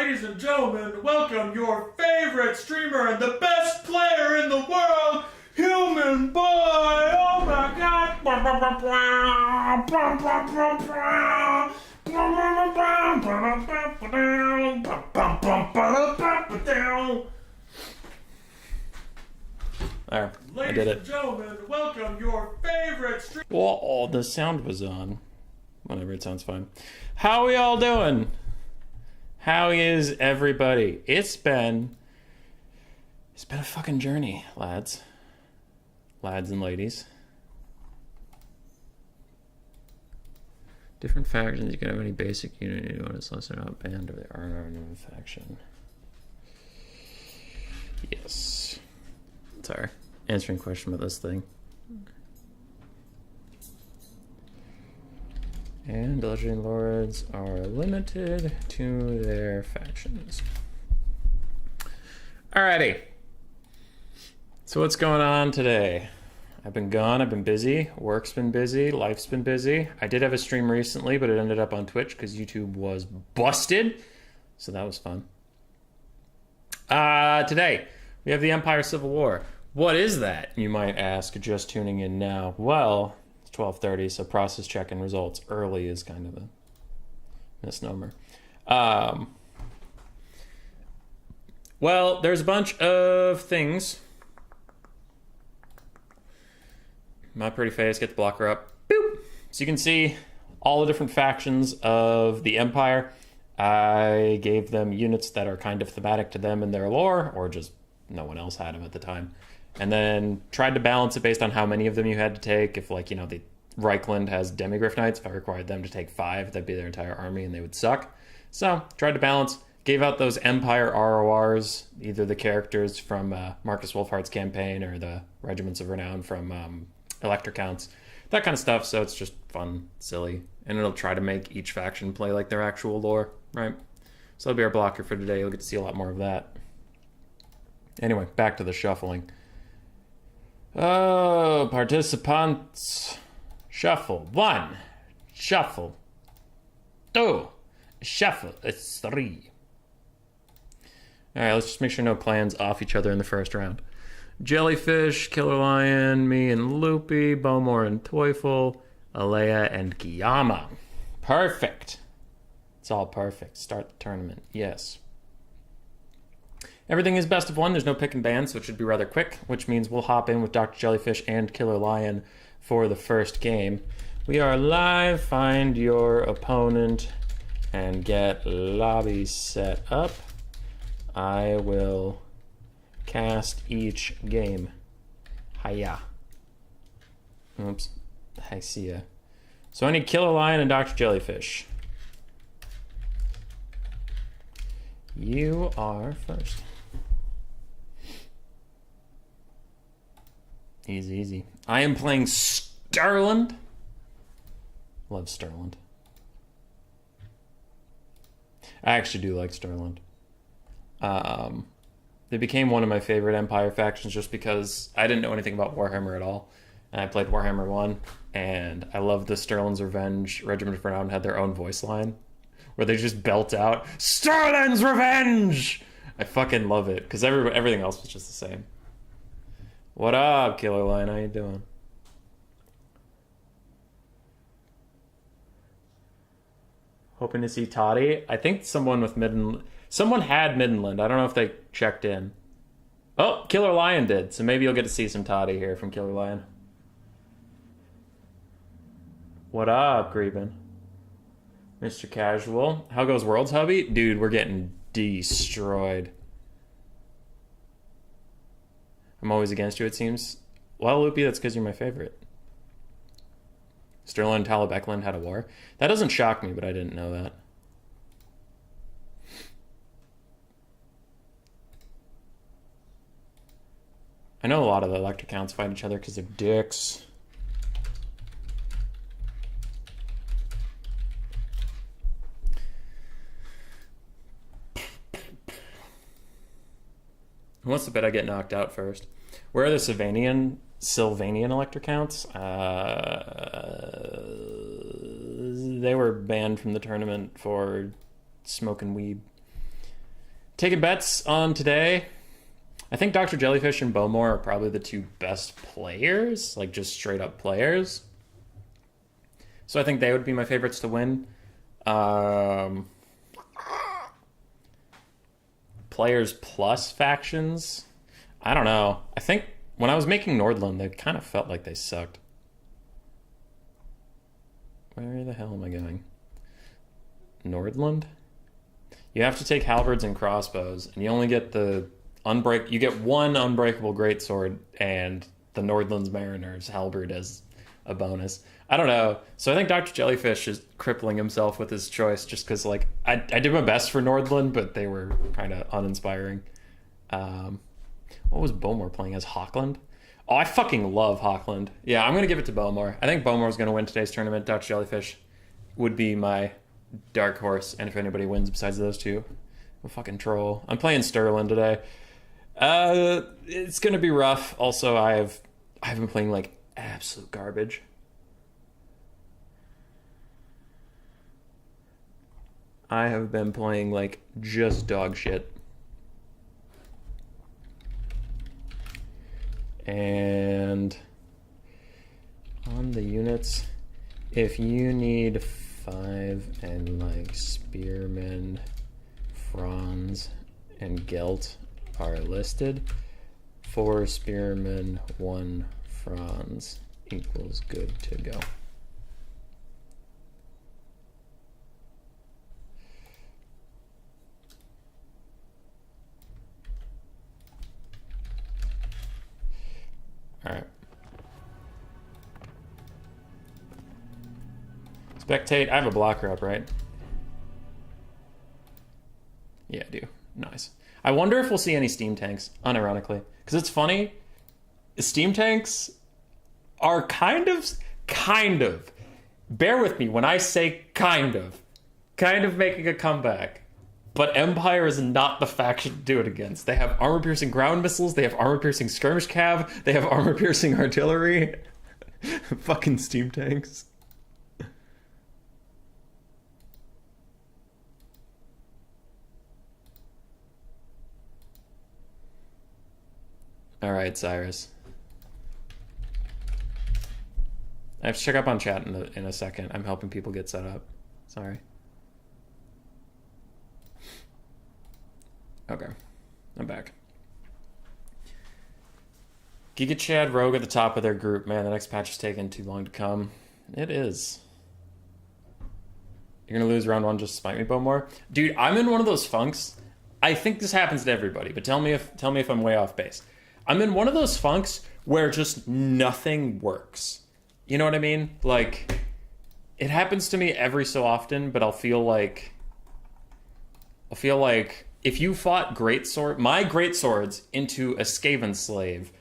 Ladies and gentlemen, welcome your favorite streamer and the best player in the world, Human Boy! Oh my god! There, I did it. Ladies and gentlemen, welcome your favorite streamer. Oh, the sound was on. Whatever, it sounds fine. How we all doing? How is everybody? It's been a fucking journey, lads. Lads and ladies. Different factions, you can have any basic unit you want to lesser out band or the R faction. Yes. Sorry. Answering question about this thing. And legendary lords are limited to their factions. Alrighty. So what's going on today? I've been gone, I've been busy, work's been busy, life's been busy. I did have a stream recently, but it ended up on Twitch because YouTube was busted. So that was fun. Today, we have the Empire Civil War. What is that, you might ask, just tuning in now? Well, 12:30, so process checking results early is kind of a misnomer. Well, there's a bunch of things. My pretty face, get the blocker up. Boop! So you can see all the different factions of the Empire. I gave them units that are kind of thematic to them and their lore, or just no one else had them at the time. And then tried to balance it based on how many of them you had to take. If, like, you know, the Reichland has Demigryph Knights, if I required them to take 5, that'd be their entire army and they would suck. So, tried to balance. Gave out those Empire RORs, either the characters from Marcus Wolfhardt's campaign or the Regiments of Renown from Elector Counts. That kind of stuff, so it's just fun, silly. And it'll try to make each faction play like their actual lore, right? So that'll be our blocker for today. You'll get to see a lot more of that. Anyway, back to the shuffling. Oh, participants. Shuffle 1. Shuffle 2. Shuffle 3. Alright, let's just make sure no clans off each other in the first round. Jellyfish, Killer Lion, me and Loopy, Bowmore and Teufel, Alea and Guillama. Perfect. It's all perfect. Start the tournament. Yes. Everything is best of 1. There's no pick and ban, so it should be rather quick, which means we'll hop in with Dr. Jellyfish and Killer Lion for the first game. We are live. Find your opponent and get lobby set up. I will cast each game. Hiya. Oops. I see ya. So I need Killer Lion and Dr. Jellyfish. You are first. Easy, easy. I am playing Stirland. Love Stirland. I actually do like Stirland. They became one of my favorite Empire factions just because I didn't know anything about Warhammer at all. And I played Warhammer 1, and I loved the Stirland's Revenge. Regiment of Renown had their own voice line, where they just belt out, Stirland's Revenge! I fucking love it, because everything else was just the same. What up, Killer Lion? How you doing? Hoping to see Toddy. I think someone with Midland... Someone had Midland. I don't know if they checked in. Oh, Killer Lion did. So maybe you'll get to see some Toddy here from Killer Lion. What up, Greben? Mr. Casual. How goes Worlds, hubby? Dude, we're getting destroyed. I'm always against you, it seems. Well, Loopy, that's because you're my favorite. Stirland and Talabecland had a war. That doesn't shock me, but I didn't know that. I know a lot of the Elector Counts fight each other because they're dicks. Who wants to bet I get knocked out first? Where are the Sylvanian Elector Counts? They were banned from the tournament for smoking weed. taking bets on today. I think Dr. Jellyfish and Bowmore are probably the two best players, like just straight up players. So I think they would be my favorites to win. Players plus factions. I don't know. I think when I was making Nordland, they kind of felt like they sucked. Where the hell am I going? Nordland? You have to take halberds and crossbows, and you only get you get one unbreakable greatsword and the Nordland's Mariner's halberd as a bonus. I don't know. So I think Dr. Jellyfish is crippling himself with his choice just because, like, I did my best for Nordland, but they were kind of uninspiring. What was Bowmore playing as? Hochland? Oh, I fucking love Hochland. Yeah, I'm going to give it to Bowmore. I think Bowmore's going to win today's tournament. Dr. Jellyfish would be my dark horse, and if anybody wins besides those two, I'm a fucking troll. I'm playing Stirland today. It's going to be rough. Also, I've been playing, like, absolute garbage. I have been playing, like, just dog shit. And on the units, if you need 5 and, like, Spearmen, Franz, and Gelt are listed, 4 Spearmen, 1 Franz equals good to go. All right. Spectate. I have a blocker up, right? Yeah, I do. Nice. I wonder if we'll see any steam tanks, unironically. Because it's funny. Steam tanks are kind of, bear with me when I say kind of making a comeback. But Empire is not the faction to do it against. They have armor-piercing ground missiles, they have armor-piercing skirmish cav, they have armor-piercing artillery. Fucking steam tanks. Alright, Cyrus. I have to check up on chat in a second. I'm helping people get set up. Sorry. Okay, I'm back. Giga Chad Rogue at the top of their group. Man, the next patch is taking too long to come. It is. You're gonna lose round 1 just to spite me, Bowmore? Dude, I'm in one of those funks. I think this happens to everybody, but tell me if I'm way off base. I'm in one of those funks where just nothing works. You know what I mean? Like, it happens to me every so often, but I'll feel like if you fought my greatswords into a Skaven slave,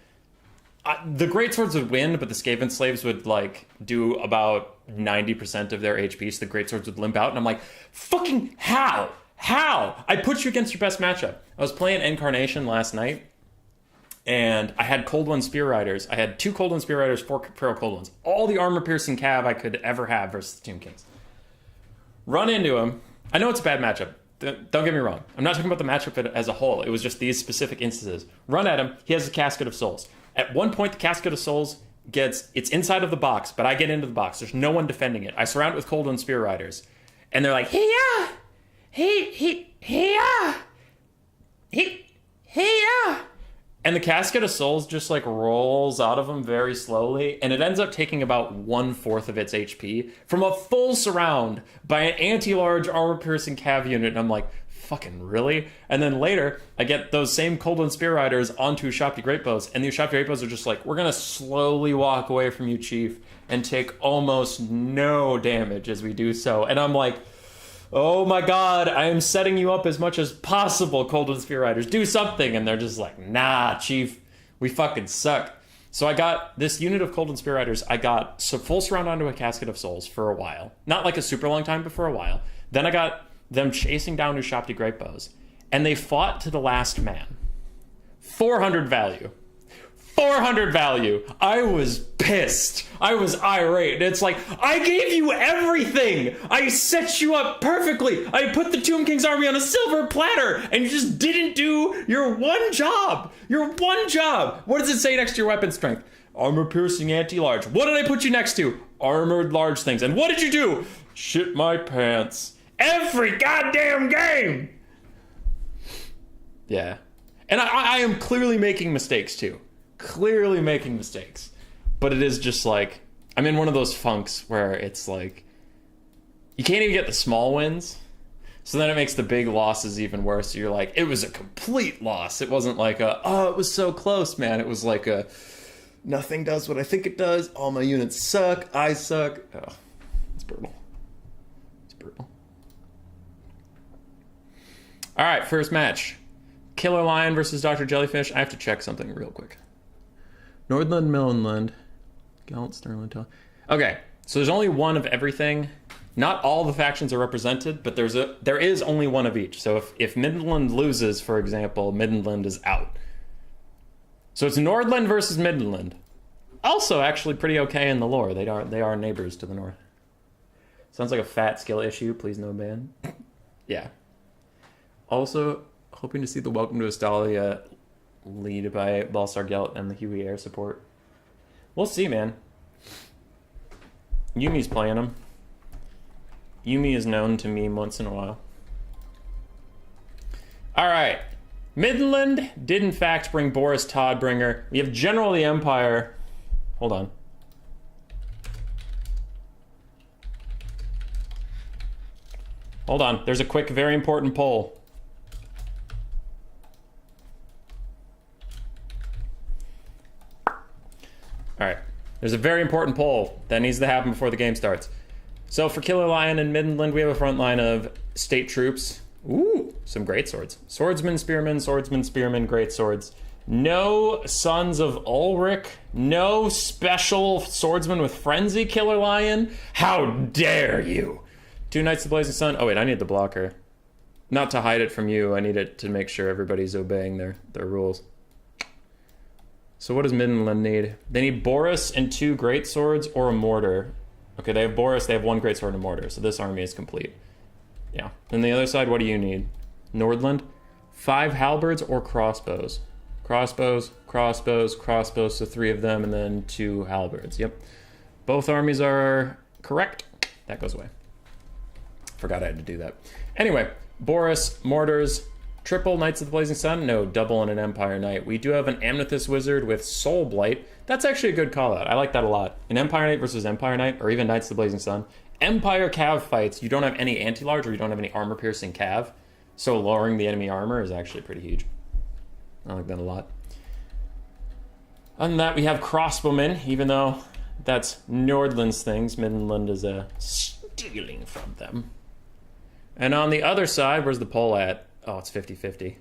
the greatswords would win, but the Skaven slaves would, like, do about 90% of their HP, so the greatswords would limp out, and I'm like, fucking how? I put you against your best matchup. I was playing Incarnation last night, and I had Cold One Spear Riders. I had 2 Cold One Spear Riders, 4 Feral Cold Ones. All the armor-piercing cav I could ever have versus the Tomb Kings. Run into him. I know it's a bad matchup. Don't get me wrong. I'm not talking about the matchup as a whole. It was just these specific instances. Run at him. He has a Casket of Souls. At one point, the Casket of Souls it's inside of the box, but I get into the box. There's no one defending it. I surround it with Cold One Spear Riders. And they're like, hey-ya! Hey-ya! And the Casket of Souls just, like, rolls out of him very slowly, and it ends up taking about 1/4 of its HP from a full surround by an anti-large armor-piercing cav unit, and I'm like, fucking really? And then later, I get those same Cold One Spear Riders onto Ushapti Greatbows, and the Ushapti Greatbows are just like, we're gonna slowly walk away from you, Chief, and take almost no damage as we do so. And I'm like, oh my god, I am setting you up as much as possible, Cold One Spear Riders. Do something. And they're just like, nah, Chief, we fucking suck. So I got this unit of Cold One Spear Riders. I got full surround onto a Casket of Souls for a while. Not like a super long time, but for a while. Then I got them chasing down Ushapti Greatbows. And they fought to the last man. 400 value. 400 value. I was pissed. I was irate. It's like, I gave you everything. I set you up perfectly. I put the Tomb King's army on a silver platter, and you just didn't do your one job. Your one job. What does it say next to your weapon strength? Armor-piercing anti-large. What did I put you next to? Armored large things. And what did you do? Shit my pants. Every goddamn game! Yeah. And I am clearly making mistakes, too. Clearly making mistakes. But it is just like, I'm in one of those funks where it's like, you can't even get the small wins. So then it makes the big losses even worse. You're like, it was a complete loss. It wasn't like oh, it was so close, man. It was like nothing does what I think it does. All my units suck. I suck. Oh, it's brutal. It's brutal. All right, first match. Killer Lion versus Dr. Jellyfish. I have to check something real quick. Nordland, Midland, Gelt, Stirland. Okay, so there's only one of everything. Not all the factions are represented, but there is only one of each. So if Midland loses, for example, Midland is out. So it's Nordland versus Midland. Also, actually pretty okay in the lore. They are neighbors to the north. Sounds like a fat skill issue. Please no ban. Yeah. Also, hoping to see the Welcome to Astalia lead by Balsar Gelt and the Huey air support. We'll see, man. Yumi's playing him. Yumi is known to meme once in a while. Alright. Midland did in fact bring Boris Toddbringer. We have General of the Empire. Hold on. Hold on. There's a quick, very important poll. Alright. There's a very important poll that needs to happen before the game starts. So for Killer Lion and Midland, we have a front line of state troops. Ooh, some great swords. Swordsman, spearman, great swords. No Sons of Ulrich. No special swordsman with frenzy, Killer Lion. How dare you? 2 Knights of the Blazing Sun. Oh wait, I need the blocker. Not to hide it from you, I need it to make sure everybody's obeying their rules. So what does Midland need? They need Boris and 2 great swords or a mortar. Okay, they have Boris, they have 1 great sword and a mortar, so this army is complete. Yeah. And the other side, what do you need? Nordland? 5 halberds or crossbows? Crossbows, so 3 of them, and then 2 halberds. Yep. Both armies are correct. That goes away. Forgot I had to do that. Anyway, Boris, mortars, triple Knights of the Blazing Sun? No, double and an Empire Knight. We do have an Amethyst Wizard with Soul Blight. That's actually a good call out. I like that a lot. An Empire Knight versus Empire Knight, or even Knights of the Blazing Sun. Empire Cav fights, you don't have any anti-large or you don't have any armor-piercing Cav. So lowering the enemy armor is actually pretty huge. I like that a lot. Other than that, we have Crossbowmen, even though that's Nordland's things. Midland is stealing from them. And on the other side, where's the poll at? Oh, it's 50-50.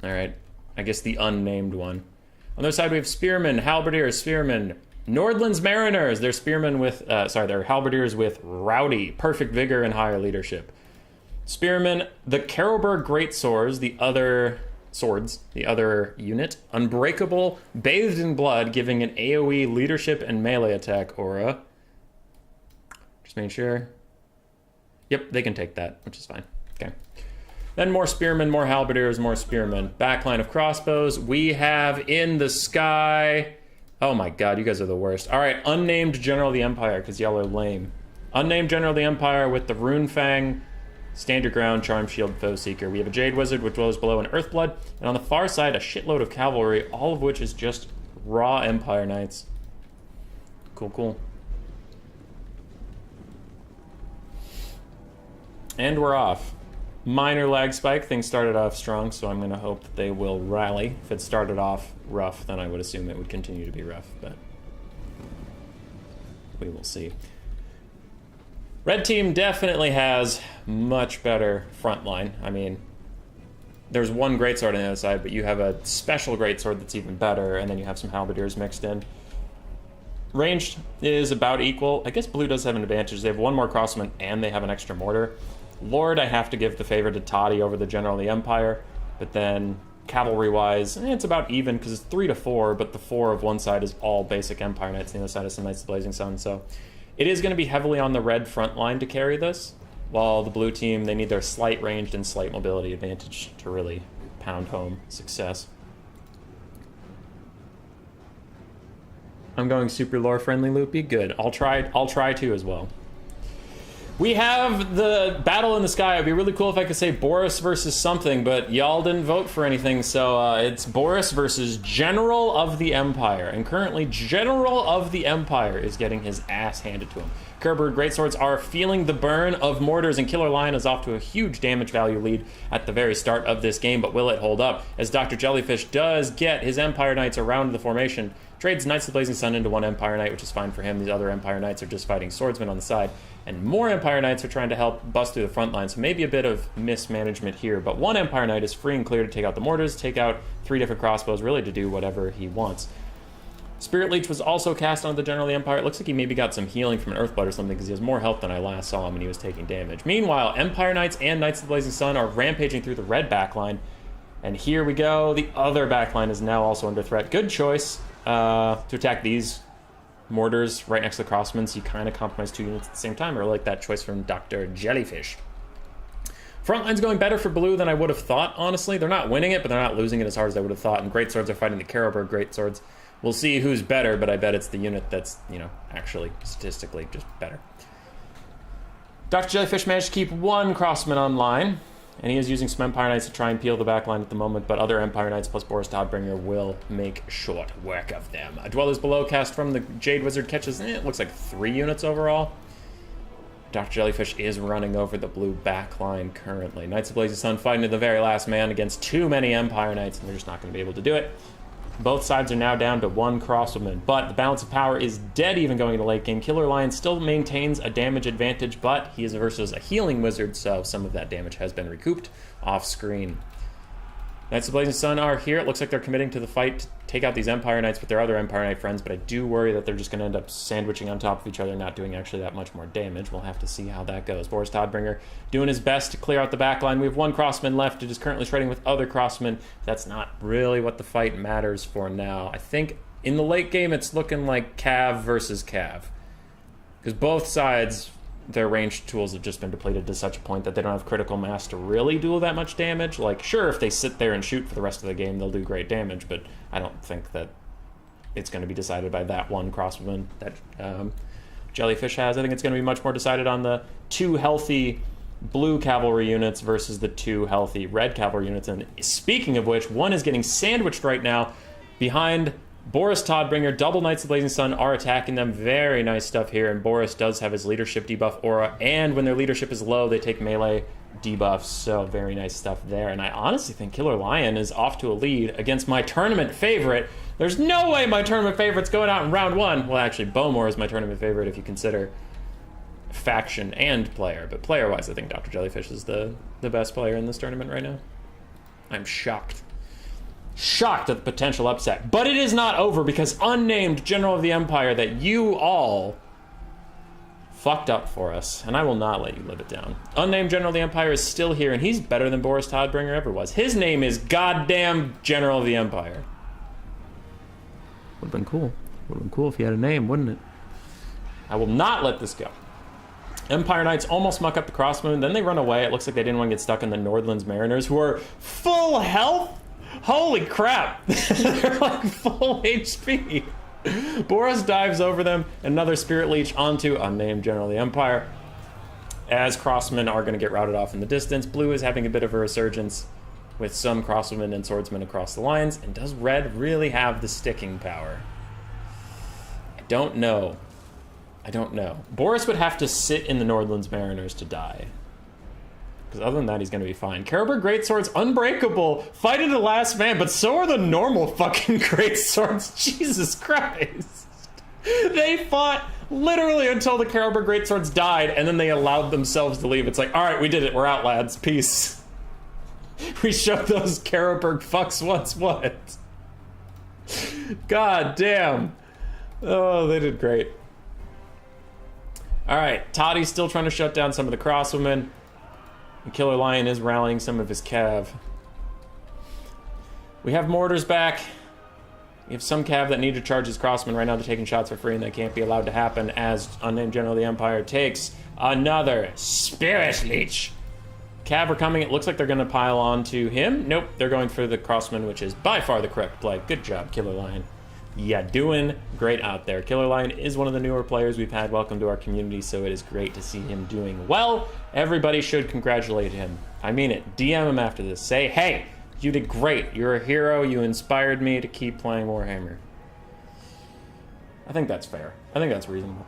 All right. I guess the unnamed one. On the other side, we have Spearmen, Halberdiers, Spearmen. Nordland's Mariners. They're Spearmen with, they're Halberdiers with Rowdy, Perfect Vigor, and Higher Leadership. Spearmen, the Carroburg Greatswords, the other unit. Unbreakable, Bathed in Blood, giving an AoE leadership and melee attack aura. Just making sure. Yep, they can take that, which is fine. Okay. Then more Spearmen, more Halberdiers, more Spearmen. Backline of crossbows. We have in the sky... Oh my god, you guys are the worst. Alright, unnamed General of the Empire, because y'all are lame. Unnamed General of the Empire with the Rune Fang, Stand Your Ground, Charm Shield, Foe Seeker. We have a Jade Wizard, which dwells below an Earthblood. And on the far side, a shitload of cavalry, all of which is just raw Empire Knights. Cool, cool. And we're off. Minor lag spike. Things started off strong, so I'm going to hope that they will rally. If it started off rough, then I would assume it would continue to be rough, but we will see. Red team definitely has much better front line. I mean, there's 1 greatsword on the other side, but you have a special greatsword that's even better, and then you have some halberdiers mixed in. Ranged is about equal. I guess blue does have an advantage. They have 1 more crossman, and they have an extra mortar. Lord, I have to give the favor to Toddy over the General of the Empire, but then cavalry-wise, it's about even because it's 3 to 4, but the 4 of one side is all basic Empire Knights, and the other side is some Knights of the Blazing Sun. So it is going to be heavily on the red front line to carry this, while the blue team, they need their slight ranged and slight mobility advantage to really pound home success. I'm going super lore-friendly, Loopy. Good. I'll try to as well. We have the battle in the sky. It'd be really cool if I could say Boris versus something, but y'all didn't vote for anything, so it's Boris versus General of the Empire. And currently, General of the Empire is getting his ass handed to him. Kerber Greatswords are feeling the burn of mortars, and Killer Lion is off to a huge damage value lead at the very start of this game, but will it hold up? As Dr. Jellyfish does get his Empire Knights around the formation, trades Knights of the Blazing Sun into one Empire Knight, which is fine for him. These other Empire Knights are just fighting swordsmen on the side, and more Empire Knights are trying to help bust through the front line, so maybe a bit of mismanagement here, but one Empire Knight is free and clear to take out the mortars, take out 3 different crossbows, really to do whatever he wants. Spirit Leech was also cast on the General of the Empire. It looks like he maybe got some healing from an Earthblood or something because he has more health than I last saw him when he was taking damage. Meanwhile, Empire Knights and Knights of the Blazing Sun are rampaging through the red backline, and here we go. The other backline is now also under threat. Good choice to attack these mortars right next to the crossmen, so you kind of compromise 2 units at the same time. I like that choice from Dr. Jellyfish. Frontline's going better for blue than I would have thought, honestly. They're not winning it, but they're not losing it as hard as I would have thought, and Greatswords are fighting the Karelberg Greatswords. We'll see who's better, but I bet it's the unit that's, actually statistically just better. Dr. Jellyfish managed to keep 1 crossman online, and he is using some Empire Knights to try and peel the back line at the moment, but other Empire Knights plus Boris Todbringer will make short work of them. A Dwellers Below cast from the Jade Wizard catches, it looks like 3 units overall. Dr. Jellyfish is running over the blue back line currently. Knights of Blazing Sun fighting to the very last man against too many Empire Knights, and they're just not going to be able to do it. Both sides are now down to 1 crosswoman, but the balance of power is dead even going into late game. Killer Lion still maintains a damage advantage, but he is versus a healing wizard, so some of that damage has been recouped off screen. Knights of Blazing Sun are here. It looks like they're committing to the fight to take out these Empire Knights with their other Empire Knight friends, but I do worry that they're just going to end up sandwiching on top of each other, not doing actually that much more damage. We'll have to see how that goes. Boris Todbringer doing his best to clear out the back line. We have 1 crossman left. It is currently shredding with other crossmen. That's not really what the fight matters for now. I think in the late game, it's looking like Cav versus Cav, because both sides, their ranged tools have just been depleted to such a point that they don't have critical mass to really do that much damage. Like, sure, if they sit there and shoot for the rest of the game, they'll do great damage, but I don't think that it's going to be decided by that 1 crossman that Jellyfish has. I think it's going to be much more decided on the 2 healthy blue cavalry units versus the 2 healthy red cavalry units. And speaking of which, one is getting sandwiched right now behind Boris Todbringer. Double Knights of the Blazing Sun are attacking them. Very nice stuff here, and Boris does have his leadership debuff aura, and when their leadership is low, they take melee debuffs, so very nice stuff there. And I honestly think Killer Lion is off to a lead against my tournament favorite. There's no way my tournament favorite's going out in round 1. Well, actually, Bowmore is my tournament favorite if you consider faction and player, but player-wise, I think Dr. Jellyfish is the best player in this tournament right now. I'm shocked at the potential upset. But it is not over, because unnamed General of the Empire that you all fucked up for us, and I will not let you live it down. Unnamed General of the Empire is still here, and he's better than Boris Todbringer ever was. His name is goddamn General of the Empire. Would have been cool. Would have been cool if he had a name, wouldn't it? I will not let this go. Empire Knights almost muck up the crossmoon, then they run away. It looks like they didn't want to get stuck in the Nordland's Mariners, who are full health. Holy crap! They're like full HP. Boris dives over them. Another Spirit Leech onto unnamed General of the Empire. As crossmen are going to get routed off in the distance. Blue is having a bit of a resurgence with some crosswomen and swordsmen across the lines. And does red really have the sticking power? I don't know. Boris would have to sit in the Nordland's Mariners to die. Because other than that, he's going to be fine. Karelberg Greatswords, unbreakable, fighting the last man, but so are the normal fucking Greatswords. Jesus Christ. They fought literally until the Karelberg Greatswords died, and then they allowed themselves to leave. It's like, all right, we did it. We're out, lads. Peace. We showed those Karelberg fucks once what? God damn. Oh, they did great. All right, Toddy's still trying to shut down some of the crosswomen. And Killer Lion is rallying some of his cav. We have mortars back. We have some cav that need to charge his crossmen. Right now they're taking shots for free, and that can't be allowed to happen as Unnamed General of the Empire takes another Spirit Leech. Cav are coming. It looks like they're going to pile on to him. Nope, they're going for the crossman, which is by far the correct play. Good job, Killer Lion. Yeah, doing great out there. Killer Lion is one of the newer players we've had welcome to our community, so it is great to see him doing well. Everybody should congratulate him. I mean it. DM him after this. Say, hey, you did great. You're a hero. You inspired me to keep playing Warhammer. I think that's fair. I think that's reasonable.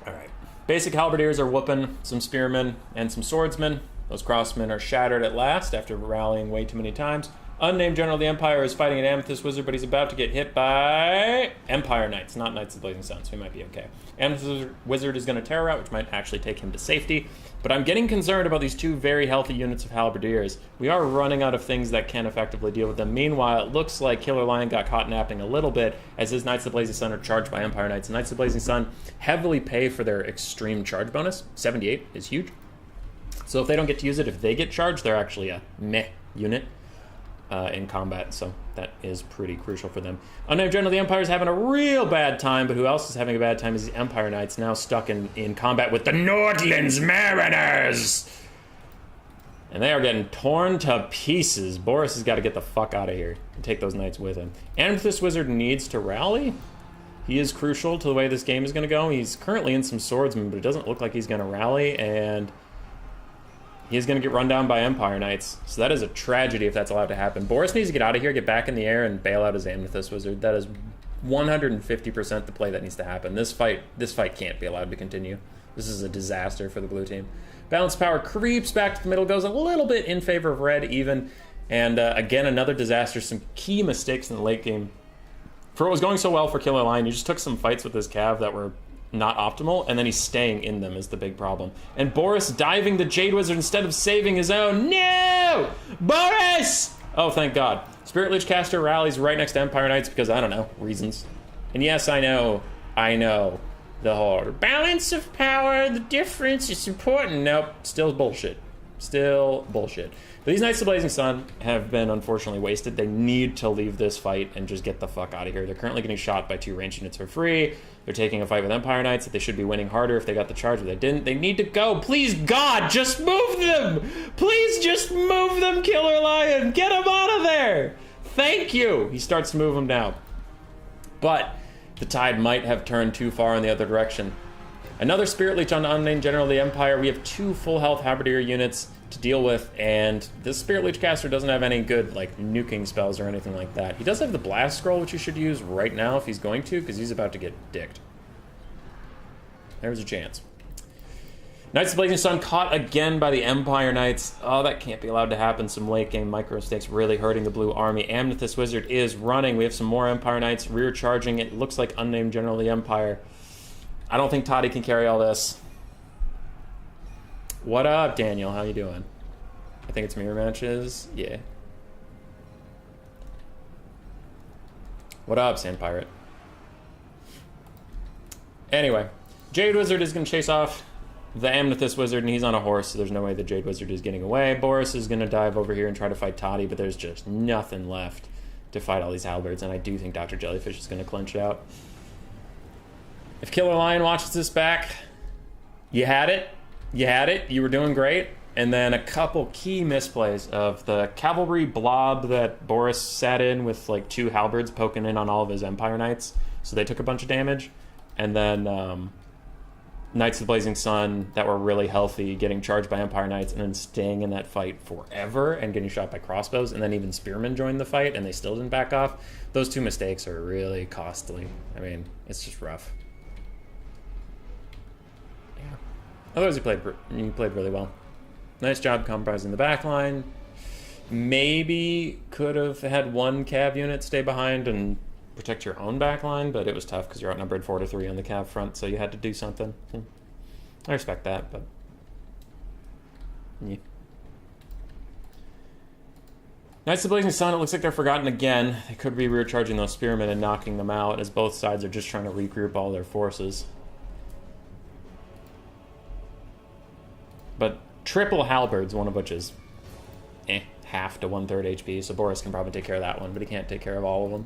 All right. Basic halberdiers are whooping some spearmen and some swordsmen. Those crossmen are shattered at last after rallying way too many times. Unnamed General of the Empire is fighting an Amethyst Wizard, but he's about to get hit by Empire Knights, not Knights of the Blazing Sun, so he might be okay. Amethyst Wizard is going to terror out, which might actually take him to safety. But I'm getting concerned about these two very healthy units of halberdiers. We are running out of things that can effectively deal with them. Meanwhile, it looks like Killer Lion got caught napping a little bit as his Knights of the Blazing Sun are charged by Empire Knights. Knights of the Blazing Sun heavily pay for their extreme charge bonus. 78 is huge. So if they don't get to use it, if they get charged, they're actually a meh unit in combat, so that is pretty crucial for them. Unnamed General of the Empire is having a real bad time, but who else is having a bad time is the Empire Knights, now stuck in combat with the Nordland's Mariners! And they are getting torn to pieces. Boris has got to get the fuck out of here and take those knights with him. Amethyst Wizard needs to rally. He is crucial to the way this game is going to go. He's currently in some swordsmen, but it doesn't look like he's going to rally, and he's going to get run down by Empire Knights. So that is a tragedy if that's allowed to happen. Boris needs to get out of here, get back in the air, and bail out his Amethyst Wizard. That is 150% the play that needs to happen. This fight can't be allowed to continue. This is a disaster for the blue team. Balance power creeps back to the middle, goes a little bit in favor of red even. And again, another disaster. Some key mistakes in the late game. For what was going so well for Killer Lion, he just took some fights with his cav that were not optimal, and then he's staying in them is the big problem. And Boris diving the Jade Wizard instead of saving his own. No! Boris! Oh, thank God. Spirit Lich Caster rallies right next to Empire Knights because, I don't know, reasons. And yes, I know. The whole balance of power, the difference is important. Nope, still bullshit. Still bullshit. But these Knights of the Blazing Sun have been unfortunately wasted. They need to leave this fight and just get the fuck out of here. They're currently getting shot by 2 ranged units for free. They're taking a fight with Empire Knights that they should be winning harder if they got the charge, but they didn't. They need to go. Please, God, just move them. Please just move them, Killer Lion. Get them out of there. Thank you. He starts to move them now. But the tide might have turned too far in the other direction. Another Spirit Leech on Unnamed General of the Empire. We have 2 full health Halberdier units to deal with, and this Spirit Leech caster doesn't have any good, like, nuking spells or anything like that. He does have the Blast Scroll, which he should use right now if he's going to, because he's about to get dicked. There's a chance. Knights of the Blazing Sun caught again by the Empire Knights. Oh, that can't be allowed to happen. Some late game micro mistakes really hurting the blue army. Amethyst Wizard is running. We have some more Empire Knights rear charging. It looks like Unnamed General of the Empire. I don't think Toddy can carry all this. What up, Daniel? How you doing? I think it's mirror matches. Yeah. What up, Sand Pirate? Anyway, Jade Wizard is going to chase off the Amethyst Wizard, and he's on a horse, so there's no way the Jade Wizard is getting away. Boris is going to dive over here and try to fight Toddy, but there's just nothing left to fight all these halberds, and I do think Dr. Jellyfish is going to clinch it out. If Killer Lion watches this back, you had it. You had it. You were doing great. And then a couple key misplays of the cavalry blob that Boris sat in with like 2 halberds poking in on all of his Empire Knights. So they took a bunch of damage. And then Knights of the Blazing Sun that were really healthy getting charged by Empire Knights and then staying in that fight forever and getting shot by crossbows. And then even spearmen joined the fight and they still didn't back off. Those 2 mistakes are really costly. I mean, it's just rough. Otherwise, he played really well. Nice job compromising the back line. Maybe could have had 1 cav unit stay behind and protect your own back line, but it was tough because you're outnumbered 4-3 on the cav front, so you had to do something. I respect that, but yeah. Knights of the Blazing Sun, it looks like they're forgotten again. They could be rear charging those spearmen and knocking them out as both sides are just trying to regroup all their forces. But triple halberds, one of which is half to 1/3 HP, so Boris can probably take care of that one, but he can't take care of all of them.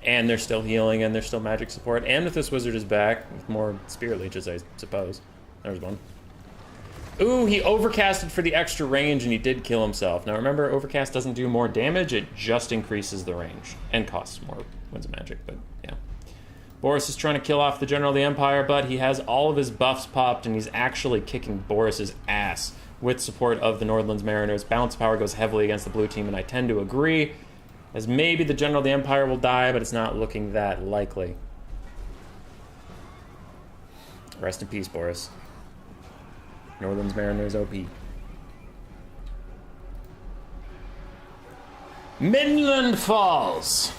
And they're still healing, and they're still magic support. And if this wizard is back, with more spirit leeches, I suppose. There's one. Ooh, he overcasted for the extra range, and he did kill himself. Now remember, overcast doesn't do more damage, it just increases the range. And costs more Winds of Magic, but yeah. Boris is trying to kill off the General of the Empire, but he has all of his buffs popped, and he's actually kicking Boris's ass with support of the Nordland's Mariners. Balance power goes heavily against the blue team, and I tend to agree, as maybe the General of the Empire will die, but it's not looking that likely. Rest in peace, Boris. Nordland's Mariners OP. Midland falls.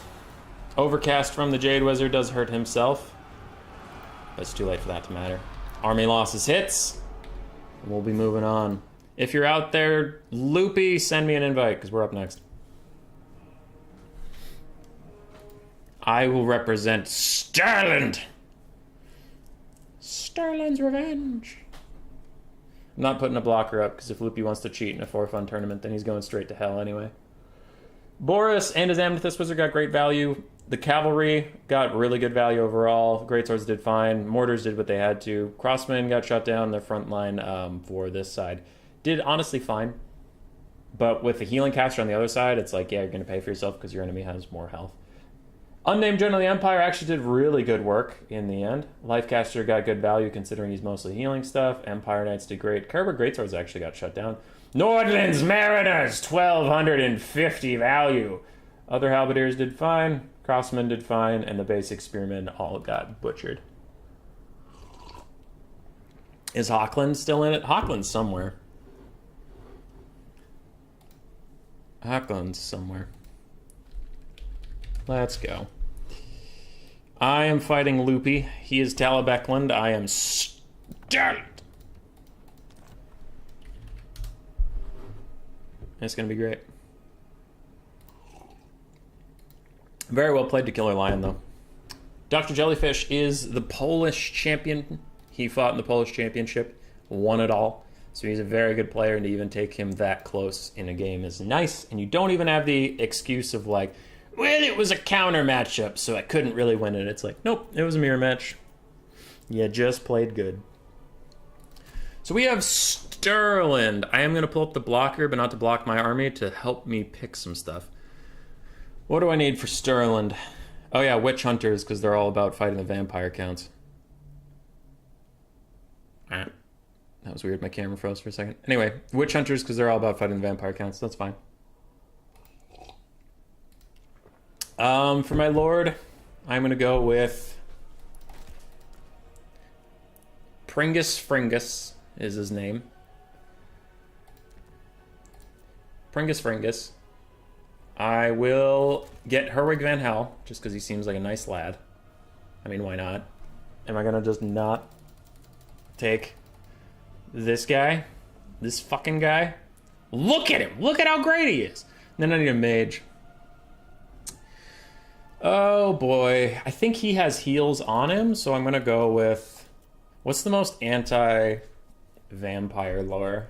Overcast from the Jade Wizard does hurt himself, but it's too late for that to matter. Army losses hits. We'll be moving on. If you're out there, Loopy, send me an invite, because we're up next. I will represent Stirland. Stirland's revenge. I'm not putting a blocker up, because if Loopy wants to cheat in a 4-fun tournament, then he's going straight to hell anyway. Boris and his Amethyst Wizard got great value. The Cavalry got really good value overall. Greatswords did fine. Mortars did what they had to. Crossmen got shut down. Their front line for this side did honestly fine. But with the healing caster on the other side, it's like, yeah, you're going to pay for yourself because your enemy has more health. Unnamed General of the Empire actually did really good work in the end. Lifecaster got good value considering he's mostly healing stuff. Empire Knights did great. Kerber Greatswords actually got shut down. Nordland's Mariners, 1,250 value. Other Halberdiers did fine. Crossmen did fine. And the basic Spearmen all got butchered. Is Hochland still in it? Hochland's somewhere. Hochland's somewhere. Let's go. I am fighting Loopy. He is Talabecland. I am Stirland. It's going to be great. Very well played to Killer Lion, though. Dr. Jellyfish is the Polish champion. He fought in the Polish Championship, won it all. So he's a very good player, and to even take him that close in a game is nice. And you don't even have the excuse of like, well, it was a counter matchup, so I couldn't really win it. It's like, nope, it was a mirror match. You just played good. So we have Stirland. I am going to pull up the blocker, but not to block my army, to help me pick some stuff. What do I need for Stirland? Oh yeah, Witch Hunters, because they're all about fighting the vampire counts. That was weird. My camera froze for a second. Anyway, Witch Hunters, because they're all about fighting the vampire counts. That's fine. For my lord, I'm going to go with Pringus Fringus is his name. Pringus Fringus. I will get Herwig Van Hel, just because he seems like a nice lad. I mean, why not? Am I going to just not take this guy? This fucking guy? Look at him! Look at how great he is! And then I need a mage. Oh boy. I think he has heals on him, so I'm going to go with... What's the most anti-vampire lore?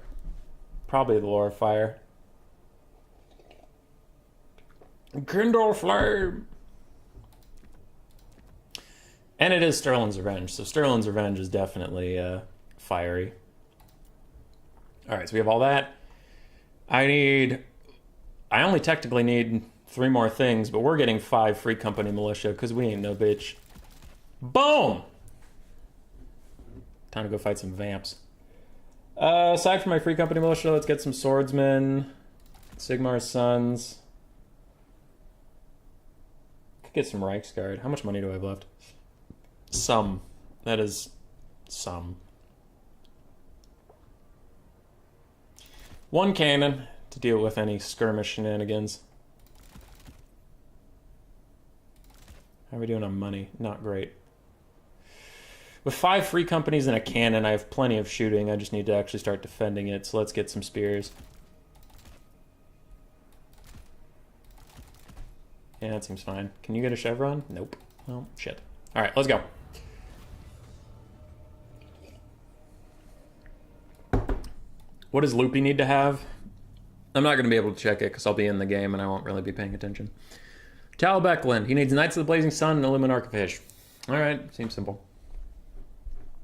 Probably the Lore of Fire. Kindle Flame! And it is Stirland's Revenge, so Stirland's Revenge is definitely fiery. Alright, so we have all that. I only technically need 3 more things, but we're getting 5 free company militia, because we ain't no bitch. Boom! Time to go fight some vamps. Aside from my free company militia, let's get some swordsmen. Sigmar's Sons. Could get some Reichsguard. How much money do I have left? Some. That is some. 1 cannon to deal with any skirmish shenanigans. How are we doing on money? Not great. With 5 free companies and a cannon, I have plenty of shooting. I just need to actually start defending it, so let's get some spears. Yeah, that seems fine. Can you get a chevron? Nope. Well, shit. Alright, let's go. What does Loopy need to have? I'm not going to be able to check it because I'll be in the game and I won't really be paying attention. Talabecland. He needs Knights of the Blazing Sun and a Luminarch Fish. Alright, seems simple.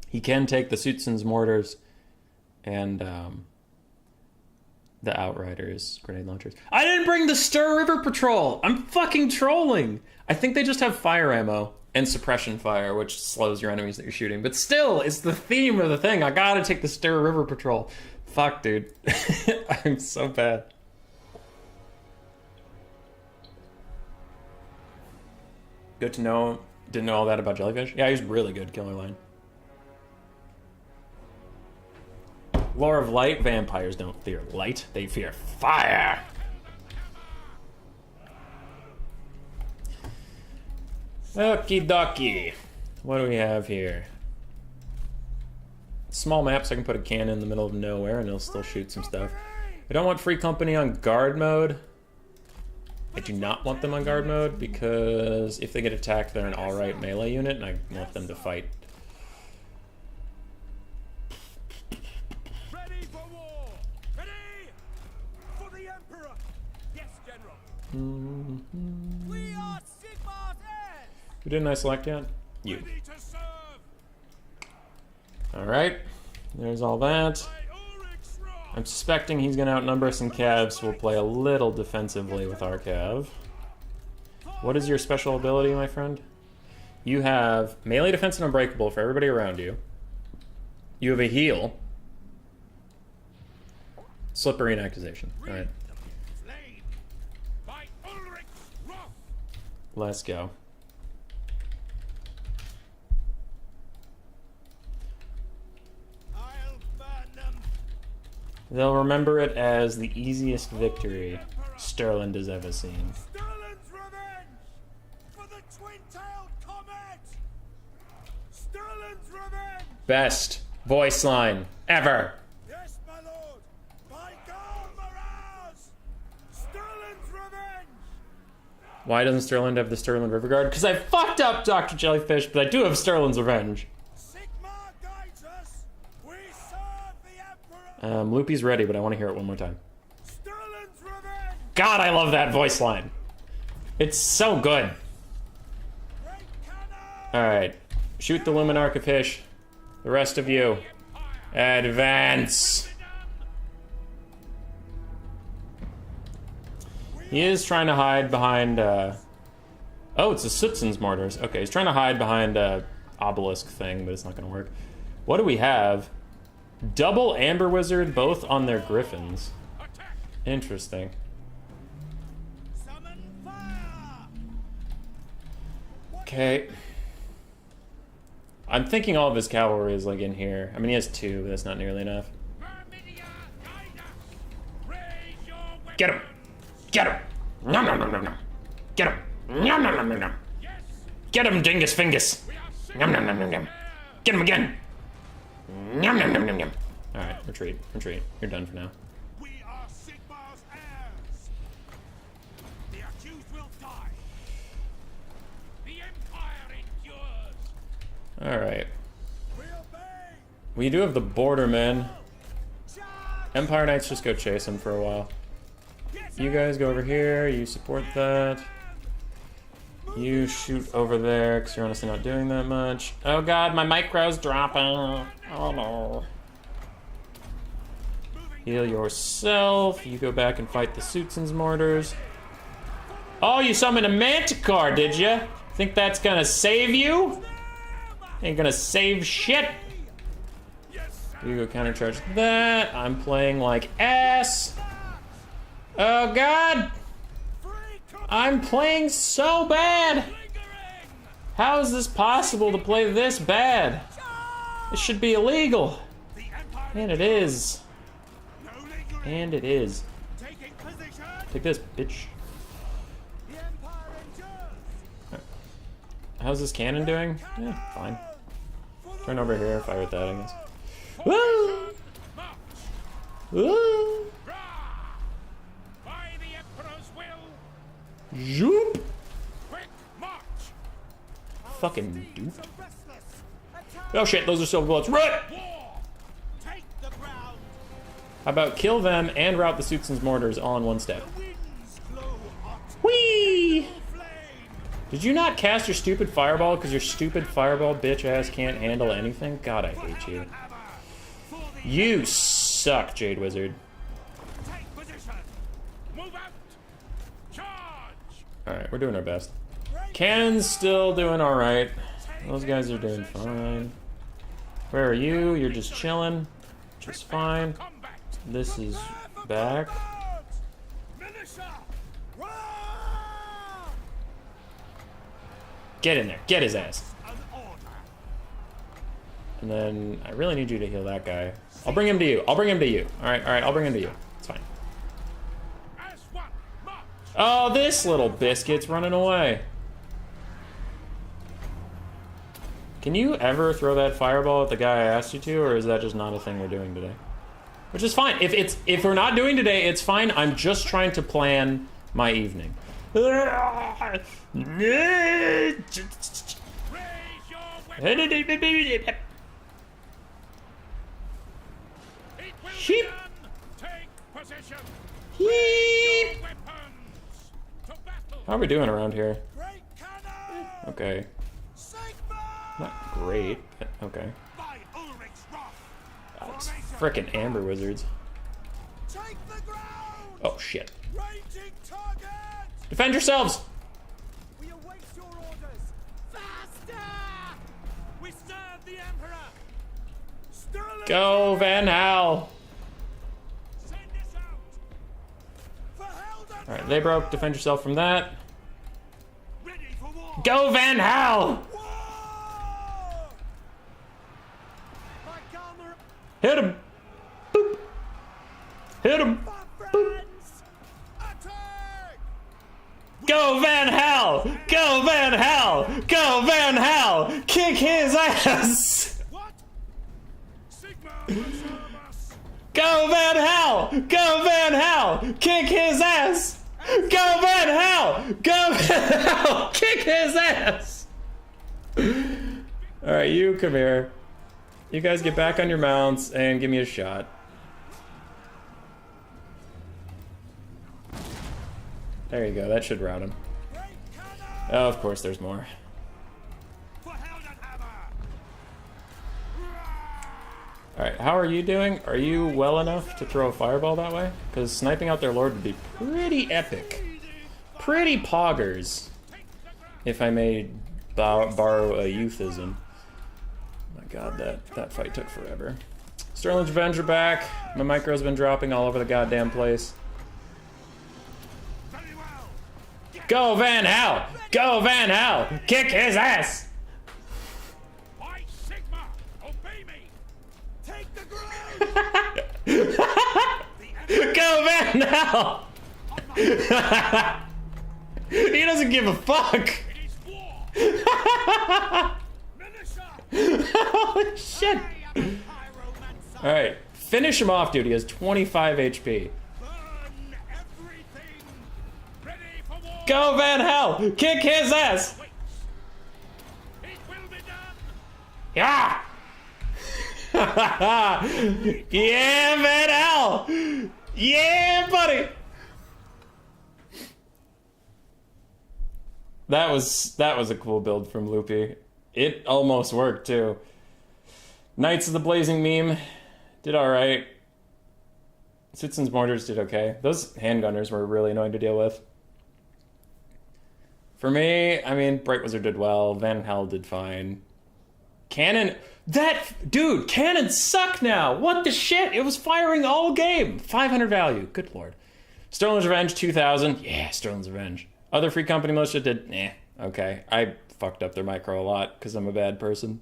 He can take the Suitson's Mortars and the Outriders grenade launchers. I didn't bring the Stir River Patrol! I'm fucking trolling! I think they just have fire ammo and suppression fire, which slows your enemies that you're shooting. But still, it's the theme of the thing. I gotta take the Stir River Patrol. Fuck, dude. I'm so bad. Good to know. Didn't know all that about Jellyfish. Yeah, he's really good, Killer Line. Lore of Light. Vampires don't fear light. They fear fire. Okie dokie. What do we have here? Small map so I can put a cannon in the middle of nowhere and it'll still shoot some stuff. I don't want free company on guard mode. I do not want them on guard mode because if they get attacked, they're an alright melee unit and I want them to fight. Ready for war! Ready for the Emperor! Yes, General! We are Sigmar's heirs! Who didn't I select yet? You. Ready to serve! Alright, there's all that. I'm suspecting he's going to outnumber us in Cav, so we'll play a little defensively with our Cav. What is your special ability, my friend? You have melee defense and unbreakable for everybody around you. You have a heal. Slippery and accusation. Alright. Let's go. They'll remember it as the easiest victory Stirland has ever seen. Stirland's revenge for the twin-tailed comet! Stirland's revenge! Best voice line ever. Yes, my lord! By God, Miraz! Stirland's revenge! Why doesn't Stirland have the Stirland River Guard? Because I fucked up Dr. Jellyfish, but I do have Stirland's Revenge. Sigmar guides us! We serve the Emperor! Loopy's ready, but I want to hear it one more time. Stirland's revenge! God, I love that voice line. It's so good. Great cannon! Alright. Shoot the Luminarch Fish. The rest of you. Advance! He is trying to hide behind, Oh, it's the Suitson's Mortars. Okay, he's trying to hide behind a obelisk thing, but it's not gonna work. What do we have? Double Amber Wizard, both on their griffins. Interesting. Summon fire! Okay. I'm thinking all of his cavalry is like in here. I mean, he has two, but that's not nearly enough. Get him! Get him! No, no, no, no, no. Get him! No, no, no, no, no. Get him, Dingus Fingus! Nom, nom, nom, nom, nom. Get him again! Nom, nom, nom, nom, nom. Alright, retreat, retreat. You're done for now. We are Sigmar's heirs! The accused will die! The Empire endures! Alright. We obey! We do have the Bordermen. Charge! Empire Knights just go chase him for a while. You guys go over here, you support that. You shoot over there, because you're honestly not doing that much. Oh god, my micro's dropping. Oh no. Heal yourself. You go back and fight the Suitson's Mortars. Oh, you summoned a Manticore, did you? Think that's gonna save you? Ain't gonna save shit. You go countercharge that. I'm playing like ass. Oh god! I'm playing so bad! How is this possible to play this bad? It should be illegal. And it is. And it is. Take this, bitch. How's this cannon doing? Yeah, fine. Turn over here, fire at that, I guess. Woo! Woo! Zoop! Fucking duped. Oh shit, those are silver bullets. Run! How about kill them and route the Suitson's mortars all in one step? Winds glow hot. Whee! Flame. Did you not cast your stupid fireball because your stupid fireball bitch ass can't handle anything? God, I hate you. You suck, Jade Wizard. Take position. Move out. Charge. Alright, we're doing our best. Cannon's still doing alright. Those guys are doing fine. Where are you? You're just chilling. Just fine. Combat. This is back. Militia. Roar! Get in there. Get his ass. An order. And then I really need you to heal that guy. I'll bring him to you. I'll bring him to you. Alright, I'll bring him to you. It's fine. As one. March. Oh, this little biscuit's running away. Can you ever throw that fireball at the guy I asked you to, or is that just not a thing we're doing today? Which is fine. If we're not doing today, it's fine. I'm just trying to plan my evening. Raise your weapon. It will Sheep. be done. Take position. Yeep. Weapons. To battle. How are we doing around here? Great cannon. Okay. Sigma. Not great, but okay. By Ulrich's wrath. Oh, it's Formation. frickin' Amber Wizards. Take the ground. Oh, shit. Ranging target. Defend yourselves! We await your orders. Faster. We serve the Emperor. Stirland. Go, Van Hal! Send us out. For hell and Alright, they broke. Defend yourself from that. ready for war. Go, Van Hal! War. My Guillama. Hit him! Boop! Hit him! My friends. Attack. Go, Van Hal! Go, Van Hal! Go, Van Hal! Kick his ass! What? Sigma will serve us. Go, Van Hal! Go, Van Hal! Kick his ass! Go, Van Hal! Go, Van Hal! Kick his ass! Alright, you come here. You guys get back on your mounts and give me a shot. There you go, that should rout him. Great cannon. Oh, of course, there's more. For hell and hammer. Alright, how are you doing? Are you well enough to throw a fireball that way? Because sniping out their lord would be pretty epic. Pretty poggers, if I may borrow a euphemism. My god, that fight took forever. Stirland's Revenge are back. My micro's been dropping all over the goddamn place. Very well. Go, Van Hal! Go, Van Hal! Kick his ass! By Sigma, obey me. Take the ground. Go, Van Hal! He doesn't give a fuck! It is war. Militia. Holy shit! I am a pyromancer. Alright, finish him off, dude. He has 25 HP. Burn everything. Ready for war. Go, Van Hal! Kick his ass! Wait. It will be done. Yeah! Yeah, Van Hal! Yeah, buddy! That was a cool build from Loopy. It almost worked too. Knights of the Blazing Meme did alright. Citizens Mortars did okay. Those handgunners were really annoying to deal with. For me, I mean, Bright Wizard did well. Van Hal did fine. Cannon... Dude, cannons suck now! What the shit? It was firing all game! 500 value. Good lord. Stirland's Revenge, 2,000. Yeah, Stirland's Revenge. Other Free Company militia did... Okay. I fucked up their micro a lot, because I'm a bad person.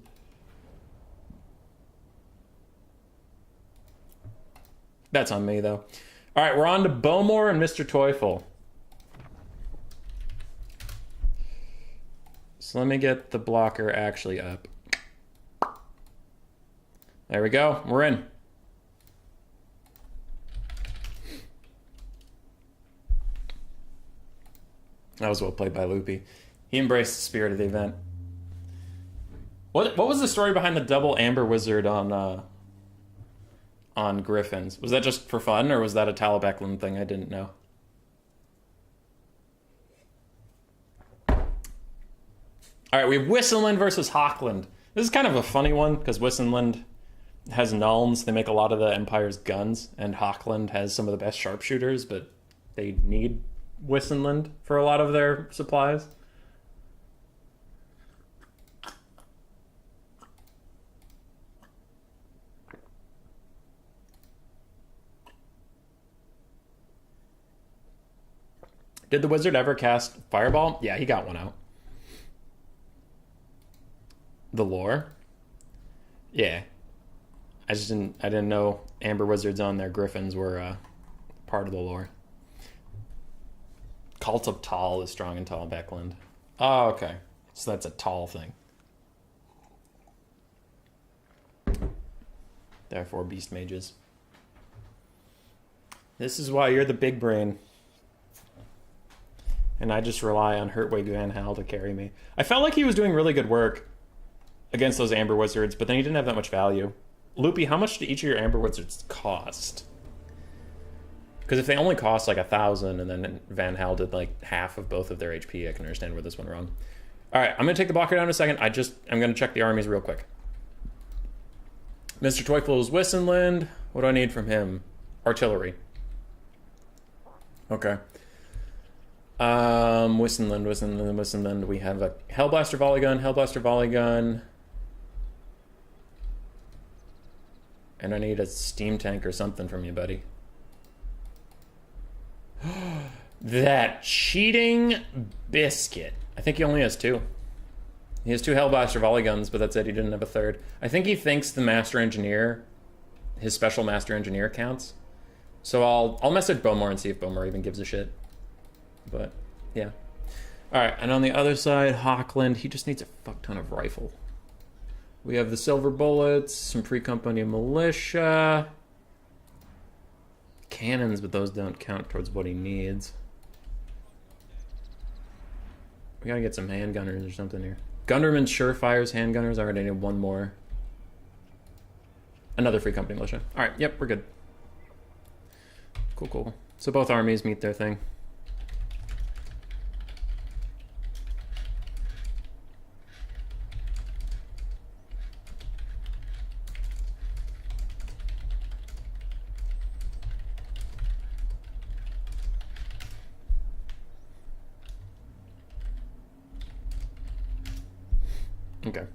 That's on me, though. Alright, we're on to Bowmore and Mr. Teufel. So let me get the blocker actually up. There we go. We're in. That was well played by Loopy. He embraced the spirit of the event. What was the story behind the double Amber Wizard on on griffins. Was that just for fun, or was that a Talabecland thing I didn't know? All right, we have Wissenland versus Hochland. This is kind of a funny one, because Wissenland has Nulns. They make a lot of the Empire's guns, and Hochland has some of the best sharpshooters, but they need Wissenland for a lot of their supplies. Did the wizard ever cast Fireball? Yeah, he got one out. The lore? Yeah. I didn't know Amber Wizards on their griffins were part of the lore. Cult of Tall is strong in Talabecland. Oh, okay. So that's a tall thing. Therefore, beast mages. This is why you're the big brain. And I just rely on Hertwig Van Hal to carry me. I felt like he was doing really good work against those Amber Wizards, but then he didn't have that much value. Loopy, how much do each of your Amber Wizards cost? Because if they only cost like 1,000 and then Van Hal did like half of both of their HP, I can understand where this went wrong. All right, I'm going to take the blocker down in a second. I'm going to check the armies real quick. Mr. Teufels Wissenland. What do I need from him? Artillery. Okay. Wissenland. We have a Hellblaster Volley Gun. And I need a steam tank or something from you, buddy. That cheating biscuit. I think he only has 2. He has 2 Hellblaster Volley Guns, but that's it. He didn't have a 3rd. I think he thinks the Master Engineer, his special Master Engineer counts. So I'll message Bowmore and see if Bowmore even gives a shit. But, yeah. Alright, and on the other side, Hochland, he just needs a fuck ton of rifle. We have the Silver Bullets, some Free Company Militia. Cannons, but those don't count towards what he needs. We gotta get some handgunners or something here. Gunderman Surefires, handgunners. I already need one more. Another Free Company Militia. Alright, yep, we're good. Cool. So both armies meet their thing. Okay.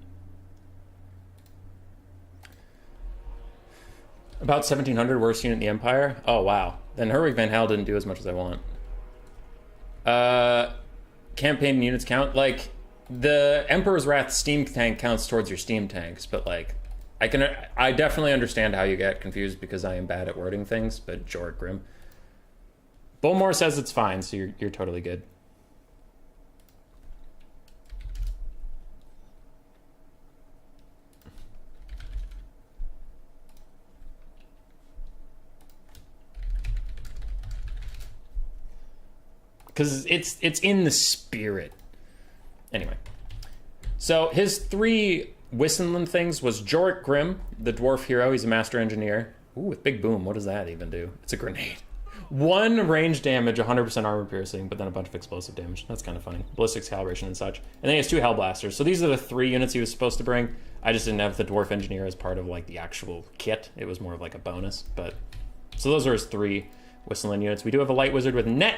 About 1,700 worst unit in the Empire? Oh, wow. Then Herwig Van Hal didn't do as much as I want. Campaign units count? Like, the Emperor's Wrath steam tank counts towards your steam tanks, but, like, I definitely understand how you get confused because I am bad at wording things, but Jorg Grimm. Bowmore says it's fine, so you're totally good. Because it's in the spirit. Anyway. So his 3 Wissenland things was Jorg Grimm, the dwarf hero. He's a master engineer. Ooh, with Big Boom. What does that even do? It's a grenade. 1 range damage, 100% armor piercing, but then a bunch of explosive damage. That's kind of funny. Ballistics calibration and such. And then he has 2 Hellblasters. So these are the 3 units he was supposed to bring. I just didn't have the dwarf engineer as part of like the actual kit. It was more of like a bonus. But so those are his 3 Wissenland units. We do have a light wizard with net.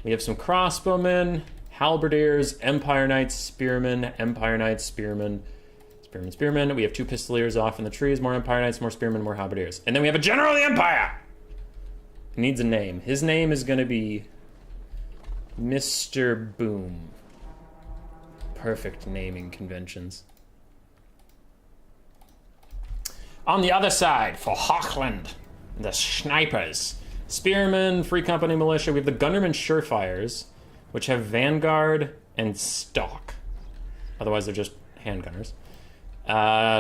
We have some crossbowmen, halberdiers, Empire Knights, spearmen, Empire Knights, spearmen, spearmen. We have 2 pistoliers off in the trees, more Empire Knights, more spearmen, more halberdiers. And then we have a general of the Empire! He needs a name. His name is going to be Mr. Boom. Perfect naming conventions. On the other side, for Hochland, the snipers. Spearmen, Free Company Militia. We have the Gunderman Surefires, which have Vanguard and Stalk. Otherwise, they're just handgunners.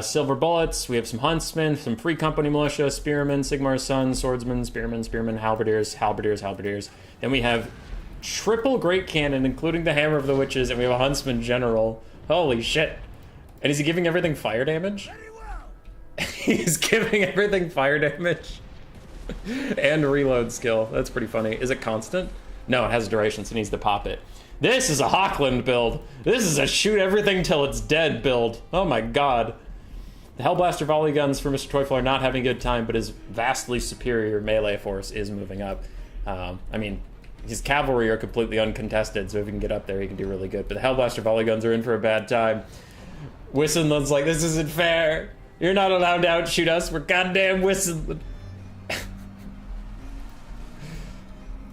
Silver Bullets. We have some Huntsmen, some Free Company Militia, Spearmen, Sigmar's Sons, Swordsmen, Spearmen, Halberdiers. Then we have triple Great Cannon, including the Hammer of the Witches, and we have a Huntsman General. Holy shit. And is he giving everything fire damage? Very well. He's giving everything fire damage and reload skill. That's pretty funny. Is it constant? No, it has duration, so it needs to pop it. This is a Hochland build. This is a shoot everything till it's dead build. Oh my god. The Hellblaster volley guns for Mr. Teufel are not having a good time, but his vastly superior melee force is moving up. I mean, his cavalry are completely uncontested, so if he can get up there, he can do really good. But the Hellblaster volley guns are in for a bad time. Wissenland's like, this isn't fair. You're not allowed to outshoot us. We're goddamn Wissenland.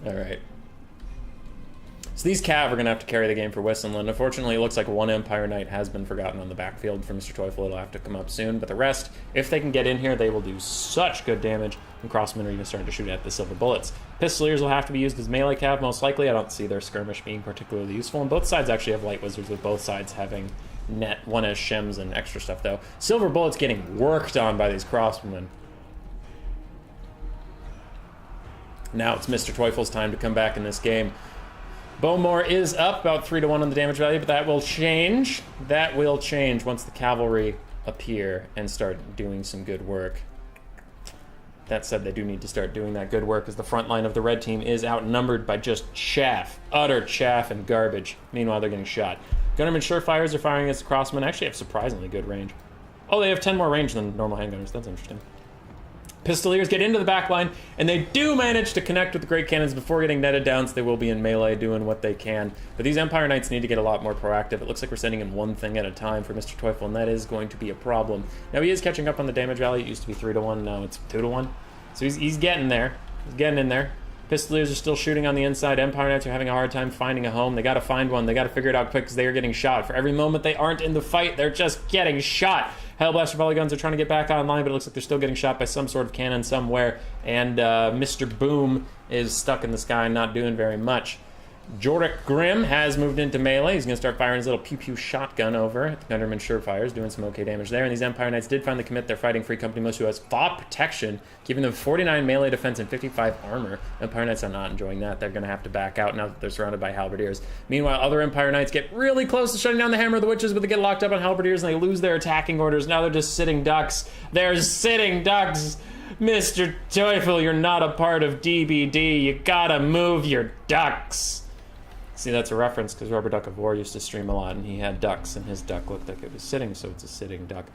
Alright. So these Cav are going to have to carry the game for Wissenland. Unfortunately, it looks like one Empire Knight has been forgotten on the backfield for Mr. Teufel. It'll have to come up soon. But the rest, if they can get in here, they will do such good damage. And Crossmen are even starting to shoot at the silver bullets. Pistoliers will have to be used as melee Cav, most likely. I don't see their skirmish being particularly useful. And both sides actually have light wizards, with both sides having net. One has shims and extra stuff, though. Silver bullets getting worked on by these Crossmen. Now it's Mr. Teufel's time to come back in this game. Bowmore is up about 3-1 on the damage value, but that will change. That will change once the cavalry appear and start doing some good work. That said, they do need to start doing that good work, as the front line of the red team is outnumbered by just chaff. Utter chaff and garbage. Meanwhile, they're getting shot. Gunnerman Surefires are firing against the Crossmen. Actually have surprisingly good range. Oh, they have 10 more range than normal handgunners. That's interesting. Pistoliers get into the back line, and they do manage to connect with the Great Cannons before getting netted down, so they will be in melee doing what they can. But these Empire Knights need to get a lot more proactive. It looks like we're sending in one thing at a time for Mr. Teufel, and that is going to be a problem. Now, he is catching up on the damage value. It used to be 3-1, now it's 2-1. So he's getting there. He's getting in there. Pistoliers are still shooting on the inside. Empire Knights are having a hard time finding a home. They got to find one. They got to figure it out quick, because they are getting shot. For every moment they aren't in the fight, they're just getting shot. Hellblaster volley guns are trying to get back online, but it looks like they're still getting shot by some sort of cannon somewhere. And Mr. Boom is stuck in the sky, not doing very much. Jordic Grim has moved into melee. He's going to start firing his little pew-pew shotgun over at the Gunnerman Surefires, doing some okay damage there. And these Empire Knights did finally commit their fighting Free Company most, who has thought protection, giving them 49 melee defense and 55 armor. Empire Knights are not enjoying that. They're going to have to back out now that they're surrounded by halberdiers. Meanwhile, other Empire Knights get really close to shutting down the Hammer of the Witches, but they get locked up on halberdiers and they lose their attacking orders. Now they're just sitting ducks. They're sitting ducks. Mr. Teufel, you're not a part of DBD. You gotta move your ducks. See, that's a reference because Rubber Duck of War used to stream a lot, and he had ducks, and his duck looked like it was sitting, so it's a sitting duck.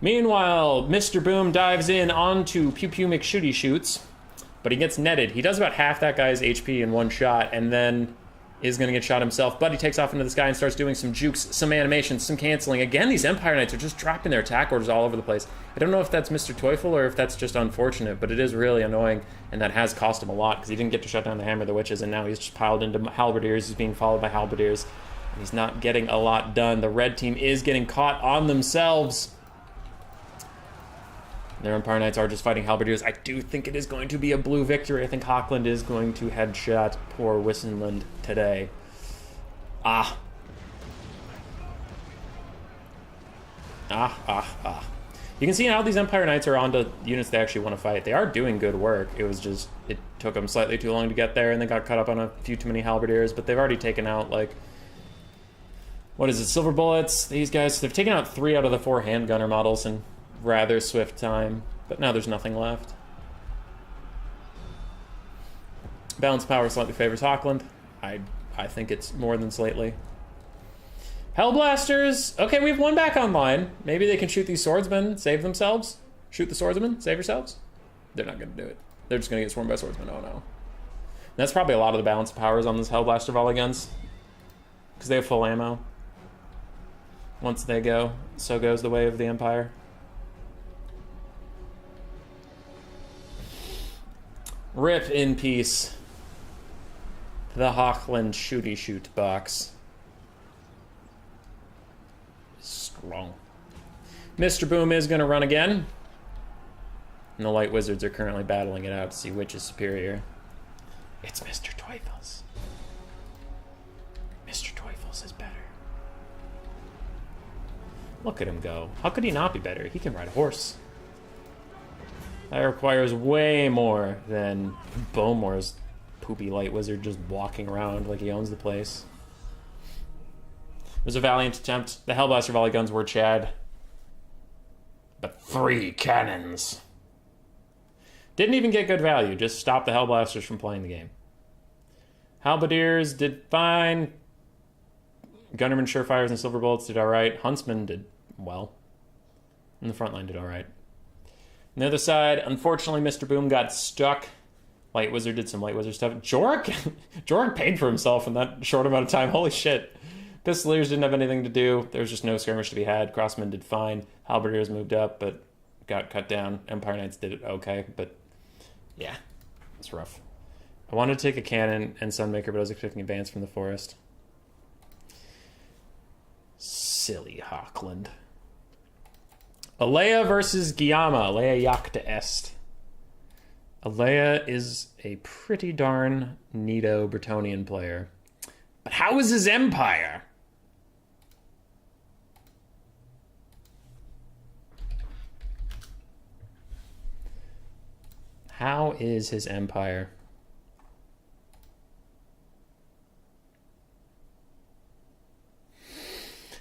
Meanwhile, Mr. Boom dives in onto Pew Pew McShooty Shoots, but he gets netted. He does about half that guy's HP in one shot, and then is going to get shot himself, but he takes off into the sky and starts doing some jukes, some animations, some canceling. Again, these Empire Knights are just dropping their attack orders all over the place. I don't know if that's Mr. Teufel or if that's just unfortunate, but it is really annoying, and that has cost him a lot, because he didn't get to shut down the Hammer of the Witches, and now he's just piled into halberdiers. He's being followed by halberdiers, and he's not getting a lot done. The red team is getting caught on themselves. Their Empire Knights are just fighting halberdiers. I do think it is going to be a blue victory. I think Hochland is going to headshot poor Wissenland today. You can see how these Empire Knights are onto units they actually want to fight. They are doing good work. It was just, it took them slightly too long to get there, and they got caught up on a few too many halberdiers, but they've already taken out, like, what is it, silver bullets? These guys, they've taken out 3 out of the 4 handgunner models in rather swift time, but now there's nothing left. Balance power slightly favors Hochland. I think it's more than slightly. Hellblasters! Okay, we have one back online. Maybe they can shoot these swordsmen, save themselves? Shoot the swordsmen, save yourselves? They're not going to do it. They're just going to get swarmed by swordsmen. Oh no. And that's probably a lot of the balance powers on this Hellblaster volley guns, because they have full ammo. Once they go, so goes the way of the Empire. Rip in peace the Hochland shooty shoot box. Strong. Mr. Boom is going to run again. And the Light Wizards are currently battling it out to see which is superior. It's Mr. Teufel's. Mr. Teufel's is better. Look at him go. How could he not be better? He can ride a horse. That requires way more than Bowmore's poopy Light Wizard just walking around like he owns the place. It was a valiant attempt. The Hellblaster volley guns were Chad. but 3 cannons. Didn't even get good value, just stopped the Hellblasters from playing the game. Halberdiers did fine. Gunnermen, Surefires, and Silverbolts did alright. Huntsmen did well. And the front line did alright. On the other side, unfortunately, Mr. Boom got stuck. Light Wizard did some Light Wizard stuff. Jork paid for himself in that short amount of time. Holy shit. Pistoliers didn't have anything to do. There was just no skirmish to be had. Crossmen did fine. Halberdiers moved up, but got cut down. Empire Knights did it okay, but yeah, it's rough. I wanted to take a cannon and Sunmaker, but I was expecting advance from the forest. Silly Hochland. Alea versus Guillama. Alea Jagd Est. Alea is a pretty darn neato Bretonnian player. But how is his empire? How is his empire?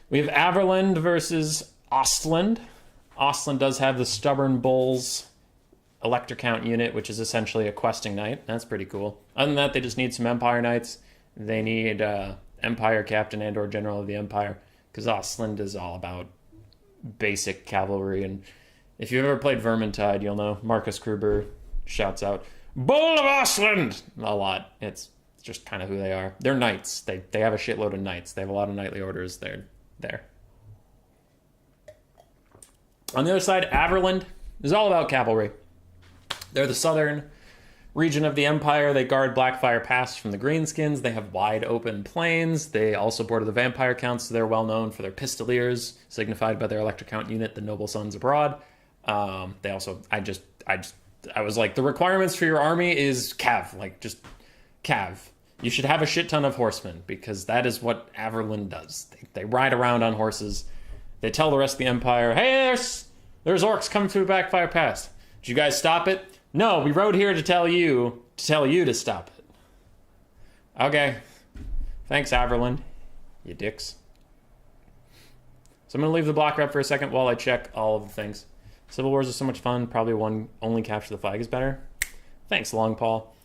We have Averland versus Ostland. Ostland does have the Stubborn Bulls Elector Count unit, which is essentially a questing knight. That's pretty cool. Other than that, they just need some Empire Knights. They need Empire Captain and or General of the Empire, because Ostland is all about basic cavalry. And if you've ever played Vermintide, you'll know Marcus Kruber shouts out, "Bull of Ostland!" a lot. It's just kind of who they are. They're knights. They have a shitload of knights. They have a lot of knightly orders. They're there. On the other side, Averland is all about cavalry. They're the southern region of the Empire. They guard Blackfire Pass from the Greenskins. They have wide open plains. They also border the Vampire Counts, so they're well known for their Pistoliers, signified by their Elector Count unit, the Noble Sons Abroad. They also, I was like, the requirements for your army is cav, like just cav. You should have a shit ton of horsemen, because that is what Averland does. They ride around on horses. They tell the rest of the Empire, hey, there's orcs coming through Backfire Pass. Did you guys stop it? No, we rode here to tell you to stop it. Okay. Thanks, Averland. You dicks. So I'm going to leave the blocker up for a second while I check all of the things. Civil Wars is so much fun. Probably one only capture the flag is better. Thanks, Long Paul.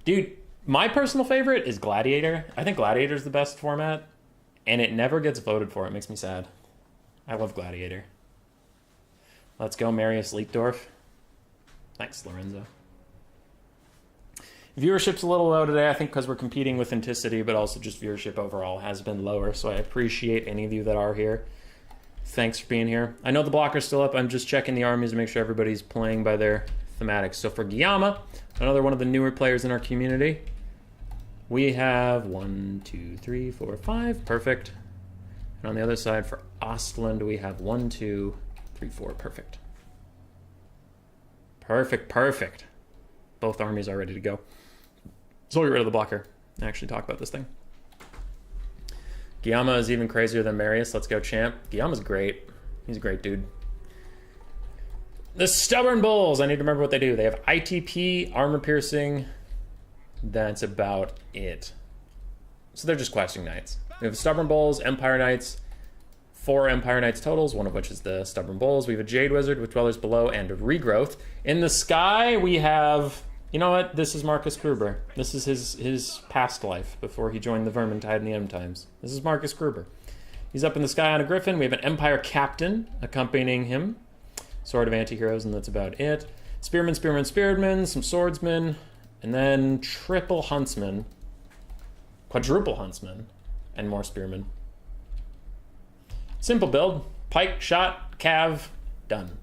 Dude, my personal favorite is Gladiator. I think Gladiator is the best format, and it never gets voted for. It makes me sad. I love Gladiator. Let's go, Marius Leitdorf. Thanks, Lorenzo. Viewership's a little low today, I think because we're competing with Inticity, but also just viewership overall has been lower, so I appreciate any of you that are here. Thanks for being here. I know the blocker's still up. I'm just checking the armies to make sure everybody's playing by their thematics. So for Guillama, another one of the newer players in our community, we have 1, 2, 3, 4, 5. Perfect. And on the other side for Ostland, we have 1, 2, 3, 4. Perfect. Perfect. Both armies are ready to go. So we'll get rid of the blocker and actually talk about this thing. Guillama is even crazier than Marius. Let's go, champ. Guillama's great. He's a great dude. The Stubborn Bulls. I need to remember what they do. They have ITP, armor piercing. That's about it. So they're just questing knights. We have Stubborn Bulls, Empire Knights, 4 Empire Knights totals, one of which is the Stubborn Bulls. We have a Jade Wizard with Dwellers Below and Regrowth. In the sky, we have... You know what? This is Marcus Kruber. This is his past life before he joined the Vermintide in the End Times. This is Marcus Kruber. He's up in the sky on a griffin. We have an Empire Captain accompanying him. Sword of Antiheroes, and that's about it. Spearmen, some swordsmen, and then triple huntsmen, quadruple huntsmen, and more spearmen. Simple build. Pike, shot, cav, done.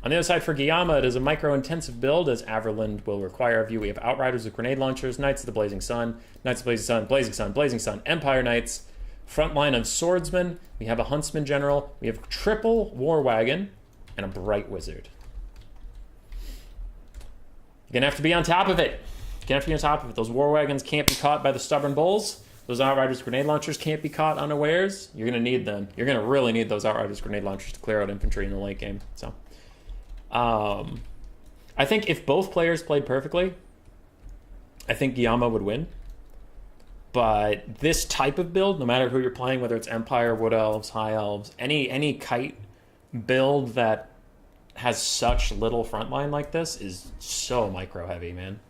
On the other side for Guillama, it is a micro-intensive build, as Averland will require of you. We have Outriders with grenade launchers, Knights of the Blazing Sun, Knights of the Blazing Sun, Empire Knights, front line of swordsmen. We have a Huntsman General. We have triple War Wagon and a Bright Wizard. You're going to have to be on top of it. Those War Wagons can't be caught by the Stubborn Bulls. Those Outriders grenade launchers can't be caught unawares. You're going to need them. You're going to really need those Outriders grenade launchers to clear out infantry in the late game. So, I think if both players played perfectly, I think Guillama would win. But this type of build, no matter who you're playing, whether it's Empire, Wood Elves, High Elves, any kite build that has such little front line like this is so micro heavy, man.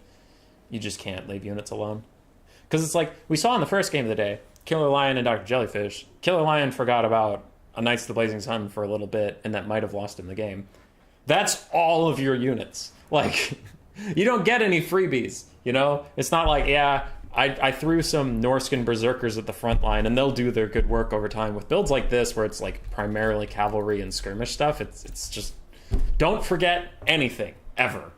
You just can't leave units alone. Because it's like, we saw in the first game of the day, Killer Lion and Dr. Jellyfish. Killer Lion forgot about a Knights of the Blazing Sun for a little bit, and that might have lost him the game. That's all of your units. Like, you don't get any freebies, you know? It's not like, yeah, I threw some Norscan Berserkers at the front line, and they'll do their good work over time. With builds like this, where it's like primarily cavalry and skirmish stuff, it's just, don't forget anything, ever.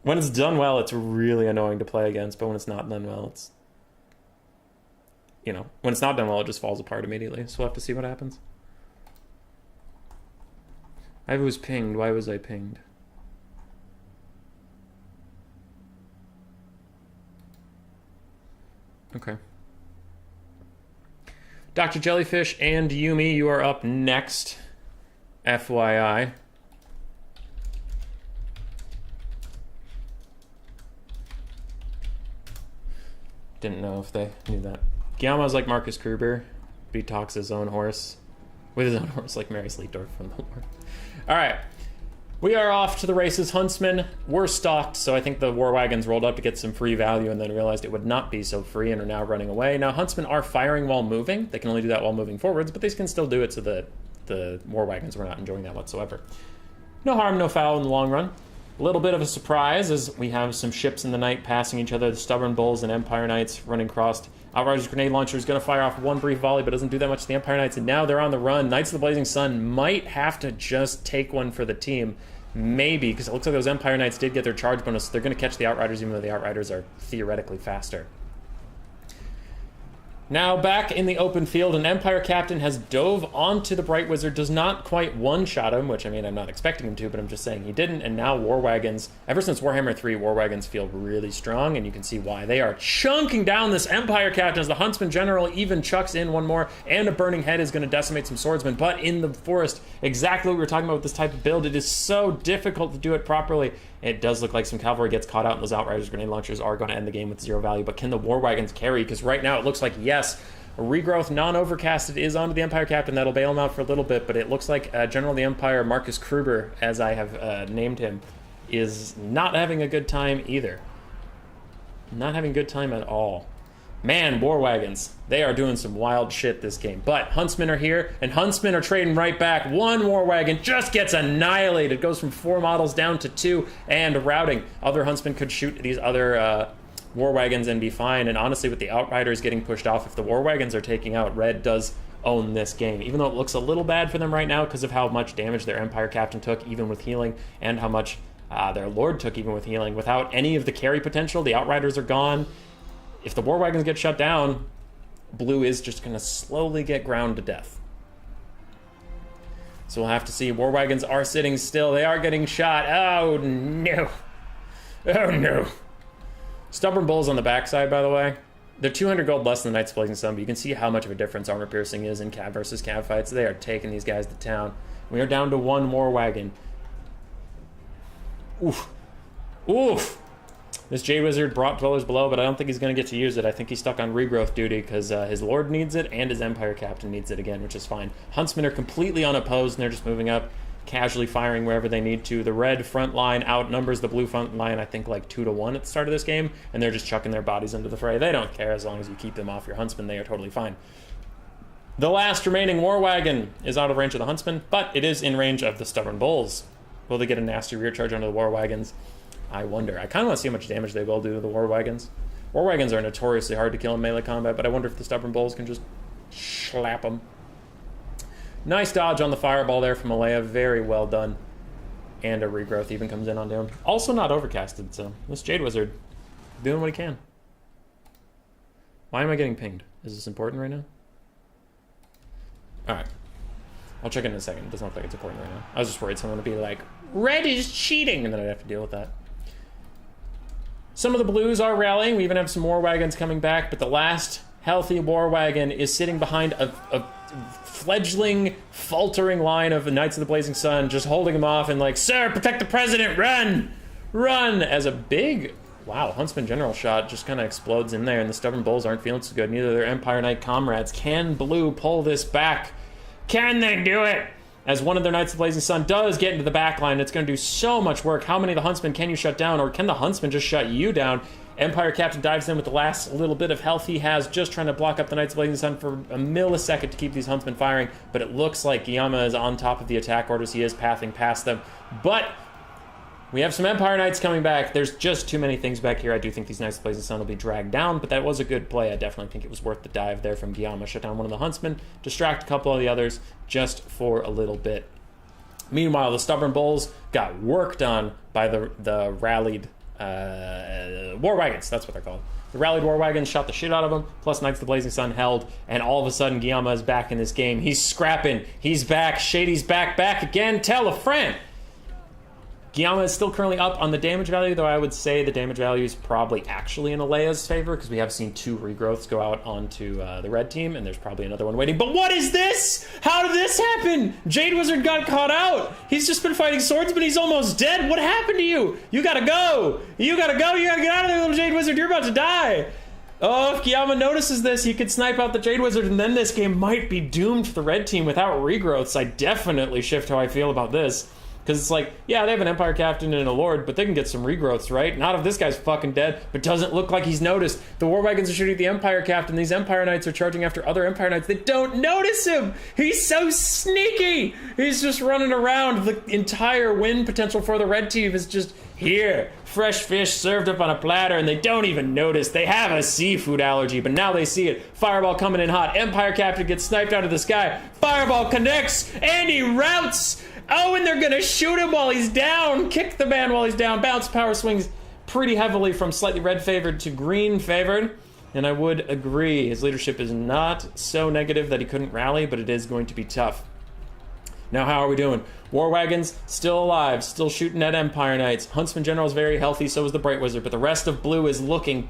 When it's done well, it's really annoying to play against, but when it's not done well, it's, you know, when it's not done well, it just falls apart immediately. So we'll have to see what happens. I was pinged. Why was I pinged? Okay. Dr. Jellyfish and Yumi, you are up next. FYI. Didn't know if they knew that. Guillama's like Marcus Kruber, but he talks his own horse. With his own horse, like Mary Sleepdorf from the war. Alright. We are off to the races. Huntsmen were stocked, so I think the war wagons rolled up to get some free value and then realized it would not be so free and are now running away. Now, Huntsmen are firing while moving. They can only do that while moving forwards, but they can still do it so that the war wagons were not enjoying that whatsoever. No harm, no foul in the long run. A little bit of a surprise as we have some ships in the night passing each other. The Stubborn Bulls and Empire Knights running crossed. Outriders Grenade Launcher is going to fire off one brief volley, but doesn't do that much to the Empire Knights. And now they're on the run. Knights of the Blazing Sun might have to just take one for the team. Maybe, because it looks like those Empire Knights did get their charge bonus. So they're going to catch the Outriders, even though the Outriders are theoretically faster. Now back in the open field, an Empire Captain has dove onto the Bright Wizard, does not quite one-shot him, which I mean, I'm not expecting him to, but I'm just saying he didn't, and now War Wagons, ever since Warhammer 3, War Wagons feel really strong, and you can see why. They are chunking down this Empire Captain as the Huntsman General even chucks in one more, and a Burning Head is going to decimate some swordsmen, but in the forest, exactly what we were talking about with this type of build, it is so difficult to do it properly. It does look like some cavalry gets caught out, and those Outriders Grenade Launchers are going to end the game with 0 value. But can the War Wagons carry? Because right now it looks like, yes, a Regrowth non-overcasted is onto the Empire Captain. That'll bail him out for a little bit. But it looks like General of the Empire, Marcus Kruber, as I have named him, is not having a good time either. Not having a good time at all. Man, War Wagons, they are doing some wild shit this game. But Huntsmen are here, and Huntsmen are trading right back. One War Wagon just gets annihilated. Goes from 4 models down to 2, and routing. Other Huntsmen could shoot these other War Wagons and be fine. And honestly, with the Outriders getting pushed off, if the War Wagons are taking out, Red does own this game. Even though it looks a little bad for them right now because of how much damage their Empire Captain took, even with healing, and how much their Lord took, even with healing. Without any of the carry potential, the Outriders are gone. If the War Wagons get shut down, Blue is just going to slowly get ground to death. So we'll have to see. War Wagons are sitting still. They are getting shot. Oh, no. Oh, no. Stubborn Bulls on the backside, by the way. They're 200 gold less than the Knights of Blazing Sun, but you can see how much of a difference armor piercing is in cav versus cav fights. They are taking these guys to town. We are down to 1 War Wagon. Oof. Oof. This Jade Wizard brought Dwellers Below, but I don't think he's going to get to use it. I think he's stuck on regrowth duty because his Lord needs it and his Empire Captain needs it again, which is fine. Huntsmen are completely unopposed, and they're just moving up, casually firing wherever they need to. The red front line outnumbers the blue front line, I think, like 2-1 at the start of this game, and they're just chucking their bodies into the fray. They don't care as long as you keep them off your Huntsmen. They are totally fine. The last remaining War Wagon is out of range of the Huntsmen, but it is in range of the Stubborn Bulls. Will they get a nasty rear charge onto the War Wagons? I wonder. I kind of want to see how much damage they will do to the War Wagons. War Wagons are notoriously hard to kill in melee combat, but I wonder if the Stubborn Bulls can just slap them. Nice dodge on the fireball there from Alea. Very well done. And a regrowth even comes in on down. Also not overcasted, so this Jade Wizard doing what he can. Why am I getting pinged? Is this important right now? Alright. I'll check in a second. It doesn't look like it's important right now. I was just worried someone would be like, Red is cheating! And then I'd have to deal with that. Some of the blues are rallying. We even have some War Wagons coming back, but the last healthy War Wagon is sitting behind a fledgling, faltering line of the Knights of the Blazing Sun, just holding him off and like, Sir, protect the President! Run! Run! As a big, wow, Huntsman General shot just kind of explodes in there, and the Stubborn Bulls aren't feeling so good. Neither their Empire Knight comrades. Can Blue pull this back? Can they do it? As one of their Knights of the Blazing Sun does get into the back line, it's going to do so much work. How many of the Huntsmen can you shut down, or can the Huntsmen just shut you down? Empire Captain dives in with the last little bit of health he has, just trying to block up the Knights of the Blazing Sun for a millisecond to keep these Huntsmen firing, but it looks like Guillama is on top of the attack orders. He is pathing past them, but we have some Empire Knights coming back. There's just too many things back here. I do think these Knights of the Blazing Sun will be dragged down, but that was a good play. I definitely think it was worth the dive there from Guillama. Shut down one of the Huntsmen, distract a couple of the others just for a little bit. Meanwhile, the Stubborn Bulls got worked on by the rallied war wagons. That's what they're called. The rallied war wagons shot the shit out of them, plus Knights of the Blazing Sun held, and all of a sudden Guillama is back in this game. He's scrapping. He's back. Shady's back again. Tell a friend. Guillama is still currently up on the damage value, though I would say the damage value is probably actually in Alea's favor, because we have seen 2 regrowths go out onto the red team, and there's probably another one waiting. But what is this? How did this happen? Jade Wizard got caught out. He's just been fighting swordsmen. He's almost dead. What happened to you? You gotta go. You gotta go. You gotta get out of there, little Jade Wizard. You're about to die. Oh, if Guillama notices this, he could snipe out the Jade Wizard, and then this game might be doomed for the red team without regrowths. I definitely shift how I feel about this. Because it's like, yeah, they have an Empire Captain and a Lord, but they can get some regrowths, right? Not if this guy's fucking dead, but doesn't look like he's noticed. The War Wagons are shooting at the Empire Captain. These Empire Knights are charging after other Empire Knights. They don't notice him! He's so sneaky! He's just running around. The entire win potential for the red team is just here. Fresh fish served up on a platter, and they don't even notice. They have a seafood allergy, but now they see it. Fireball coming in hot. Empire Captain gets sniped out of the sky. Fireball connects, and he routs! Oh, and they're gonna shoot him while he's down. Kick the man while he's down. Bounce power swings pretty heavily from slightly red favored to green favored. And I would agree, his leadership is not so negative that he couldn't rally, but it is going to be tough. Now, how are we doing? War Wagons still alive, still shooting at Empire Knights. Huntsman General is very healthy, so is the Bright Wizard, but the rest of Blue is looking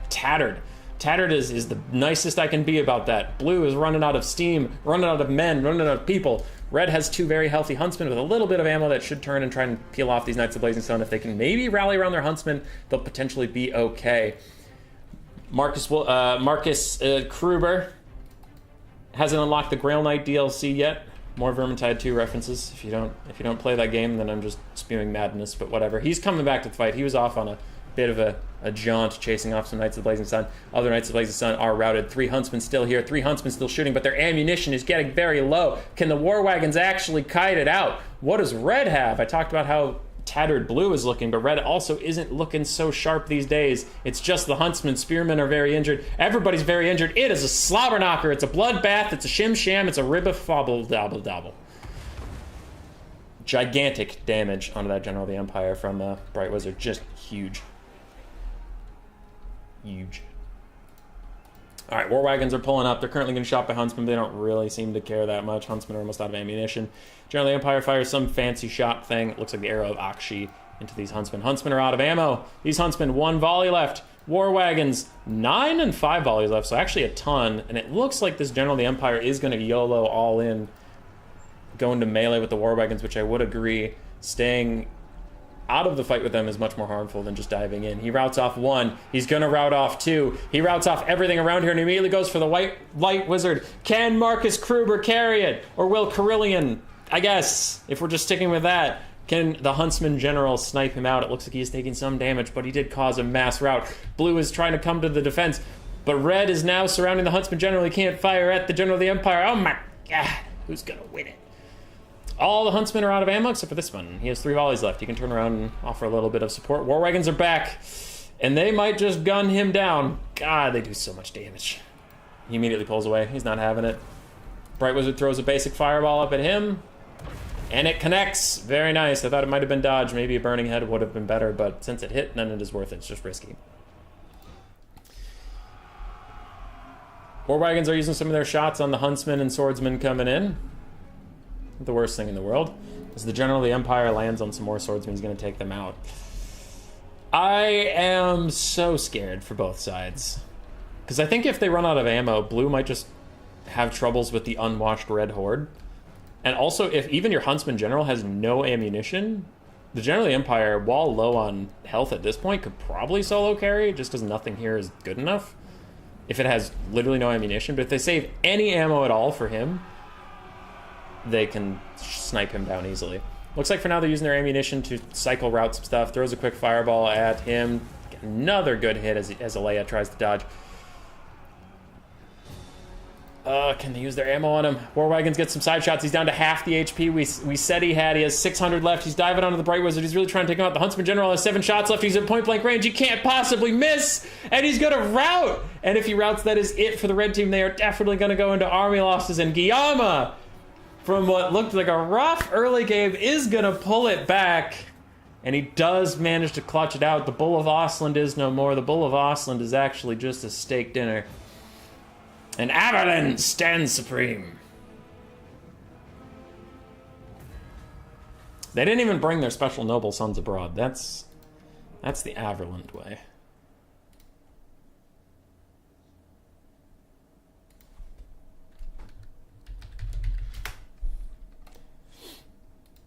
tattered. Tattered is the nicest I can be about that. Blue is running out of steam, running out of men, running out of people. Red has 2 very healthy Huntsmen with a little bit of ammo that should turn and try and peel off these Knights of Blazing Sun. If they can maybe rally around their Huntsmen, they'll potentially be okay. Marcus Kruber hasn't unlocked the Grail Knight DLC yet. More Vermintide 2 references. If you don't play that game, then I'm just spewing madness, but whatever. He's coming back to the fight. He was off on a bit of a jaunt, chasing off some Knights of the Blazing Sun. Other Knights of the Blazing Sun are routed. 3 Huntsmen still here. 3 Huntsmen still shooting, but their ammunition is getting very low. Can the War Wagons actually kite it out? What does Red have? I talked about how tattered Blue is looking, but Red also isn't looking so sharp these days. It's just the Huntsmen. Spearmen are very injured. Everybody's very injured. It is a slobber knocker. It's a bloodbath. It's a shim sham. It's a ribba-fobble dobble dobble. Gigantic damage onto that General of the Empire from Bright Wizard. Just huge. Huge. Alright, War Wagons are pulling up. They're currently getting shot by Huntsmen, but they don't really seem to care that much. Huntsmen are almost out of ammunition. Generally, Empire fires some fancy shot thing. It looks like the arrow of Akshi into these Huntsmen. Huntsmen are out of ammo. These Huntsmen, 1 volley left. War Wagons, 9 and 5 volleys left, so actually a ton. And it looks like this General of the Empire is going to YOLO all in, going to melee with the War Wagons, which I would agree. Staying out of the fight with them is much more harmful than just diving in. He routes off 1. He's going to route off 2. He routes off everything around here and immediately goes for the White Light Wizard. Can Marcus Kruber carry it? Or will Carillion? I guess, if we're just sticking with that, can the Huntsman General snipe him out? It looks like he's taking some damage, but he did cause a mass rout. Blue is trying to come to the defense, but Red is now surrounding the Huntsman General. He can't fire at the General of the Empire. Oh my God, who's going to win it? All the Huntsmen are out of ammo except for this one. He has 3 volleys left. He can turn around and offer a little bit of support. War Wagons are back, and they might just gun him down. God, they do so much damage. He immediately pulls away. He's not having it. Bright Wizard throws a basic fireball up at him, and it connects. Very nice. I thought it might have been dodged. Maybe a burning head would have been better, but since it hit, none of it is worth it. It's just risky. War Wagons are using some of their shots on the Huntsmen and Swordsmen coming in. The worst thing in the world. As the General of the Empire lands on some more swordsmen, he's going to take them out. I am so scared for both sides. Because I think if they run out of ammo, Blue might just have troubles with the unwashed Red Horde. And also, if even your Huntsman General has no ammunition, the General of the Empire, while low on health at this point, could probably solo carry, just because nothing here is good enough. If it has literally no ammunition. But if they save any ammo at all for him, they can snipe him down easily. Looks like for now they're using their ammunition to cycle route some stuff. Throws a quick fireball at him. Another good hit as Alea tries to dodge. Can they use their ammo on him? War Wagons get some side shots. He's down to half the HP we said he had. He has 600 left. He's diving onto the Bright Wizard. He's really trying to take him out. The Huntsman General has 7 shots left. He's at point blank range. He can't possibly miss. And he's going to rout. And if he routs, that is it for the red team. They are definitely going to go into army losses. And Guillama, from what looked like a rough early game, is going to pull it back. And he does manage to clutch it out. The Bull of Ostland is no more. The Bull of Ostland is actually just a steak dinner. And Averland stands supreme. They didn't even bring their special noble sons abroad. That's the Averland way.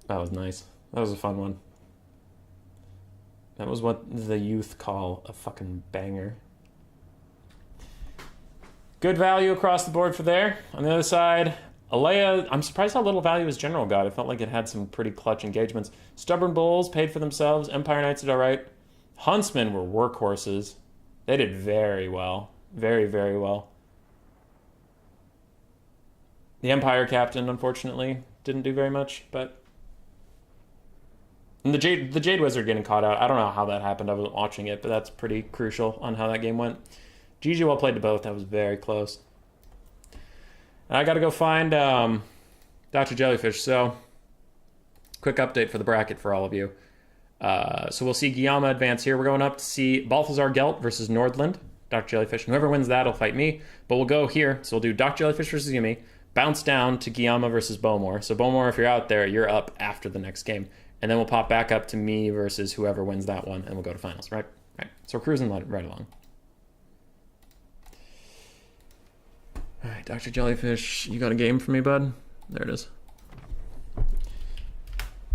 That was nice. That was a fun one. That was what the youth call a fucking banger. Good value across the board for there. On the other side, Alea, I'm surprised how little value his general got. It felt like it had some pretty clutch engagements. Stubborn Bulls paid for themselves. Empire Knights did all right. Huntsmen were workhorses. They did very well. Very, very well. The Empire Captain, unfortunately, didn't do very much, but... And the Jade Wizard getting caught out. I don't know how that happened. I wasn't watching it, but that's pretty crucial on how that game went. GG well played to both. That was very close. And I got to go find Dr. Jellyfish. So, quick update for the bracket for all of you. So we'll see Guillama advance here. We're going up to see Balthazar Gelt versus Nordland. Dr. Jellyfish. And whoever wins that will fight me. But we'll go here. So we'll do Dr. Jellyfish versus Yumi. Bounce down to Guillama versus Bowmore. So Bowmore, if you're out there, you're up after the next game. And then we'll pop back up to me versus whoever wins that one. And we'll go to finals, right? Right. So we're cruising right along. All right, Dr. Jellyfish, you got a game for me, bud? There it is.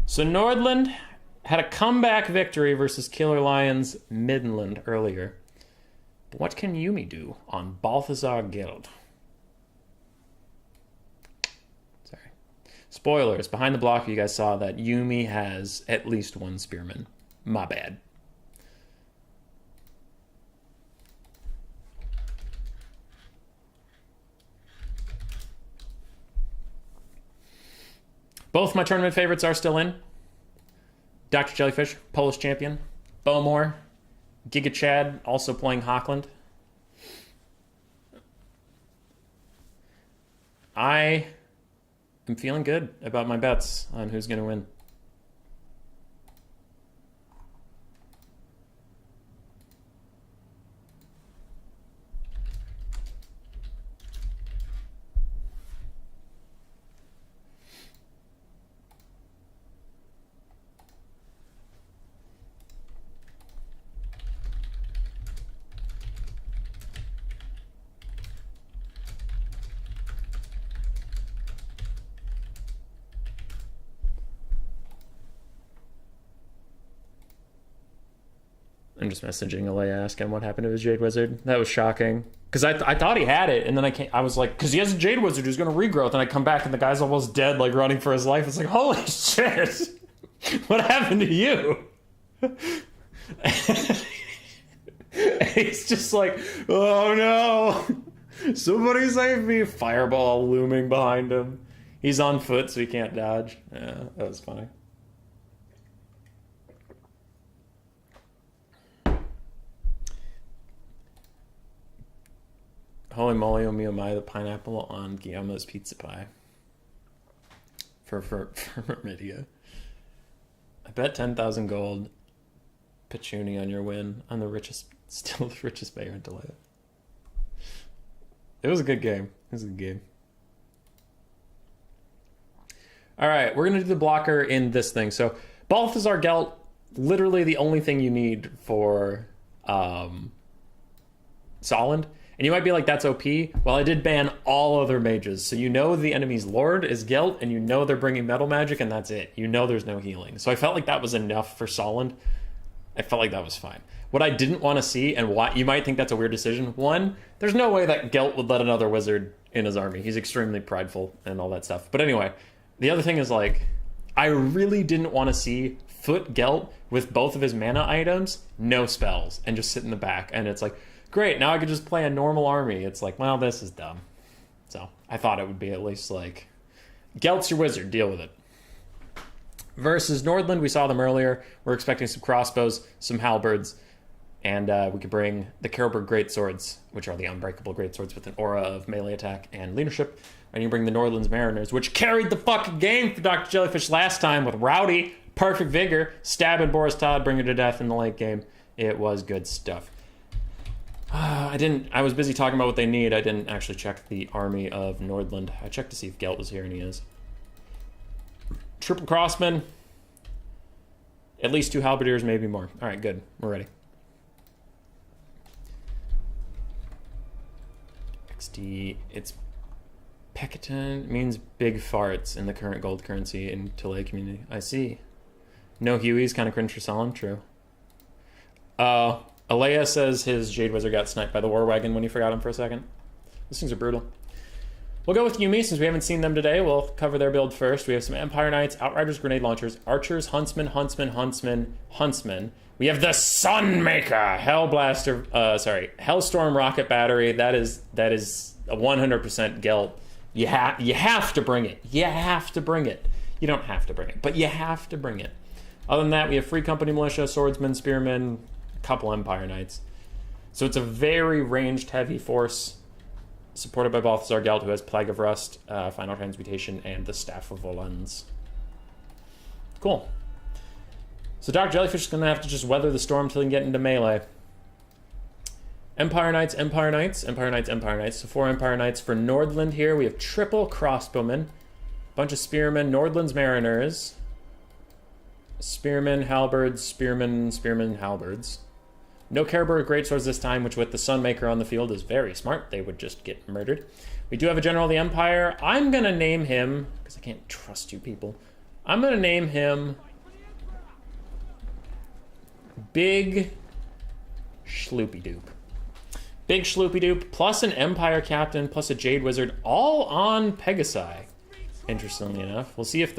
So Nordland had a comeback victory versus Killer Lions Midland earlier. But what can Yumi do on Balthazar Gelt? Sorry. Spoilers. Behind the block, you guys saw that Yumi has at least one spearman. My bad. Both my tournament favorites are still in. Dr. Jellyfish, Polish champion. Bowmore, Giga Chad, also playing Hochland. I am feeling good about my bets on who's going to win. I'm just messaging Alea asking what happened to his Jade Wizard. That was shocking. Because I thought he had it, and then I was like, because he has a Jade Wizard who's going to regrowth, and I come back and the guy's almost dead, like running for his life. It's like, holy shit! What happened to you? He's just like, oh no! Somebody save me! Fireball looming behind him. He's on foot, so he can't dodge. Yeah, that was funny. Holy moly, oh me, oh my, the pineapple on Guillama's pizza pie. For Mermidia. I bet 10,000 gold. Pachuni on your win. I'm the richest, still the richest mayor in Toledo. It was a good game. It was a good game. Alright, we're going to do the blocker in this thing. So, Balthazar Gelt, literally the only thing you need for Stirland. And you might be like, that's OP. Well, I did ban all other mages. So you know the enemy's lord is Gelt, and you know they're bringing metal magic, and that's it. You know there's no healing. So I felt like that was enough for Stirland. I felt like that was fine. What I didn't want to see, and why you might think that's a weird decision. One, there's no way that Gelt would let another wizard in his army. He's extremely prideful and all that stuff. But anyway, The other thing is, like, I really didn't want to see Foot Gelt with both of his mana items, no spells, and just sit in the back. And it's like, great, now I could just play a normal army. It's like, well, this is dumb. So I thought it would be at least like, Gelt's your wizard, deal with it. Versus Nordland, we saw them earlier. We're expecting some crossbows, some halberds, and we could bring the Kerberg Greatswords, which are the unbreakable greatswords with an aura of melee attack and leadership. And you bring the Nordland's Mariners, which carried the fucking game for Dr. Jellyfish last time with Rowdy, Perfect Vigor, stabbing Boris Todd, bring her to death in the late game. It was good stuff. I was busy talking about what they need. I didn't actually check the army of Nordland. I checked to see if Gelt was here, and he is. Triple Crossmen. At least 2 Halberdiers, maybe more. All right, good. We're ready. XD. It's Pecketon. Means big farts in the current gold currency in Talay community. I see. No Hueys, kind of cringe for selling. True. Alea says his Jade Wizard got sniped by the War Wagon when he forgot him for a second. These things are brutal. We'll go with Yumi, since we haven't seen them today. We'll cover their build first. We have some Empire Knights, Outriders, Grenade Launchers, Archers, Huntsmen. We have the Sunmaker, Hellstorm Rocket Battery. That is a 100% Gelt. You have to bring it. You have to bring it. You don't have to bring it, but you have to bring it. Other than that, we have Free Company Militia, Swordsmen, Spearmen, a couple Empire Knights. So it's a very ranged heavy force, supported by Balthazar Gelt, who has Plague of Rust, Final Transmutation, and the Staff of Volans. Cool. So Dr. Jellyfish is going to have to just weather the storm until he can get into melee. Empire Knights. So 4 Empire Knights for Nordland here. We have triple Crossbowmen, bunch of Spearmen, Nordland's Mariners, Spearmen, Halberds, Spearmen, Halberds. No Kerberg Greatswords this time, which with the Sunmaker on the field is very smart. They would just get murdered. We do have a General of the Empire. I'm going to name him, because I can't trust you people. I'm going to name him Big Schloopy-Doop. Big Schloopy-Doop, plus an Empire Captain, plus a Jade Wizard, all on Pegasi, interestingly enough. We'll see if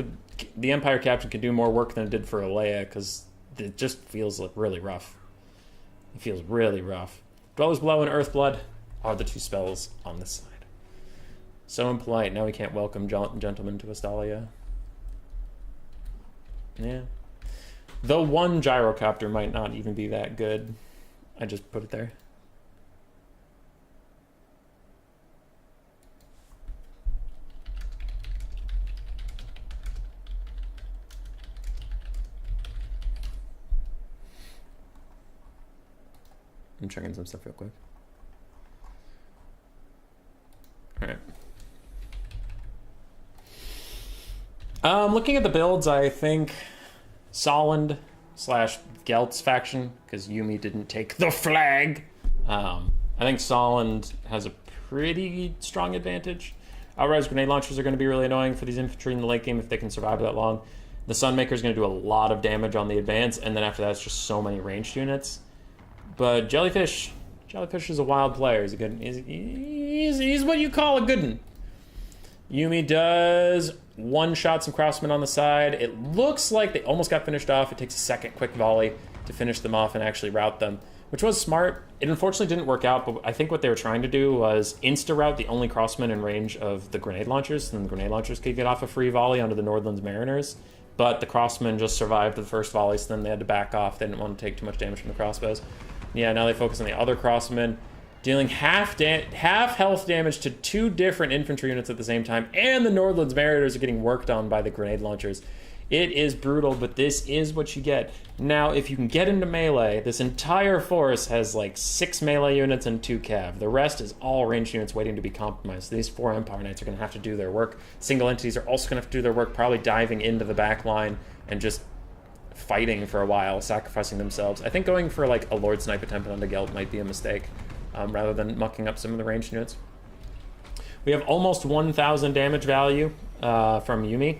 the Empire Captain can do more work than it did for Alea, because it just feels like really rough. It feels really rough. Dweller's Blow and Earthblood are the 2 spells on this side. So impolite. Now we can't welcome gentlemen to Astalia. Yeah. The 1 Gyrocopter might not even be that good. I just put it there. I'm checking some stuff real quick. Alright. Looking at the builds, I think Stirland / Gelt's faction, because Yumi didn't take the flag. I think Stirland has a pretty strong advantage. Outriders Grenade Launchers are going to be really annoying for these infantry in the late game if they can survive that long. The Sunmaker is going to do a lot of damage on the advance, and then after that it's just so many ranged units. But Jellyfish is a wild player. He's a good. He's what you call a good one. Yumi does one-shot some crossmen on the side. It looks like they almost got finished off. It takes a second quick volley to finish them off and actually rout them, which was smart. It unfortunately didn't work out, but I think what they were trying to do was insta-rout the only crossmen in range of the grenade launchers, and the grenade launchers could get off a free volley onto the Nordland's Mariners. But the crossmen just survived the first volley, so then they had to back off. They didn't want to take too much damage from the crossbows. Yeah, now they focus on the other crossmen, dealing half health damage to 2 different infantry units at the same time, and the Nordland's Mariners are getting worked on by the grenade launchers. It is brutal, but this is what you get. Now, if you can get into melee, this entire force has like 6 melee units and 2 cav. The rest is all ranged units waiting to be compromised. So these 4 Empire Knights are going to have to do their work. Single entities are also going to have to do their work, probably diving into the back line and just fighting for a while, sacrificing themselves. I think going for like a Lord Snipe attempt onto Gelt might be a mistake, rather than mucking up some of the ranged units. We have almost 1,000 damage value from Yumi.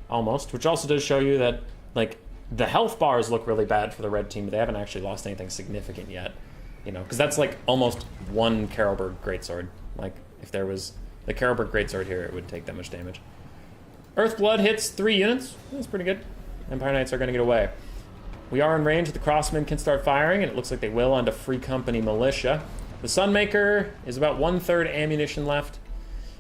Almost, which also does show you that like the health bars look really bad for the red team, but they haven't actually lost anything significant yet. You know, because that's like almost 1 Kerberg Greatsword. Like if there was The Karlberg Greatsword here, it would take that much damage. Earthblood hits 3 units. That's pretty good. Empire Knights are going to get away. We are in range. The Crossmen can start firing, and it looks like they will onto Free Company Militia. The Sunmaker is about 1/3 ammunition left.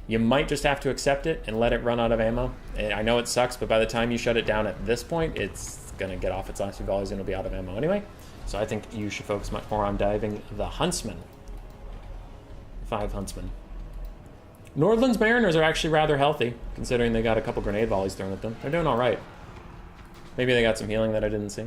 You might just have to accept it and let it run out of ammo. I know it sucks, but by the time you shut it down at this point, it's going to get off its last few volleys and it'll be out of ammo anyway. So I think you should focus much more on diving the Huntsman. 5 Huntsmen. Nordland's Mariners are actually rather healthy, considering they got a couple grenade volleys thrown at them. They're doing all right. Maybe they got some healing that I didn't see.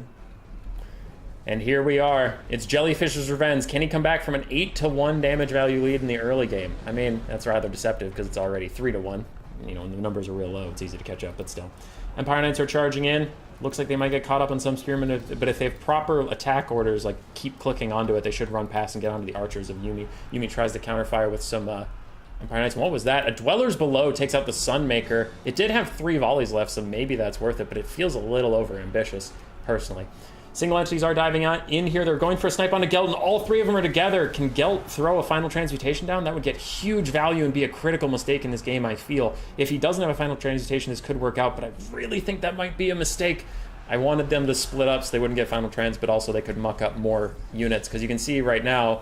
And here we are. It's Jellyfish's revenge. Can he come back from an 8-1 damage value lead in the early game? I mean, that's rather deceptive because it's already 3-1. You know, when the numbers are real low, it's easy to catch up, but still. Empire Knights are charging in. Looks like they might get caught up on some spearmen, but if they have proper attack orders, like keep clicking onto it, they should run past and get onto the archers of Yumi. Yumi tries to counterfire with some Empire Knights. What was that? A Dwellers Below takes out the Sunmaker. It did have 3 volleys left, so maybe that's worth it, but it feels a little over-ambitious, personally. Single entities are diving out. In here, they're going for a snipe onto Gelt, and all 3 of them are together. Can Gelt throw a final transmutation down? That would get huge value and be a critical mistake in this game, I feel. If he doesn't have a final transmutation, this could work out, but I really think that might be a mistake. I wanted them to split up so they wouldn't get final trans, but also they could muck up more units, because you can see right now,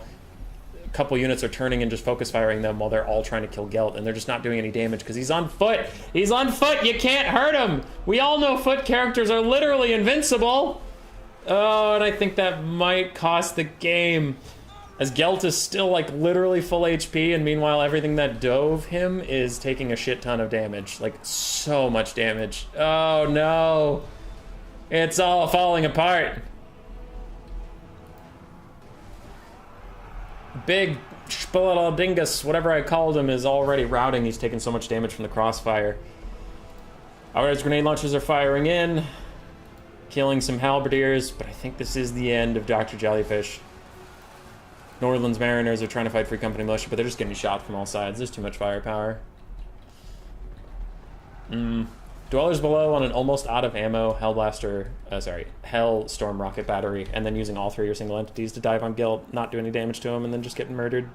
a couple units are turning and just focus firing them while they're all trying to kill Gelt, and they're just not doing any damage because he's on foot. He's on foot! You can't hurt him! We all know foot characters are literally invincible! Oh, and I think that might cost the game. As Gelt is still, like, literally full HP, and meanwhile everything that dove him is taking a shit ton of damage. Like, so much damage. Oh, no. It's all falling apart. Big Spilaldingus, whatever I called him, is already routing. He's taking so much damage from the crossfire. Our grenade launchers are firing in, killing some halberdiers, but I think this is the end of Dr. Jellyfish. Nordland's Mariners are trying to fight Free Company Militia, but they're just getting shot from all sides. There's too much firepower. Dwellers Below on an almost out of ammo Hellstorm rocket battery, and then using all 3 of your single entities to dive on Gelt, not do any damage to him, and then just getting murdered.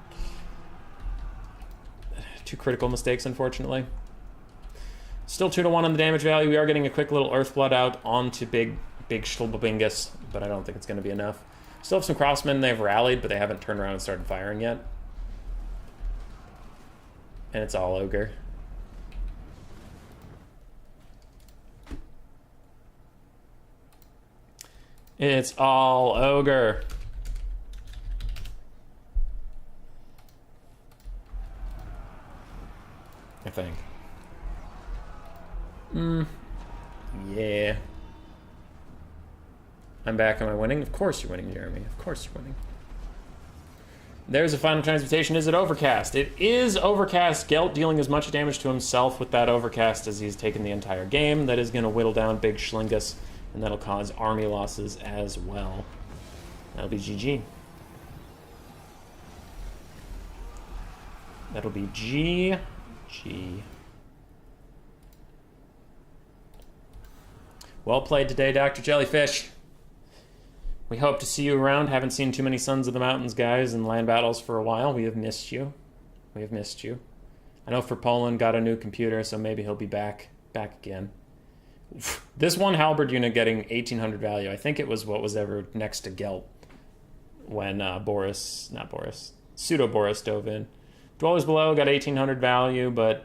2 critical mistakes, unfortunately. Still 2-1 on the damage value. We are getting a quick little Earthblood out onto big Schlubabingus, but I don't think it's going to be enough. Still have some Crossmen. They've rallied, but they haven't turned around and started firing yet. And it's all Ogre. It's all Ogre. I think. Yeah. I'm back. Am I winning? Of course you're winning, Jeremy. Of course you're winning. There's a final transmutation. Is it Overcast? It is Overcast. Gelt dealing as much damage to himself with that Overcast as he's taken the entire game. That is going to whittle down Big Schlingus, and that'll cause army losses as well. That'll be GG. That'll be GG. Well played today, Dr. Jellyfish. We hope to see you around. Haven't seen too many Sons of the Mountains guys in land battles for a while. We have missed you. We have missed you. I know for Poland got a new computer, so maybe he'll be back again. This one halberd unit getting 1800 value. I think it was what was ever next to Gelt when Pseudo-Boris dove in. Dwellers Below got 1800 value, but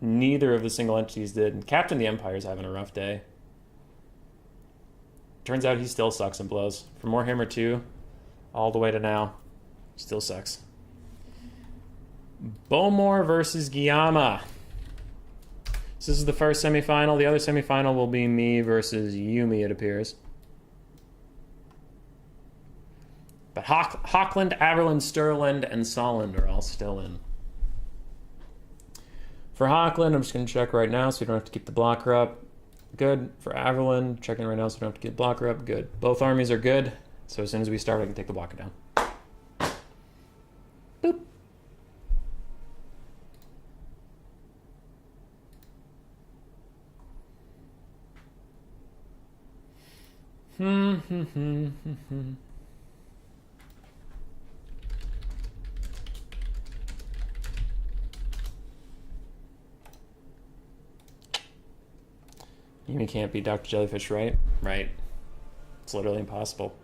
neither of the single entities did. And Captain the Empire's having a rough day. Turns out he still sucks and blows. From Warhammer 2 all the way to now, still sucks. Bowmore versus Guillama. So this is the first semifinal. The other semifinal will be me versus Yumi, it appears. But Hochland, Averland, Stirland, and Solland are all still in. For Hochland, I'm just going to check right now so we don't have to keep the blocker up. Good. For Averland, checking right now so we don't have to get blocker up. Good. Both armies are good. So as soon as we start, I can take the blocker down. Boop. Yumi can't beat Dr. Jellyfish, right? Right. It's literally impossible.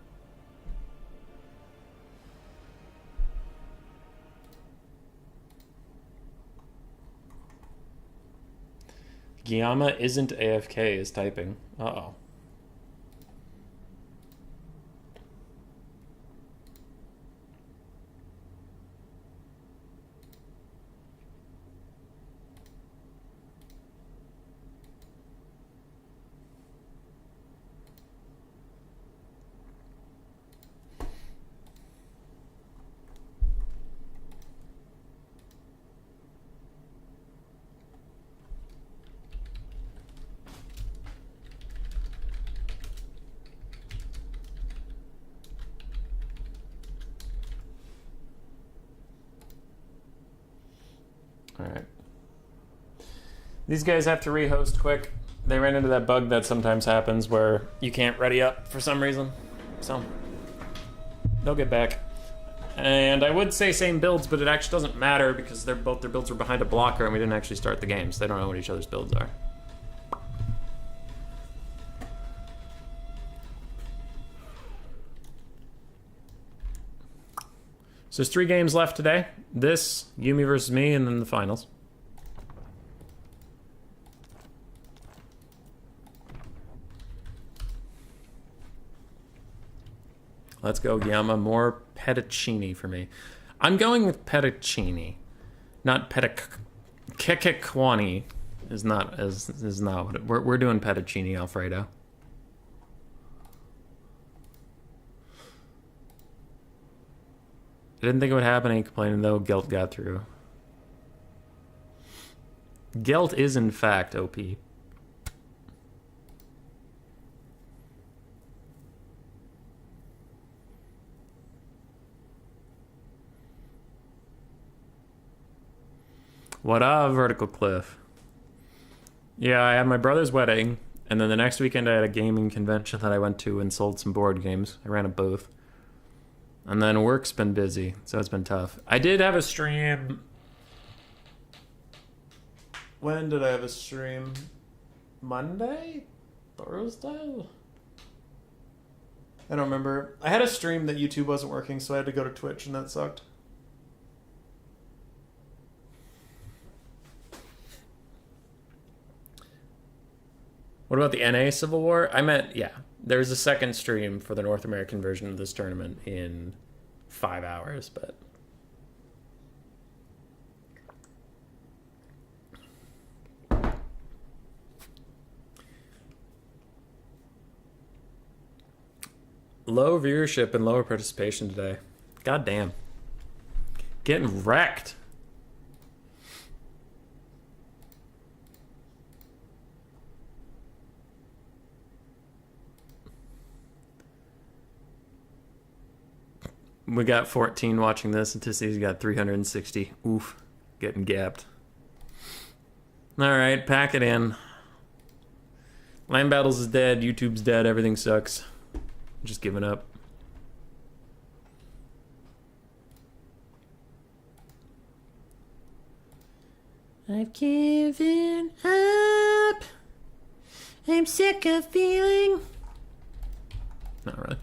Guillama isn't AFK, is typing. Uh-oh. Alright. These guys have to rehost quick. They ran into that bug that sometimes happens where you can't ready up for some reason. So, they'll get back. And I would say same builds, but it actually doesn't matter because both their builds were behind a blocker and we didn't actually start the game, so they don't know what each other's builds are. So there's 3 games left today. This, Yumi versus me, and then the finals. Let's go, Guillama. More fettuccine for me. I'm going with fettuccine, not kekkwani. Is not what we're doing. Fettuccine Alfredo. I didn't think it would happen. Ain't complaining though. Gelt got through. Gelt is in fact OP. What up, Vertical Cliff? Yeah, I had my brother's wedding, and then the next weekend I had a gaming convention that I went to and sold some board games. I ran a booth. And then work's been busy, so it's been tough. I did have a stream. When did I have a stream? Monday? Thursday? I don't remember. I had a stream that YouTube wasn't working, so I had to go to Twitch, and that sucked. What about the NA Civil War? I meant, yeah. There's a second stream for the North American version of this tournament in 5 hours, but... Low viewership and lower participation today. God damn. Getting wrecked. We got 14 watching this, and Tissi's got 360. Oof. Getting gapped. Alright, pack it in. Land Battles is dead, YouTube's dead, everything sucks. Just giving up. I've given up. I'm sick of feeling. Not really.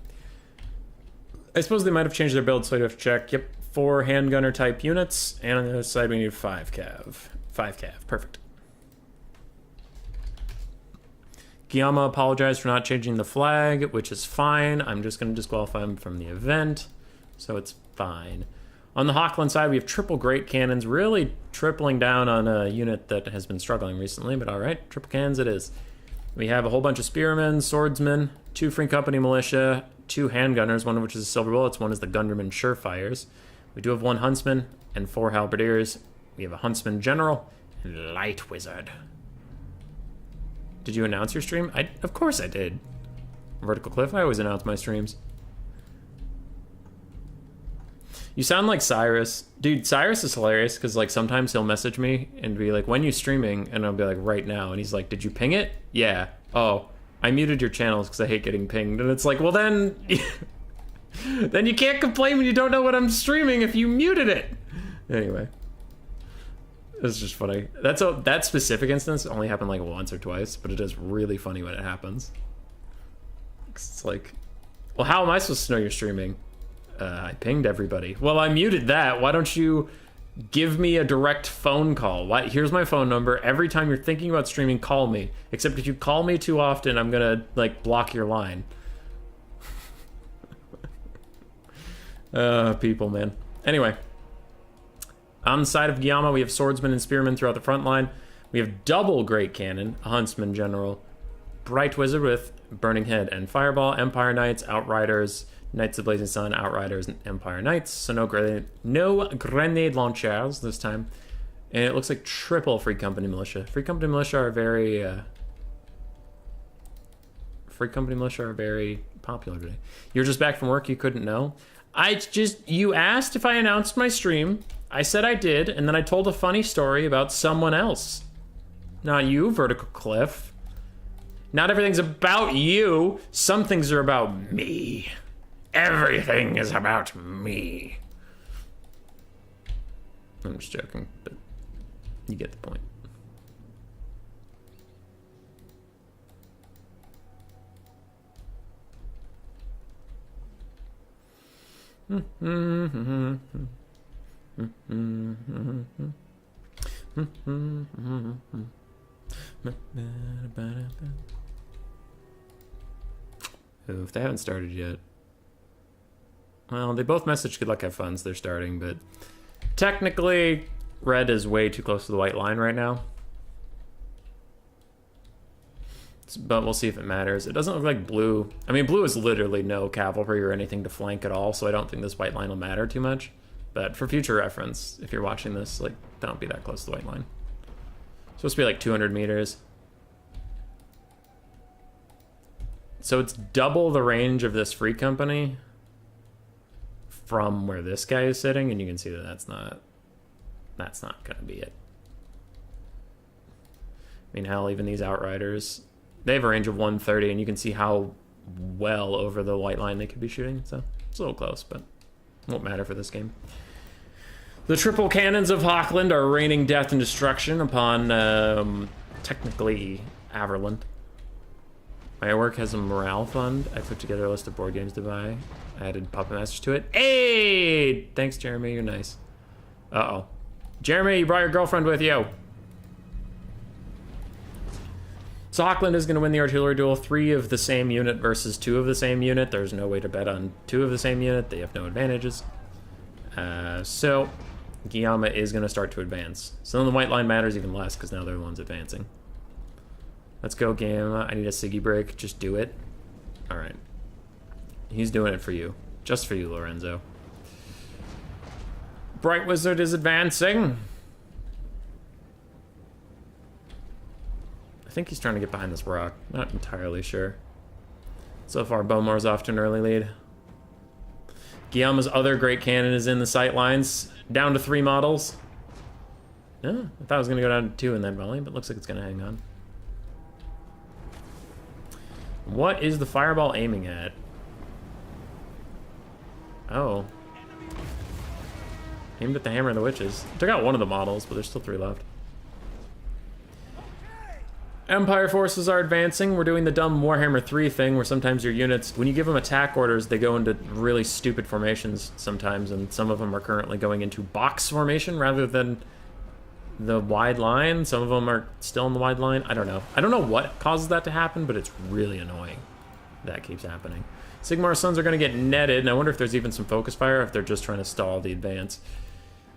I suppose they might have changed their build, so I'd have to check. Yep, 4 handgunner type units, and on the other side we need 5 cav. 5 cav, perfect. Guillama apologized for not changing the flag, which is fine. I'm just going to disqualify him from the event, so it's fine. On the Hochland side, we have triple great cannons, really tripling down on a unit that has been struggling recently, but alright, triple cannons it is. We have a whole bunch of spearmen, swordsmen, 2 Free Company militia, 2 handgunners, one of which is a silver bullets, one is the Gunderman Surefires. We do have 1 huntsman and 4 halberdiers. We have a huntsman general and light wizard. Did you announce your stream? Of course I did. Vertical Cliff, I always announce my streams. You sound like Cyrus. Dude, Cyrus is hilarious because like sometimes he'll message me and be like, when you streaming? And I'll be like, right now. And he's like, did you ping it? Yeah. Oh, I muted your channels because I hate getting pinged. And it's like, well then, then you can't complain when you don't know what I'm streaming if you muted it. Anyway. It's just funny. That specific instance only happened like once or twice, but it is really funny when it happens. It's like, well, how am I supposed to know you're streaming? I pinged everybody. Well, I muted that. Why don't you give me a direct phone call? Here's my phone number. Every time you're thinking about streaming, call me. Except if you call me too often, I'm gonna like block your line. People, man. Anyway. On the side of Guillama, we have swordsmen and spearmen throughout the front line. We have double great cannon, a huntsman general, bright wizard with burning head and fireball, empire knights, outriders, knights of blazing sun, outriders, and empire knights. So no grenade launchers this time. And it looks like triple Free Company militia. Free Company militia are very popular today. You're just back from work, you couldn't know? You asked if I announced my stream. I said I did, and then I told a funny story about someone else. Not you, Vertical Cliff. Not everything's about you. Some things are about me. Everything is about me. I'm just joking, but you get the point. If they haven't started yet. Well, they both messaged good luck, have fun, so they're starting, but technically red is way too close to the white line right now. But we'll see if it matters. It doesn't look like blue. I mean, blue is literally no cavalry or anything to flank at all, so I don't think this white line will matter too much. But for future reference, if you're watching this, like, don't be that close to the white line. It's supposed to be like 200 meters. So it's double the range of this Free Company from where this guy is sitting, and you can see that that's not going to be it. I mean, hell, even these outriders, they have a range of 130, and you can see how well over the white line they could be shooting. So it's a little close, but it won't matter for this game. The triple cannons of Hochland are raining death and destruction upon, technically, Averland. My work has a morale fund. I put together a list of board games to buy. I added Puppet Masters to it. Hey! Thanks, Jeremy. You're nice. Uh-oh. Jeremy, you brought your girlfriend with you. So Hochland is going to win the artillery duel. 3 of the same unit versus 2 of the same unit. There's no way to bet on 2 of the same unit. They have no advantages. So Guillama is going to start to advance. So then the white line matters even less because now they're the ones advancing. Let's go, Guillama. I need a Siggy break. Just do it. All right. He's doing it for you. Just for you, Lorenzo. Bright Wizard is advancing. I think he's trying to get behind this rock. Not entirely sure. So far, Bowmore's off to an early lead. Guillama's other great cannon is in the sight lines. Down to 3 models. Yeah, I thought it was going to go down to 2 in that volley, but looks like it's going to hang on. What is the fireball aiming at? Oh. Aimed at the hammer of the witches. Took out one of the models, but there's still 3 left. Empire forces are advancing. We're doing the dumb Warhammer 3 thing where sometimes your units, when you give them attack orders, they go into really stupid formations sometimes, and some of them are currently going into box formation rather than the wide line. Some of them are still in the wide line. I don't know. I don't know what causes that to happen, but it's really annoying that keeps happening. Sigmar's sons are going to get netted, and I wonder if there's even some focus fire, or if they're just trying to stall the advance.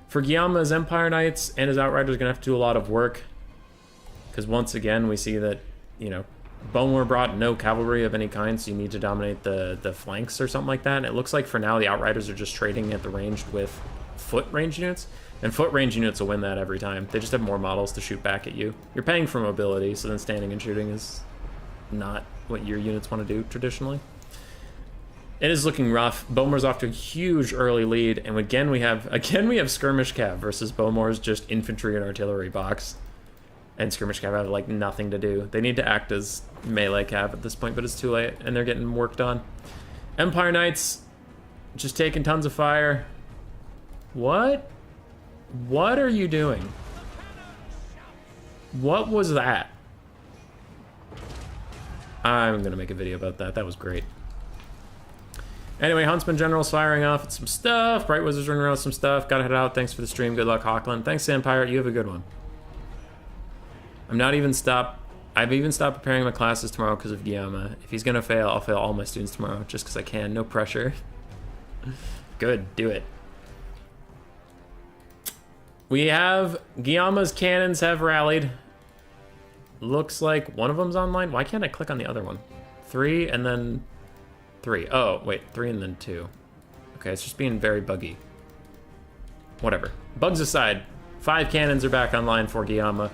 For Guillama, his Empire Knights and his Outriders are going to have to do a lot of work. Because once again, we see that, you know, Bowmore brought no cavalry of any kind, so you need to dominate the flanks or something like that. And it looks like for now the Outriders are just trading at the range with foot range units. And foot range units will win that every time. They just have more models to shoot back at you. You're paying for mobility, so then standing and shooting is not what your units want to do traditionally. It is looking rough. Bowmore's off to a huge early lead, and again we have skirmish cav versus Bowmore's just infantry and artillery box. And skirmish cav have like nothing to do. They need to act as melee cav at this point, but it's too late, and they're getting worked on. Empire Knights just taking tons of fire. What? What are you doing? What was that? I'm gonna make a video about that. That was great. Anyway, Huntsman General's firing off at some stuff. Bright Wizard's running around with some stuff. Gotta head out. Thanks for the stream. Good luck, Hochland. Thanks, Sand Pirate. You have a good one. I've even stopped preparing my classes tomorrow because of Guillama. If he's gonna fail, I'll fail all my students tomorrow just because I can. No pressure. Good. Do it. We have Guillama's cannons have rallied. Looks like one of them's online. Why can't I click on the other one? 3 and then 3. Oh, wait. 3 and then 2. Okay, it's just being very buggy. Whatever. Bugs aside, 5 cannons are back online for Guillama.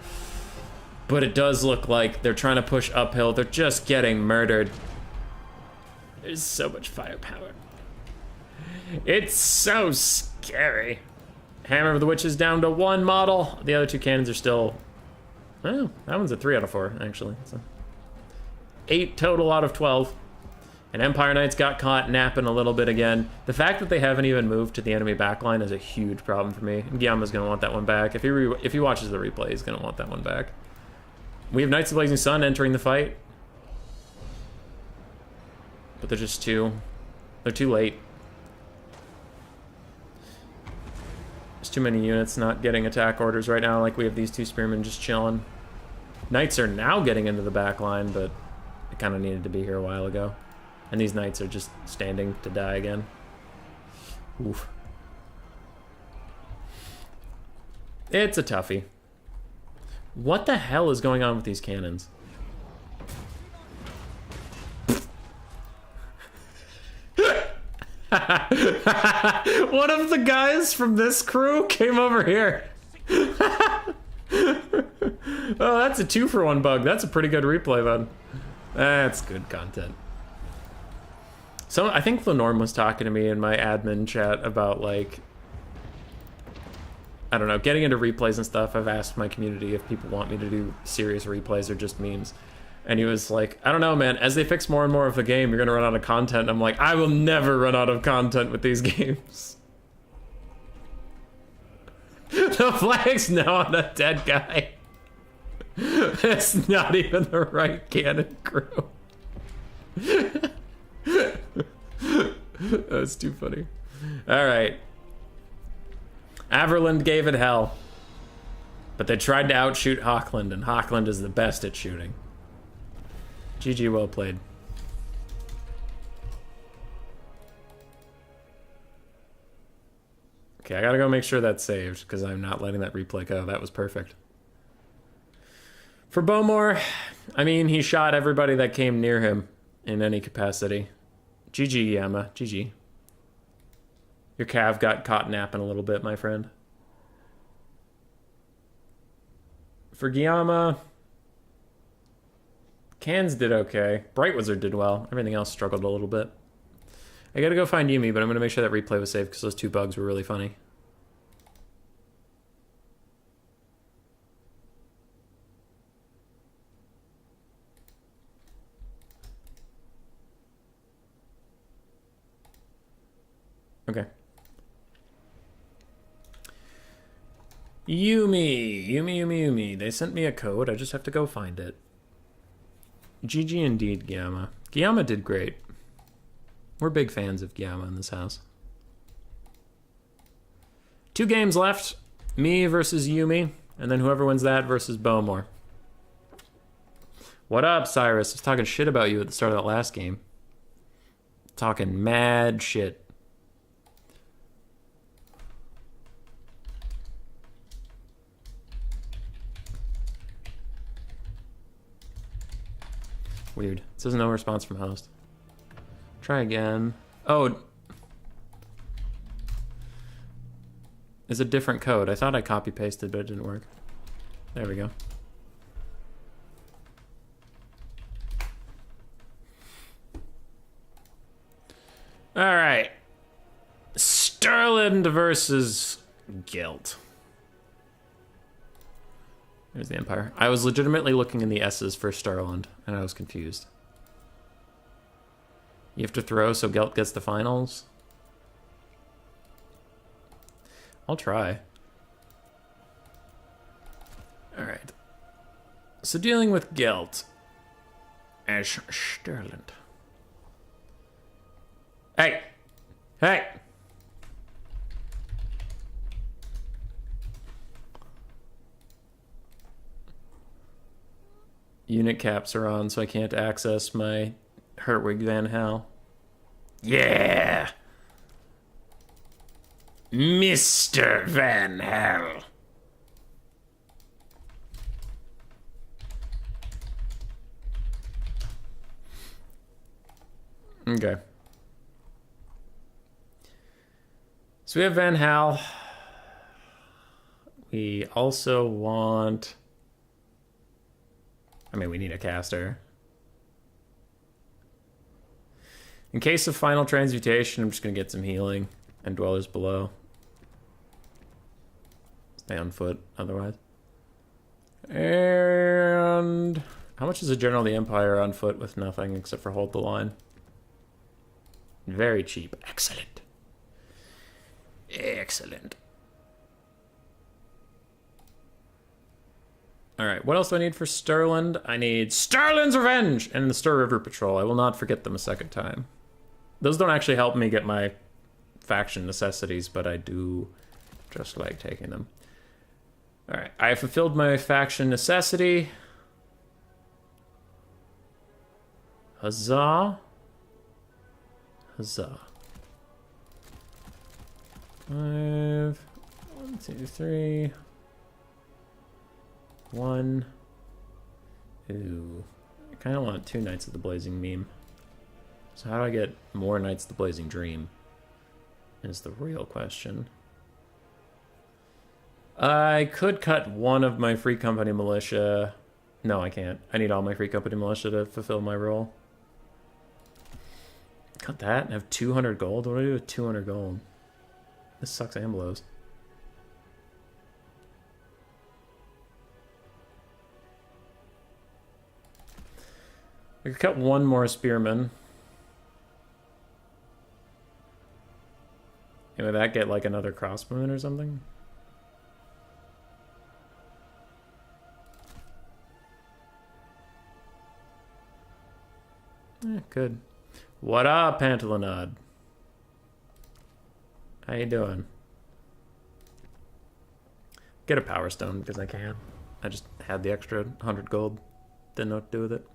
But it does look like they're trying to push uphill. They're just getting murdered. There's so much firepower. It's so scary. Hammer of the Witch is down to 1 model. The other 2 cannons are still... Oh, that one's a 3 out of 4, actually. So 8 total out of 12. And Empire Knights got caught napping a little bit again. The fact that they haven't even moved to the enemy backline is a huge problem for me. And Guillama's going to want that one back. If he watches the replay, he's going to want that one back. We have Knights of Blazing Sun entering the fight. But they're just too late. There's too many units not getting attack orders right now. Like we have these 2 spearmen just chilling. Knights are now getting into the back line, but it kind of needed to be here a while ago. And these knights are just standing to die again. Oof. It's a toughie. What the hell is going on with these cannons? One of the guys from this crew came over here. Oh, that's a 2-for-1 bug. That's a pretty good replay, bud. That's good content. So I think Lenorm was talking to me in my admin chat about, like, I don't know, getting into replays and stuff. I've asked my community if people want me to do serious replays or just memes. And he was like, I don't know, man, as they fix more and more of the game, you're gonna run out of content. I'm like, I will never run out of content with these games. The flag's now on a dead guy. It's not even the right cannon crew. That's too funny. Alright. Averland gave it hell. But they tried to outshoot Hochland, and Hochland is the best at shooting. GG, well played. Okay, I gotta go make sure that's saved, because I'm not letting that replay go. That was perfect. For Bowmore, I mean, he shot everybody that came near him in any capacity. GG, Yama. GG. Your cav got caught napping a little bit, my friend. For Guillama, Cans did okay. Bright Wizard did well. Everything else struggled a little bit. I gotta go find Yumi, but I'm gonna make sure that replay was saved because those 2 bugs were really funny. Okay. Yumi. They sent me a code. I just have to go find it. GG indeed, Guillama. Guillama did great. We're big fans of Guillama in this house. 2 games left. Me versus Yumi. And then whoever wins that versus Bowmore. What up, Cyrus? I was talking shit about you at the start of that last game. Talking mad shit. Weird. It says no response from host. Try again. Oh. It's a different code. I thought I copy-pasted, but it didn't work. There we go. Alright. Stirland versus Gelt. There's the Empire. I was legitimately looking in the S's for Stirland, and I was confused. You have to throw so Gelt gets the finals? I'll try. Alright. So dealing with Gelt as Stirland. Hey! Hey! Unit caps are on, so I can't access my Hertwig Van Hal. Yeah! Mr. Van Hal. Okay. So we have Van Hal. We also want... I mean, we need a caster. In case of final transmutation, I'm just going to get some healing and dwellers below. Stay on foot, otherwise. And how much is a General of the Empire on foot with nothing except for hold the line? Very cheap. Excellent. Excellent. Alright, what else do I need for Stirland? I need Stirland's Revenge and the Stir River Patrol. I will not forget them a second time. Those don't actually help me get my faction necessities, but I do just like taking them. Alright, I have fulfilled my faction necessity. Huzzah. Huzzah. 5, 1, 2, 3. 1. Ooh. I kind of want 2 Knights of the Blazing Meme. So how do I get more Knights of the Blazing Dream? Is the real question. I could cut one of my Free Company Militia. No, I can't. I need all my Free Company Militia to fulfill my role. Cut that and have 200 gold? What do I do with 200 gold? This sucks and blows. I could cut one more spearman. And would that get like another crossbowman or something? Good. What up, Pantalonod? How you doing? Get a power stone because I can. I just had the extra 100 gold. Didn't know what to do with it.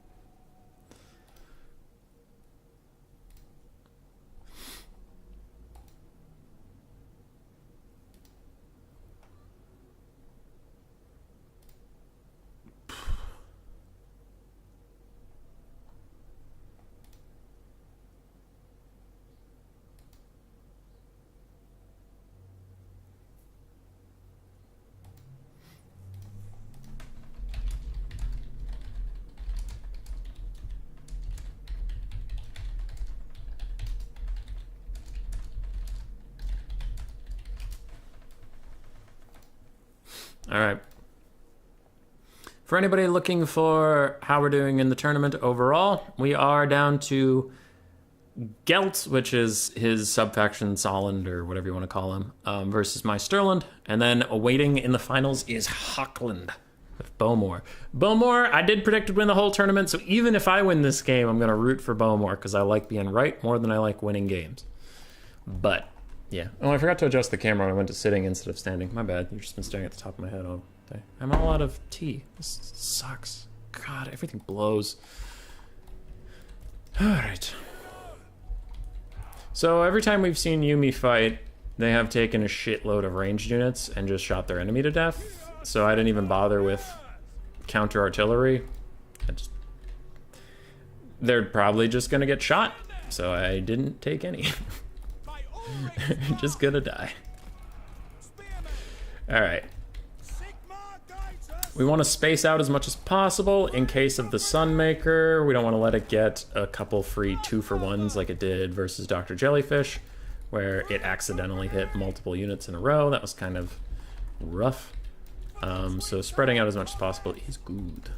All right. For anybody looking for how we're doing in the tournament overall, we are down to Gelt, which is his sub-faction Solland, or whatever you want to call him, versus my Stirland. And then awaiting in the finals is Hochland with Bowmore. Bowmore, I did predict to win the whole tournament, so even if I win this game, I'm going to root for Bowmore, because I like being right more than I like winning games. But... yeah. Oh, I forgot to adjust the camera when I went to sitting instead of standing. My bad. You've just been staring at the top of my head all day. I'm all out of tea. This sucks. God, everything blows. Alright. So every time we've seen Yumi fight, they have taken a shitload of ranged units and just shot their enemy to death. So I didn't even bother with counter artillery. They're probably just gonna get shot. So I didn't take any. Just gonna die. Alright. We want to space out as much as possible in case of the Sunmaker. We don't want to let it get a couple free 2-for-1s like it did versus Dr. Jellyfish, where it accidentally hit multiple units in a row. That was kind of rough. So spreading out as much as possible is good.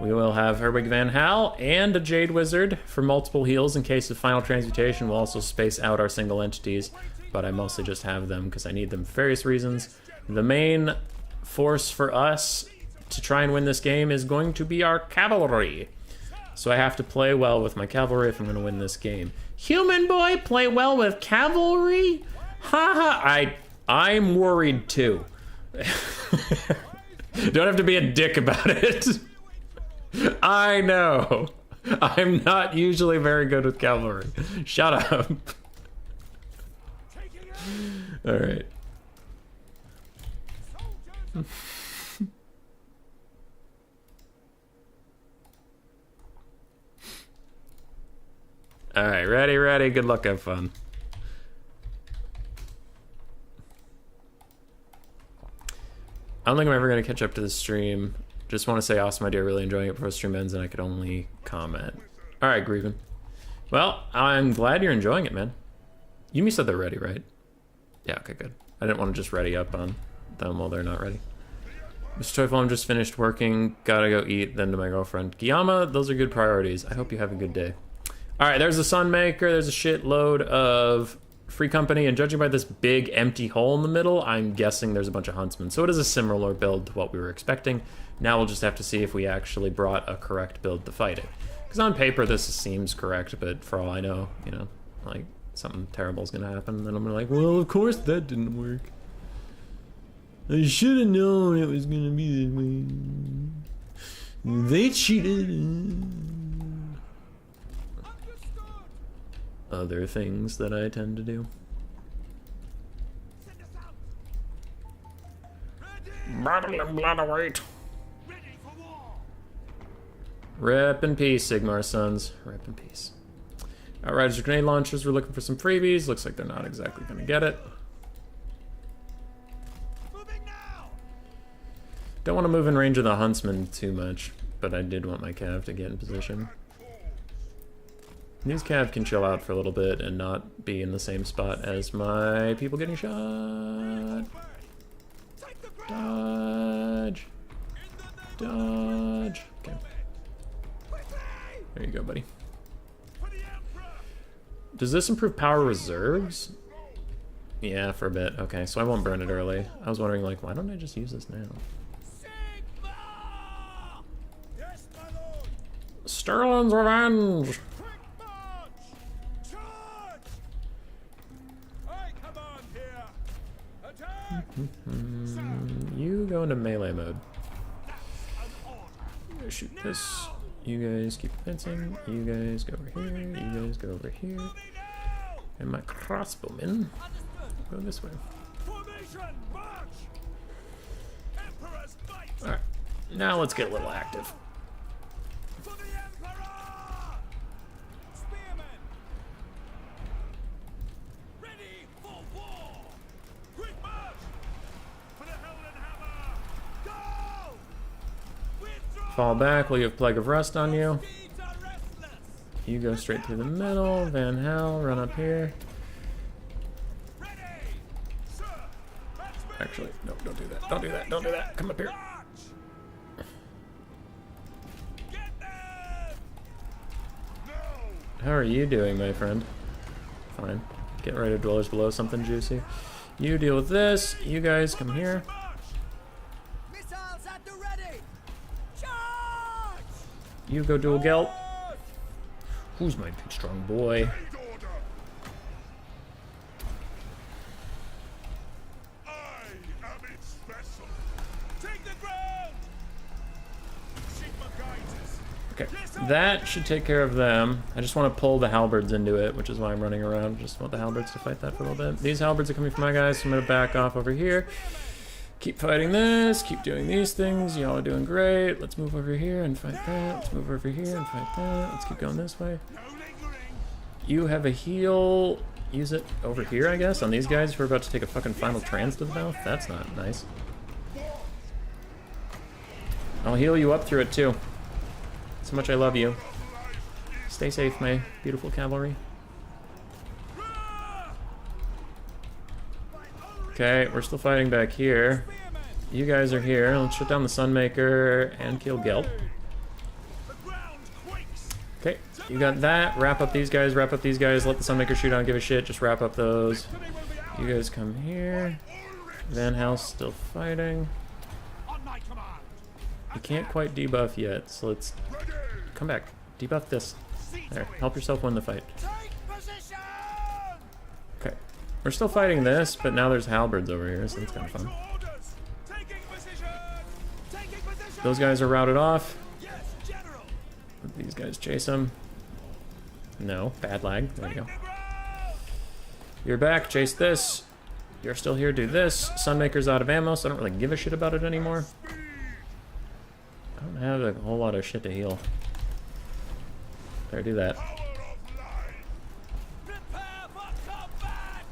We will have Herwig Van Hal and a Jade Wizard for multiple heals in case of final transmutation. We'll also space out our single entities, but I mostly just have them because I need them for various reasons. The main force for us to try and win this game is going to be our cavalry. So I have to play well with my cavalry if I'm going to win this game. Human boy, play well with cavalry? Haha, I'm worried too. Don't have to be a dick about it. I know. I'm not usually very good with cavalry. Shut up. All right. All right, ready. Good luck, have fun. I don't think I'm ever going to catch up to the stream. Just want to say awesome idea, really enjoying it before the stream ends, and I could only comment. All right, Grievin. Well, I'm glad you're enjoying it, man. Yumi said they're ready, right? Yeah, okay, good. I didn't want to just ready up on them while they're not ready. Mr. Joyful, I'm just finished working. Gotta go eat, then to my girlfriend. Guillama, those are good priorities. I hope you have a good day. All right, there's the Sunmaker. There's a shitload of free company, and judging by this big empty hole in the middle, I'm guessing there's a bunch of huntsmen. So it is a similar build to what we were expecting. Now we'll just have to see if we actually brought a correct build to fight it. Because on paper this seems correct, but for all I know, you know, like something terrible is gonna happen. Then I'm gonna like, well, of course that didn't work. I should have known it was gonna be this way. They cheated. Other things that I tend to do. Rip in peace, Sigmar sons. Rip in peace. Outriders or grenade launchers, we're looking for some freebies. Looks like they're not exactly gonna get it. Don't want to move in range of the huntsman too much, but I did want my cav to get in position. These cav can chill out for a little bit and not be in the same spot as my people getting shot. Dodge. Dodge. Okay. There you go, buddy. Does this improve power reserves? Yeah, for a bit. Okay, so I won't burn it early. I was wondering, like, why don't I just use this now? Stirland's revenge! You go into melee mode. Shoot this. You guys keep fencing. You guys go over here. You guys go over here. And my crossbowmen go this way. Alright. Now let's get a little active. Fall back while you have Plague of Rust on you. You go straight through the middle. Van Hal, run up here. Actually, no, don't do that. Don't do that. Don't do that. Come up here. How are you doing, my friend? Fine. Get rid of Dwellers Below, something juicy. You deal with this. You guys come here. You go dual Gelt. Who's my big strong boy? Okay, that should take care of them. I just want to pull the halberds into it, which is why I'm running around. Just want the halberds to fight that for a little bit. These halberds are coming from my guys, so I'm going to back off over here. Keep fighting this, keep doing these things. Y'all are doing great. Let's move over here and fight that. Let's move over here and fight that. Let's keep going this way. You have a heal. Use it over here, I guess, on these guys who are about to take a fucking final trans to the mouth. That's not nice. I'll heal you up through it, too. So much I love you. Stay safe, my beautiful cavalry. Okay, we're still fighting back here. You guys are here. Let's shut down the Sunmaker and kill Gelt. Okay, you got that. Wrap up these guys, wrap up these guys. Let the Sunmaker shoot, I don't give a shit. Just wrap up those. You guys come here. Van Hal's still fighting. You can't quite debuff yet, so let's come back. Debuff this. There, help yourself win the fight. Take position! Okay. We're still fighting this, but now there's halberds over here, so that's kind of fun. Orders! Taking position! Taking position! Those guys are routed off. Yes, General! These guys chase them. No, bad lag. There you go. You're back, chase this. You're still here, do this. Sunmaker's out of ammo, so I don't really give a shit about it anymore. I don't have a whole lot of shit to heal. There, do that. Prepare for combat!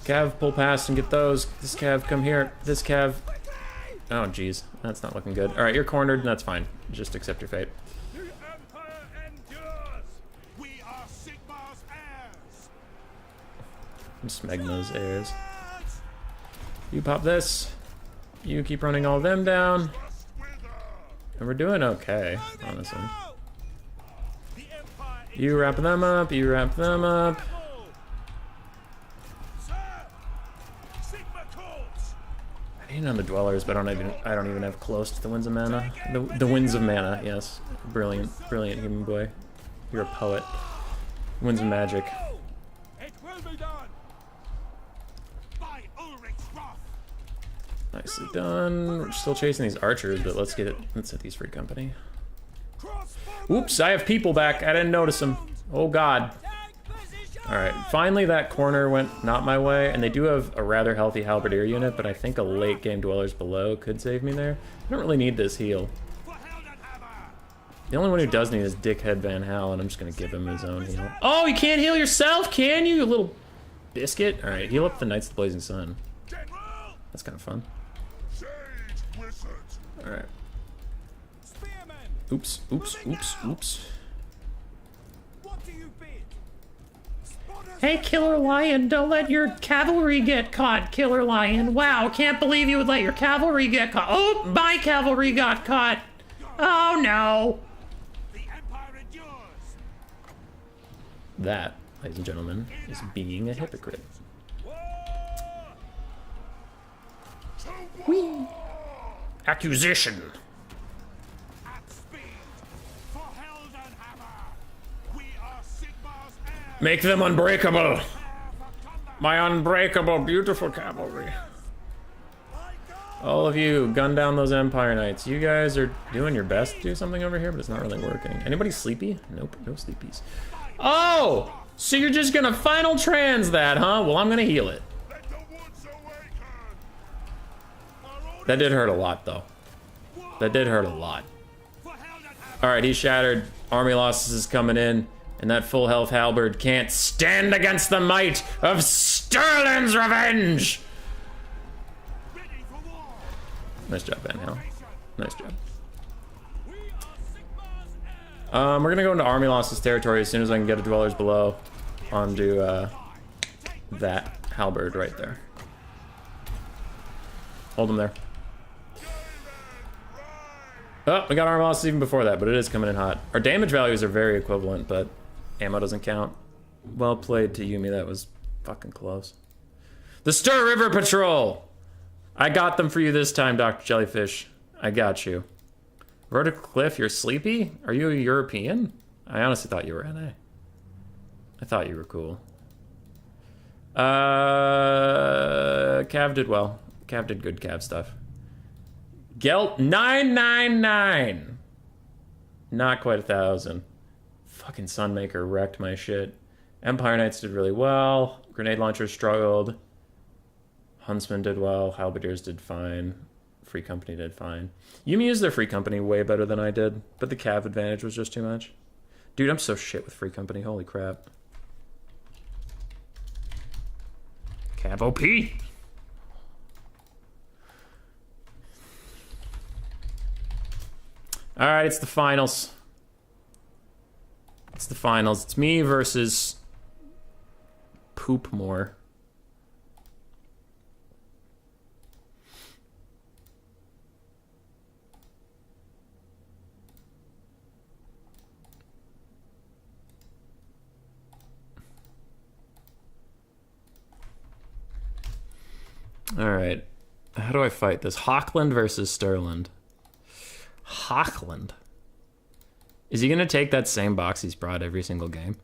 Cav, pull past and get those. This Cav, come here. This Cav. Oh, jeez. That's not looking good. Alright, you're cornered, and that's fine. Just accept your fate. The Empire endures! We are Sigmar's heirs! Smegma's heirs. You pop this. You keep running all them down. And we're doing okay, honestly. The Empire You wrap them up, you wrap them up. Sir! Sigma calls! I need on the dwellers, but I don't even have close to the winds of mana. The winds of mana, yes. Brilliant, brilliant human boy. You're a poet. Winds of magic. It will be done! By Ulrich's wrath! Nicely done. We're still chasing these archers, but let's hit these free company. Oops, I have people back. I didn't notice them. Oh god. Alright, finally that corner went not my way, and they do have a rather healthy halberdier unit, but I think a late game dwellers below could save me there. I don't really need this heal. The only one who does need is Dickhead Van Hal, and I'm just gonna give him his own heal. Oh, you can't heal yourself, can you little biscuit? Alright, heal up the Knights of the Blazing Sun. That's kind of fun. Alright. Oops, oops, oops, oops. What do you bid? Hey, Killer Lion, don't let your cavalry get caught, Killer Lion. Wow, can't believe you would let your cavalry get caught. Oh, my cavalry got caught. Oh, no. The Empire endures! That, ladies and gentlemen, is being a hypocrite. Whee! Accusation. At speed! For Heldenhammer! We are Sigmar's heirs! Make them unbreakable. Prepare for combat! My unbreakable, beautiful cavalry. All of you, gun down those Empire Knights. You guys are doing your best to do something over here, but it's not really working. Anybody sleepy? Nope, no sleepies. Oh! So you're just gonna final trans that, huh? Well, I'm gonna heal it. Let the woods awaken! That did hurt a lot, though. That did hurt a lot. For Heldenhammer! Alright, he's shattered. Army losses is coming in, and that full health halberd can't stand against the might of Stirland's revenge! Ready for war! Nice job, Van Hal. Nice job. We are Sigmar's heirs! We're gonna go into army losses territory as soon as I can get a dwellers below onto that halberd right there. Hold him there. Oh, we got armor losses even before that, but it is coming in hot. Our damage values are very equivalent, but ammo doesn't count. Well played to Yumi, that was fucking close. The Stir River Patrol! I got them for you this time, Dr. Jellyfish. I got you. Vertical Cliff, you're sleepy? Are you a European? I honestly thought you were NA. I thought you were cool. Cav did well. Cav did good Cav stuff. Gelt 999. Not quite 1,000. Fucking Sunmaker wrecked my shit. Empire Knights did really well. Grenade launchers struggled. Huntsman did well. Halberdiers did fine. Free Company did fine. Yumi used their Free Company way better than I did, but the Cav advantage was just too much. Dude, I'm so shit with Free Company. Holy crap. Cav OP. Alright, it's the finals. It's the finals. It's me versus Poopmore. Alright. How do I fight this? Hochland versus Stirland. Hochland. Is he going to take that same box he's brought every single game?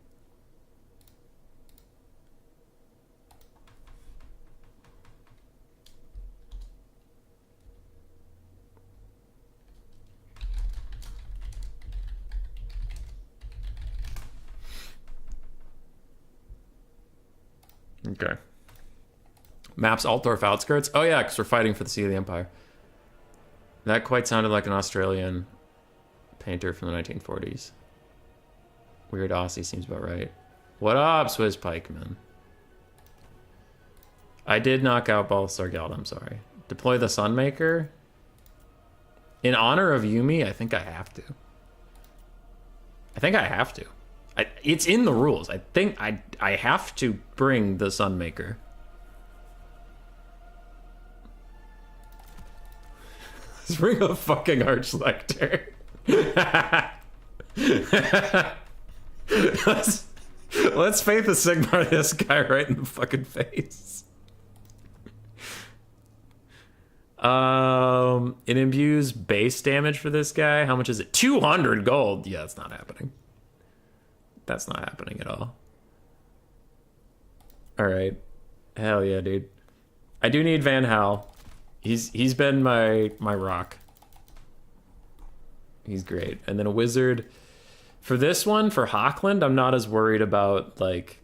Okay. Maps Altdorf outskirts? Oh yeah, because we're fighting for the Sea of the Empire. That quite sounded like an Australian painter from the 1940s. Weird Aussie seems about right. What up, Swiss Pikeman? I did knock out Balthasar Gelt, I'm sorry. Deploy the Sunmaker? In honor of Yumi, I think I have to. It's in the rules. I think I have to bring the Sunmaker. Let's bring a fucking Archlector. let's Faith of Sigmar this guy right in the fucking face. It imbues base damage for this guy. How much is it? 200 gold. Yeah, that's not happening. That's not happening at all. All right. Hell yeah, dude. I do need Van Hal. He's been my rock. He's great. And then a wizard. For this one, for Hochland, I'm not as worried about like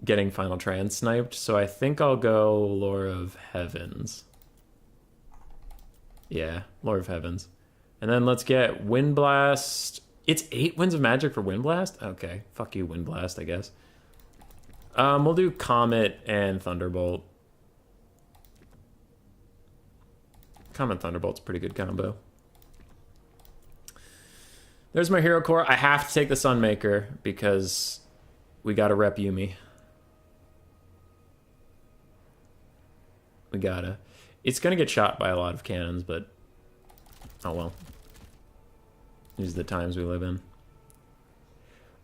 getting Final Trans sniped, so I think I'll go Lore of Heavens. Yeah, Lore of Heavens. And then let's get Wind Blast. It's 8 Winds of Magic for Wind Blast? Okay, fuck you, Wind Blast, I guess. We'll do Comet and Thunderbolt. Comet Thunderbolt's a pretty good combo. There's my hero core. I have to take the Sunmaker because we gotta rep Yumi. We gotta. It's gonna get shot by a lot of cannons, but oh well. These are the times we live in.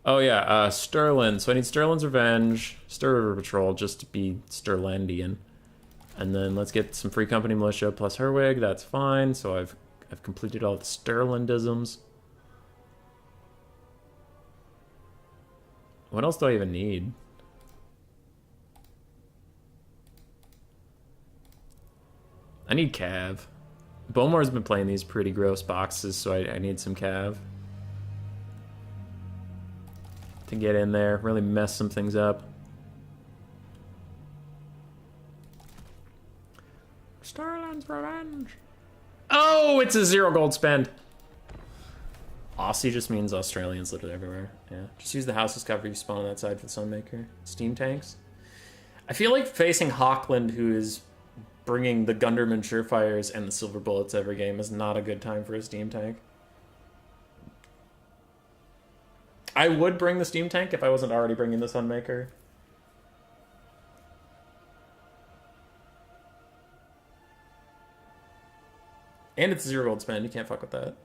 Oh yeah, Stirland. So I need Stirland's Revenge, Stir River Patrol, just to be Stirlandian. And then let's get some Free Company Militia plus Herwig. That's fine. So I've completed all the Stirlandisms. What else do I even need? I need Cav. Bowmore's been playing these pretty gross boxes, so I need some Cav. To get in there, really mess some things up. Stirland's Revenge. Oh, it's a 0 gold spend. Aussie just means Australians literally everywhere. Yeah. Just use the house's cover you spawn on that side for the Sunmaker. Steam tanks. I feel like facing Hochland, who is bringing the Gunderman Surefires and the Silver Bullets every game, is not a good time for a steam tank. I would bring the steam tank if I wasn't already bringing the Sunmaker. And it's a 0 gold spend. You can't fuck with that.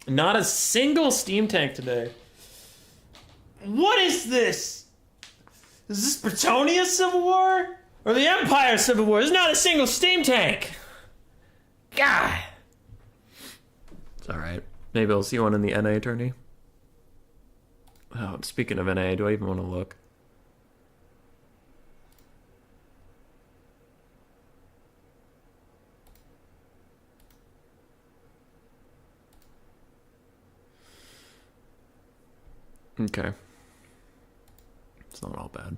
Not a single steam tank today. What is this? Is this Bretonia Civil War? Or the Empire Civil War? There's not a single steam tank! God! It's alright. Maybe I'll see one in the NA tourney. Oh, speaking of NA, do I even want to look? Okay. It's not all bad.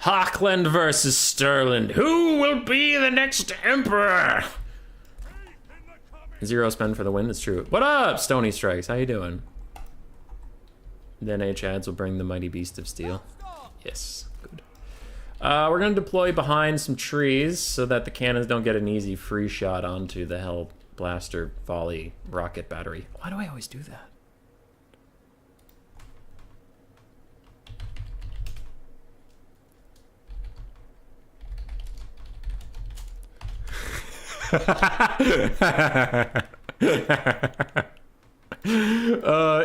Hochland versus Stirland. Who will be the next emperor? 0 spend for the win. It's true. What up, Stony Strikes? How you doing? Then Chads will bring the mighty beast of steel. Yes, good. We're going to deploy behind some trees so that the cannons don't get an easy free shot onto the Hell Blaster Volley rocket battery. Why do I always do that?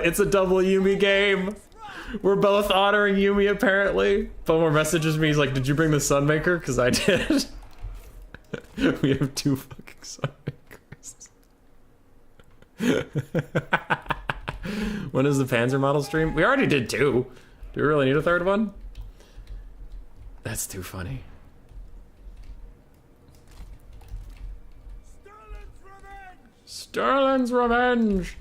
It's a double Yumi game. We're both honoring Yumi, apparently. Bowmore messages me, he's like, did you bring the Sunmaker? Because I did. We have 2 fucking Sunmakers. When is the Panzer model stream? We already did 2. Do we really need a 3rd one? That's too funny. Stirland's revenge! Stirland's revenge!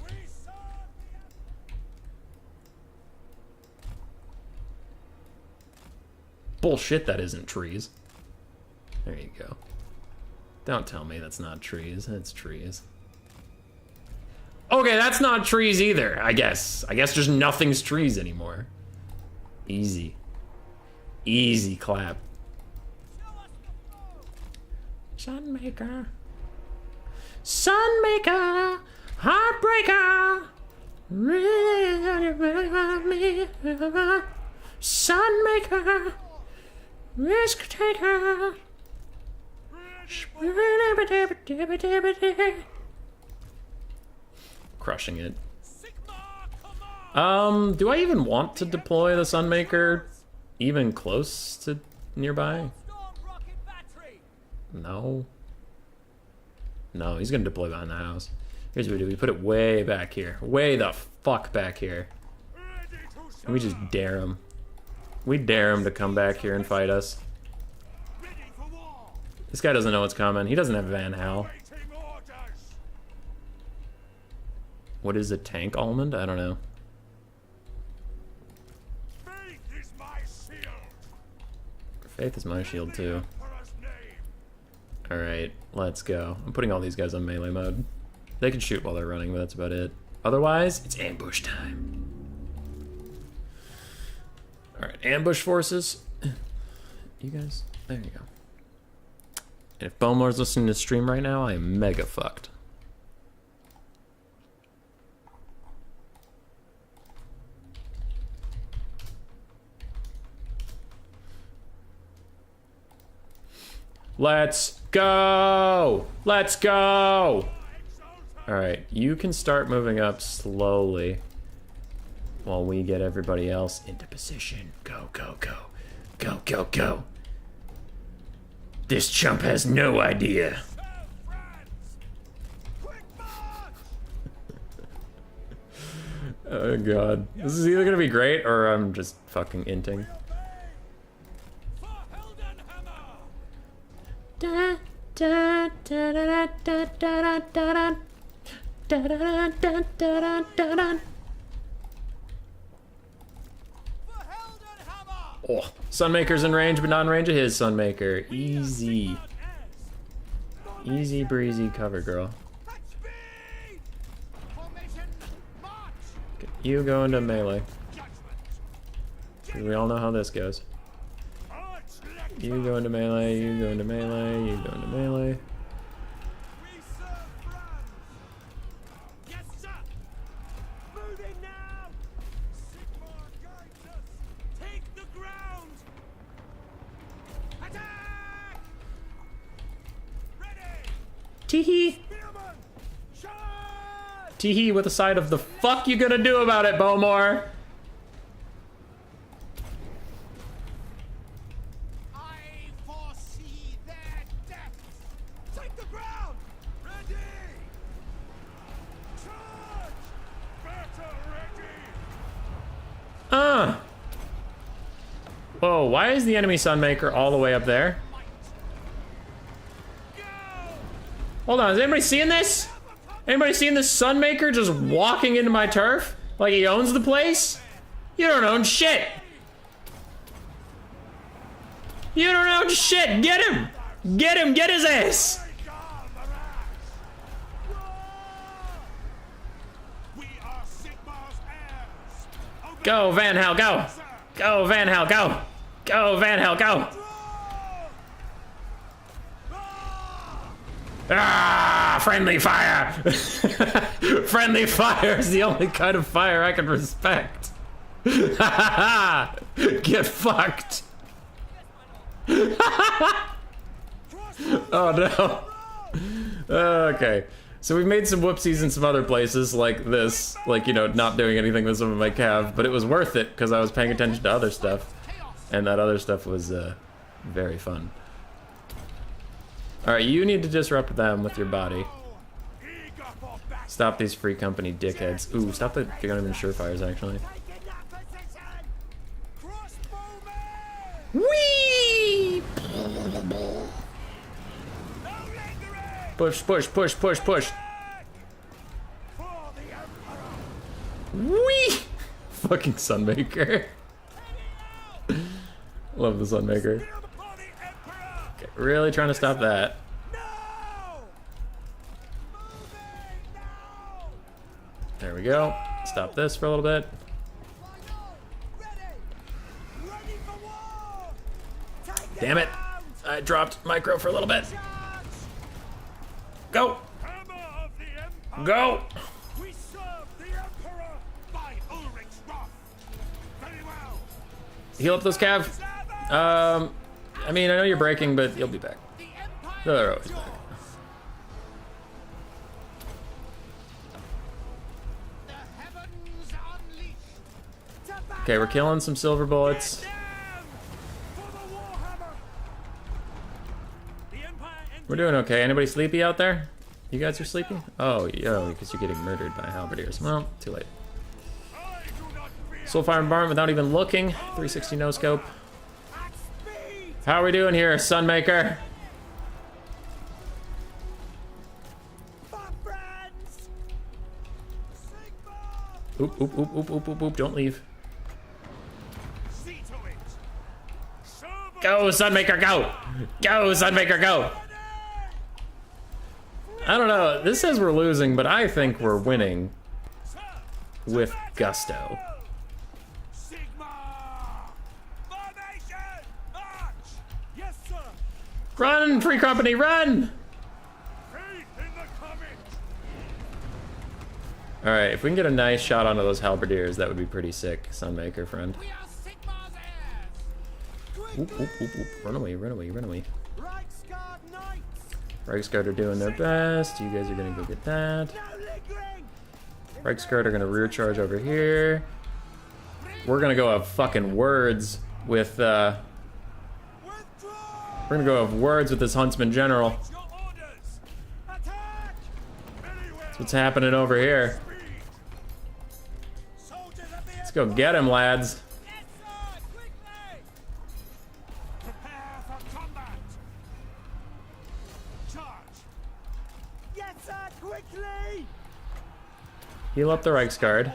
We serve the Bullshit, that isn't trees. There you go. Don't tell me that's not trees. That's trees. Okay, that's not trees either, I guess. I guess just nothing's trees anymore. Easy. Easy clap. Sunmaker. Sunmaker. Heartbreaker. Sunmaker. Risk taker. Crushing it. Do I even want to deploy the Sunmaker even close to nearby? No. No, he's gonna deploy behind the house. Here's what we do, we put it way back here. Way the fuck back here. And we just dare him. We dare him to come back here and fight us. This guy doesn't know what's coming. He doesn't have Van Hal. What is a tank almond? I don't know. Faith is my shield too. Alright, let's go. I'm putting all these guys on melee mode. They can shoot while they're running, but that's about it. Otherwise, it's ambush time. Alright, ambush forces. You guys, there you go. And if Bowmore's listening to the stream right now, I am mega fucked. Let's go! Let's go! Alright, you can start moving up slowly while we get everybody else into position. Go, go, go. Go, go, go. This chump has no idea. Oh god. This is either gonna be great or I'm just fucking inting. Da, da, da, da, da, da, da, da, da, da, da, da, da, da. Oh, Sunmaker's in range, but not in range of his Sunmaker. Easy. Easy breezy cover, girl. Okay, you go into melee. We all know how this goes. You go into melee, you go into melee, you go into melee. Teehee! Teehee with a side of the fuck you gonna do about it, Bowmore? I foresee their deaths. Take the ground. Ready. Charge. Better ready. Whoa, why is the enemy Sunmaker all the way up there? Hold on, is anybody seeing this? Anybody seeing this Sunmaker just walking into my turf? Like he owns the place? You don't own shit! You don't own shit! Get him! Get him! Get his ass! Go, Van Hal, go! Go, Van Hal, go! Go, Van Hal, go! Ah, friendly fire! Friendly fire is the only kind of fire I can respect. Get fucked. Oh no. Okay. So we've made some whoopsies in some other places, like this, like, you know, not doing anything with some of my cav, but it was worth it because I was paying attention to other stuff, and that other stuff was very fun. All right, you need to disrupt them with your body. Stop these free company dickheads. Ooh, stop the gun surefires, actually. Whee! Push, push, push, push, push. Whee! Fucking Sunmaker. Love the Sunmaker. Okay, really trying to stop that. There we go. Stop this for a little bit. Damn it. I dropped micro for a little bit. Go. Go. Heal up those cav. I mean, I know you're breaking, but you'll be back. They're always back. Okay, we're killing some silver bullets. We're doing okay. Anybody sleepy out there? You guys are sleepy? Oh, yo, because you're getting murdered by halberdiers. Well, too late. Soulfire and Barn without even looking. 360 no scope. How are we doing here, Sunmaker? Oop, oop, oop, oop, oop, oop, oop. Don't leave. Go, Sunmaker, go! Go, Sunmaker, go! I don't know. This says we're losing, but I think we're winning with gusto. Run, free company, run! Alright, if we can get a nice shot onto those halberdiers, that would be pretty sick, Sunmaker friend. Oop, oop, oop, oop. Run away, run away, run away. Reichsguard are doing their best. You guys are gonna go get that. Reichsguard are gonna rear charge over here. We're gonna go have fucking words with, we're gonna go have words with this Huntsman General. That's what's happening over here. Let's go get him, lads. Heal up the Reichsguard.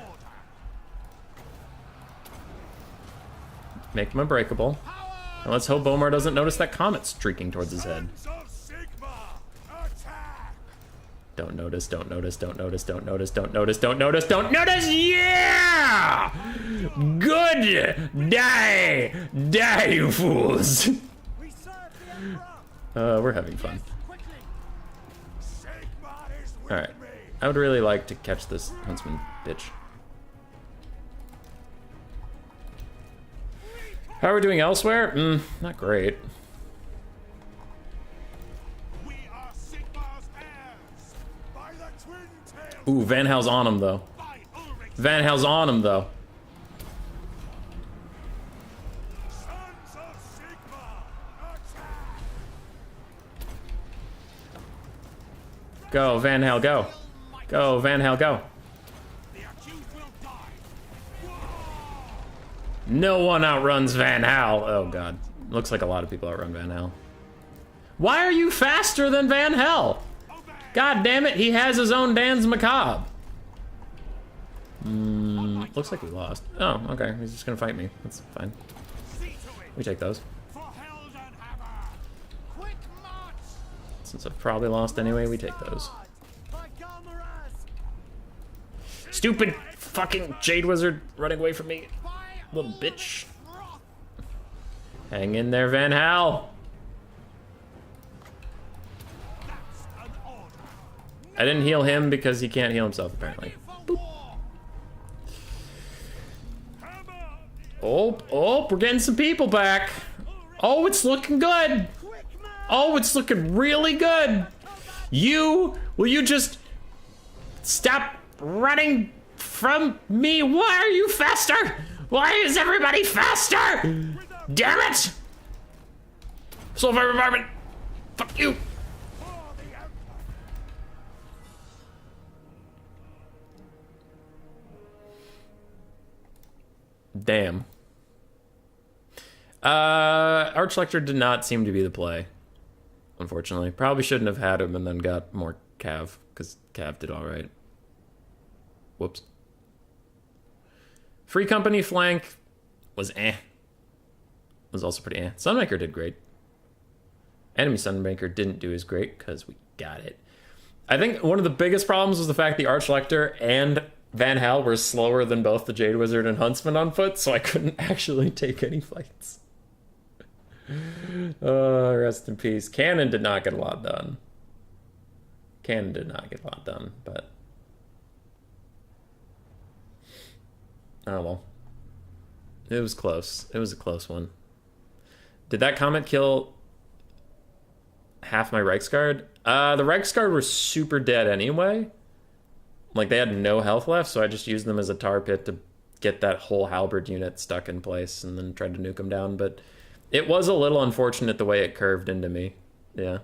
Make him unbreakable. And let's hope Bowmore doesn't notice that comet streaking towards his head. Don't notice, don't notice, don't notice, don't notice, don't notice, don't notice, don't notice! Yeah! Good! Die! Die, you fools! We're having fun. Alright. I would really like to catch this Huntsman bitch. How are we doing elsewhere? Not great. Ooh, Van Hal's on him though. Van Hal's on him though. Go, Van Hal, go. Go, Van Hal, go. No one outruns Van Hal. Oh god. Looks like a lot of people outrun Van Hal. Why are you faster than Van Hal? God damn it, he has his own Dan's Macabre. Looks like we lost. Oh, okay. He's just gonna fight me. That's fine. We take those. Since I've probably lost anyway, we take those. Stupid fucking Jade Wizard running away from me. Little bitch. Hang in there, Van Hal. I didn't heal him because he can't heal himself, apparently. Boop. Oh, we're getting some people back. Oh, it's looking good. Oh, it's looking really good. Will you just Stop running from me. Why are you faster? Why is everybody faster? Damn it! Soul Fire Environment. Fuck you. Damn. Archlector did not seem to be the play, unfortunately. Probably shouldn't have had him and then got more Cav, because Cav did alright. Whoops. Free Company flank was Was also pretty Sunmaker did great. Enemy Sunmaker didn't do as great, because we got it. I think one of the biggest problems was the fact the Archlector and Van Hal were slower than both the Jade Wizard and Huntsman on foot, so I couldn't actually take any fights. Rest in peace. Cannon did not get a lot done. But... oh well. It was close. It was a close one. Did that comment kill half my Reiksguard? The Reiksguard were super dead anyway. Like, they had no health left, so I just used them as a tar pit to get that whole halberd unit stuck in place and then tried to nuke them down. But it was a little unfortunate the way it curved into me. Yeah.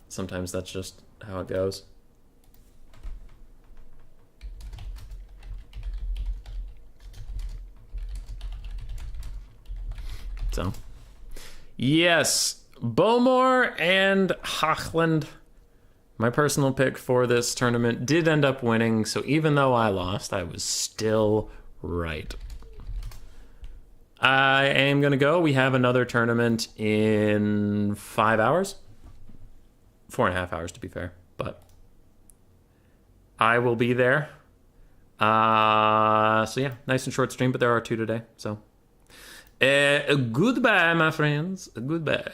Sometimes that's just how it goes. So, yes, Bowmore and Hochland, my personal pick for this tournament, did end up winning, so even though I lost, I was still right. I am going to go. We have another tournament in 5 hours. 4.5 hours, to be fair, but I will be there. So yeah, nice and short stream, but there are 2 today, so... goodbye, my friends. Goodbye.